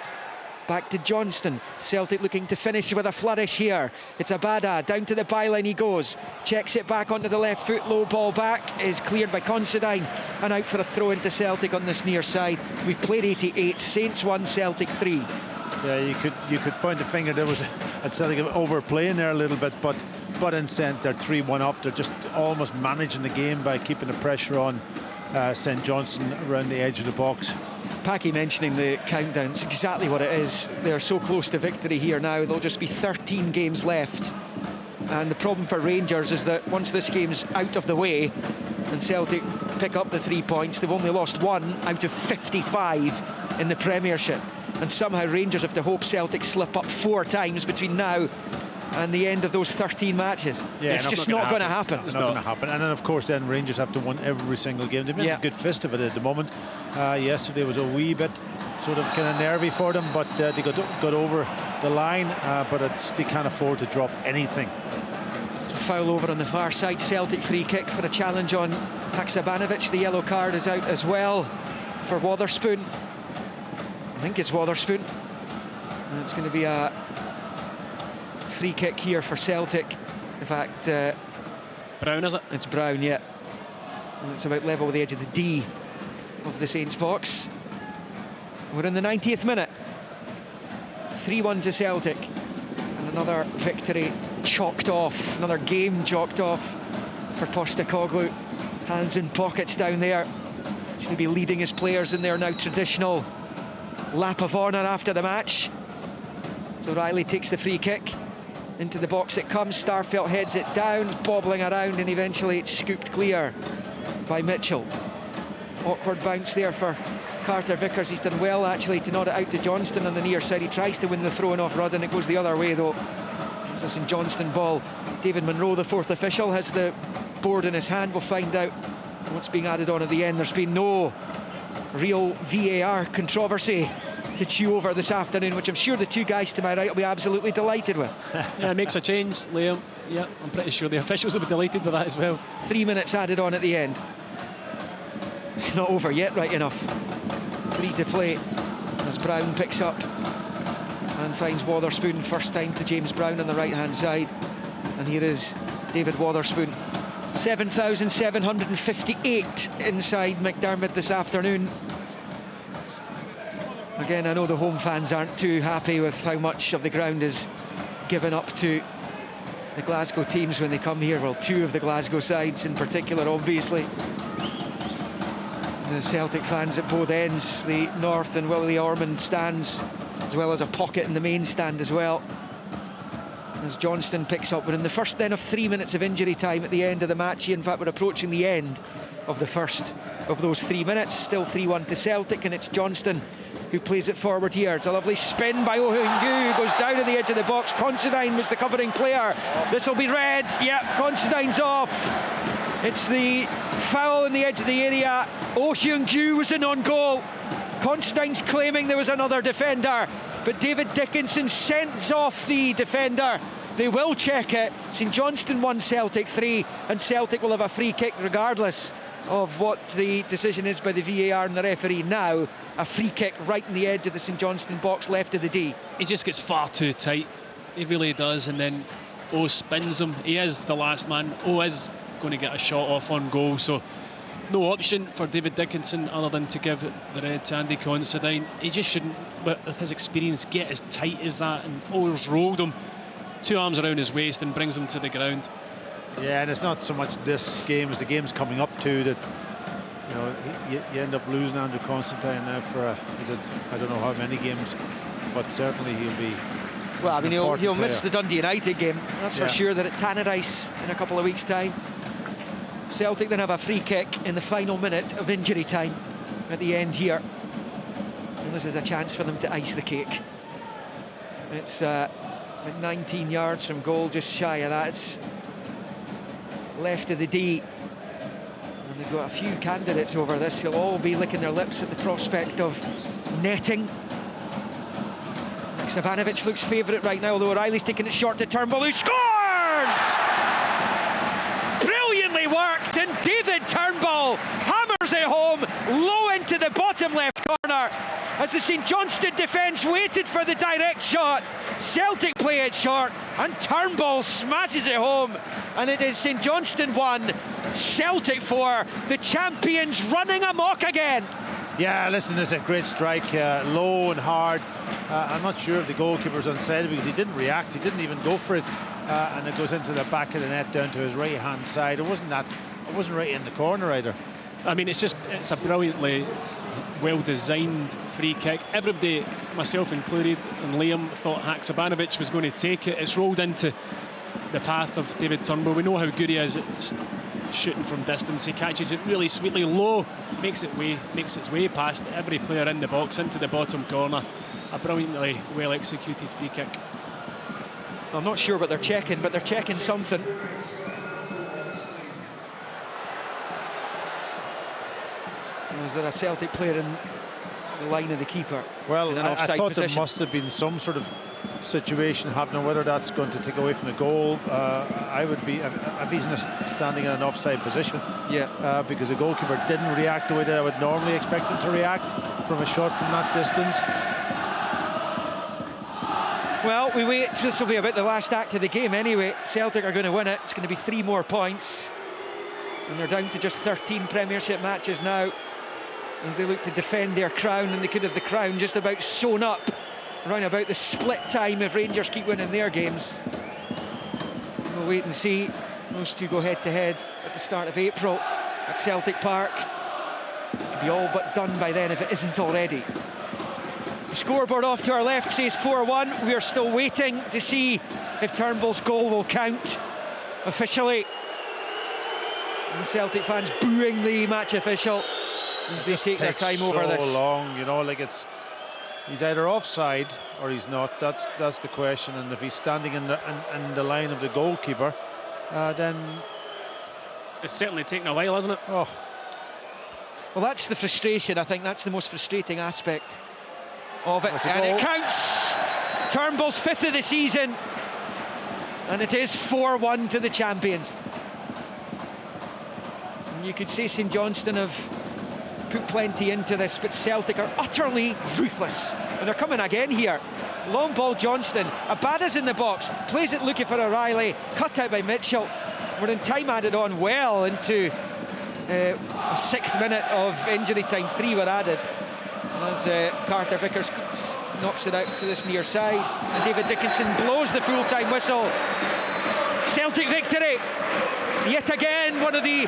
Back to Johnstone. Celtic looking to finish with a flourish here. It's Abada, down to the byline he goes. Checks it back onto the left foot, low ball back, is cleared by Considine and out for a throw into Celtic on this near side. We've played 88, Saints 1, Celtic 3. Yeah, you could point the finger. There was at Celtic overplaying there a little bit, but in sense they're 3-1 up. They're just almost managing the game by keeping the pressure on St Johnstone around the edge of the box. Packy mentioning the countdown, it's exactly what it is. They're so close to victory here now. There'll just be 13 games left, and the problem for Rangers is that once this game's out of the way and Celtic pick up the 3 points, they've only lost 1 out of 55 in the Premiership. And somehow Rangers have to hope Celtic slip up 4 times between now and the end of those 13 matches. Yeah, it's just not going to happen. It's not going to happen. And then, of course, then Rangers have to win every single game. They've made a good fist of it at the moment. Yesterday was a wee bit sort of kind of nervy for them, but they got over the line, but they can't afford to drop anything. Foul over on the far side. Celtic free kick for a challenge on Haksabanovic. The yellow card is out as well for Wotherspoon. I think it's Wotherspoon. And it's going to be a free kick here for Celtic. In fact, Brown, is it? It's Brown, yeah. And it's about level with the edge of the D of the Saints box. We're in the 90th minute. 3-1 to Celtic. And another victory chalked off, another game chalked off for Postecoglou. Hands in pockets down there. Should be leading his players in their now traditional lap of honour after the match. So Riley takes the free kick. Into the box it comes, Starfelt heads it down, bobbling around, and eventually it's scooped clear by Mitchell. Awkward bounce there for Carter Vickers. He's done well actually to nod it out to Johnstone on the near side. He tries to win the throw-in off Rudd and it goes the other way though. It's a St Johnstone ball. David Munro, the 4th official, has the board in his hand. We'll find out what's being added on at the end. There's been no real VAR controversy to chew over this afternoon, which I'm sure the two guys to my right will be absolutely delighted with. Yeah, it makes a change, Liam. Yeah, I'm pretty sure the officials will be delighted with that as well. 3 minutes added on at the end. It's not over yet, right enough. 3 to play as Brown picks up and finds Wotherspoon. First time to James Brown on the right hand side, and here is David Wotherspoon. 7,758 inside McDiarmid this afternoon. Again, I know the home fans aren't too happy with how much of the ground is given up to the Glasgow teams when they come here. Well, 2 of the Glasgow sides in particular, obviously. The Celtic fans at both ends, the North and Willie Ormond stands, as well as a pocket in the main stand as well. As Johnstone picks up, we're in the first then of 3 minutes of injury time at the end of the match. In fact, we're approaching the end of the first of those 3 minutes. Still 3-1 to Celtic, and it's Johnstone who plays it forward here. It's a lovely spin by Ohyungu, who goes down to the edge of the box. Considine was the covering player. This will be red. Yep, Considine's off. It's the foul in the edge of the area. Ohyungu was in on goal. Considine's claiming there was another defender, but David Dickinson sends off the defender. They will check it. St Johnstone 1, Celtic 3, and Celtic will have a free kick regardless of what the decision is by the VAR and the referee. Now a free kick right in the edge of the St Johnstone box, left of the D. He just gets far too tight, he really does, and then O spins him. He is the last man. O is going to get a shot off on goal, so no option for David Dickinson other than to give the red to Andy Considine. He just shouldn't, with his experience, get as tight as that, and O's rolled him 2 arms around his waist and brings him to the ground. Yeah, and it's not so much this game as the game's coming up to that. You know, you end up losing Andrew Considine now for I don't know how many games, but certainly he'll be. Well, I mean, he'll miss the Dundee United game, that's for sure. That at Tannadice in a couple of weeks' time. Celtic then have a free kick in the final minute of injury time at the end here, and this is a chance for them to ice the cake. It's at 19 yards from goal, just shy of that. It's left of the D, and they've got a few candidates over this. They'll all be licking their lips at the prospect of netting. Haksabanovic looks favourite right now, although O'Reilly's taking it short to Turnbull, who scores! Brilliantly worked, and David Turnbull hammers it home low into the the bottom left corner as the St Johnstone defence waited for the direct shot. Celtic play it short and Turnbull smashes it home, and it is St Johnstone 1, Celtic 4, the champions running amok again. Yeah, listen, it's a great strike, low and hard. I'm not sure if the goalkeeper's onside because he didn't react, he didn't even go for it, and it goes into the back of the net down to his right hand side. It wasn't right in the corner either. I mean, it's a brilliantly well designed free kick. Everybody, myself included, and Liam, thought Haksabanovic was going to take it. It's rolled into the path of David Turnbull. We know how good he is at shooting from distance. He catches it really sweetly low, makes its way past every player in the box into the bottom corner. A brilliantly well executed free kick. I'm not sure what they're checking, but they're checking something. Is there a Celtic player in the line of the keeper? Well, I thought position? There must have been some sort of situation happening. Whether that's going to take away from the goal, I would be if he's standing in an offside position. Yeah. Because the goalkeeper didn't react the way that I would normally expect him to react from a shot from that distance. Well, we wait. This will be about the last act of the game anyway. Celtic are going to win it. It's going to be 3 more points, and they're down to just 13 Premiership matches now, as they look to defend their crown, and they could have the crown just about sewn up around about the split time if Rangers keep winning their games. We'll wait and see. Those two go head to head at the start of April at Celtic Park. It could be all but done by then if it isn't already. The scoreboard off to our left says 4-1. We are still waiting to see if Turnbull's goal will count officially. And the Celtic fans booing the match official as they take their time over this. So long, you know, like he's either offside or he's not. That's the question. And if he's standing in the line of the goalkeeper, then it's certainly taken a while, hasn't it? Oh, well, that's the frustration. I think that's the most frustrating aspect of it, and it counts. Turnbull's 5th of the season, and it is 4-1 to the champions. And you could say St Johnstone have put plenty into this, but Celtic are utterly ruthless, and they're coming again here. Long ball, Johnstone, Abada's in the box, plays it looking for O'Reilly, cut out by Mitchell. We're in time added on well into a 6th minute of injury time. 3 were added as Carter Vickers knocks it out to this near side, and David Dickinson blows the full-time whistle. Celtic victory, yet again one of the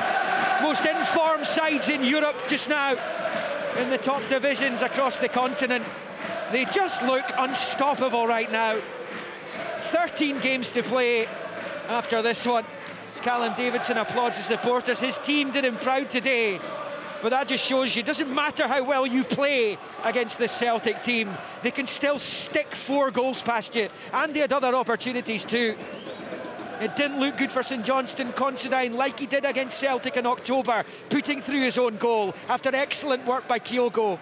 most informed sides in Europe just now in the top divisions across the continent. They just look unstoppable right now. 13 games to play after this one. As Callum Davidson applauds the supporters, his team did him proud today. But that just shows you, it doesn't matter how well you play against this Celtic team, they can still stick 4 goals past you, and they had other opportunities too. It didn't look good for St Johnstone. Considine, like he did against Celtic in October, putting through his own goal after excellent work by Kyogo.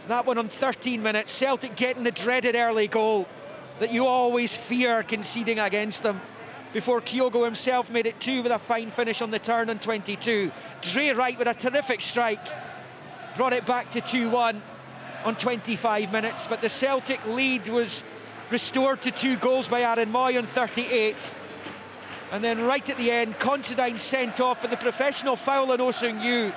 That one on 13 minutes. Celtic getting the dreaded early goal that you always fear conceding against them, before Kyogo himself made it 2 with a fine finish on the turn on 22. Dre Wright with a terrific strike brought it back to 2-1 on 25 minutes, but the Celtic lead was restored to 2 goals by Aaron Moy on 38. And then right at the end, Considine sent off for the professional foul on Osung Yu.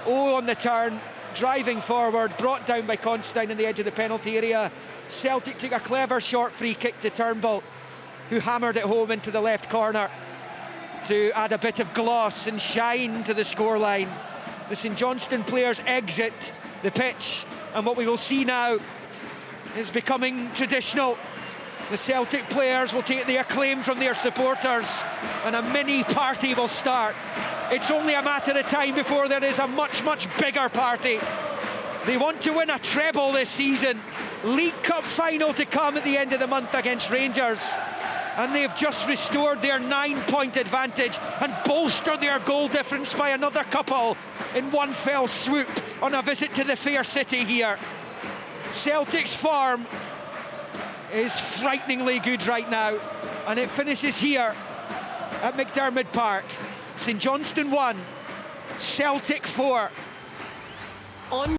On the turn, driving forward, brought down by Considine in the edge of the penalty area. Celtic took a clever short free kick to Turnbull, who hammered it home into the left corner to add a bit of gloss and shine to the scoreline. The St Johnstone players exit the pitch, and what we will see now is becoming traditional. The Celtic players will take the acclaim from their supporters, and a mini party will start. It's only a matter of time before there is a much, much bigger party. They want to win a treble this season. League Cup final to come at the end of the month against Rangers. And they've just restored their 9-point advantage and bolstered their goal difference by another couple in one fell swoop on a visit to the fair city here. Celtic's form is frighteningly good right now, and it finishes here at McDiarmid Park. St Johnstone 1, Celtic 4. on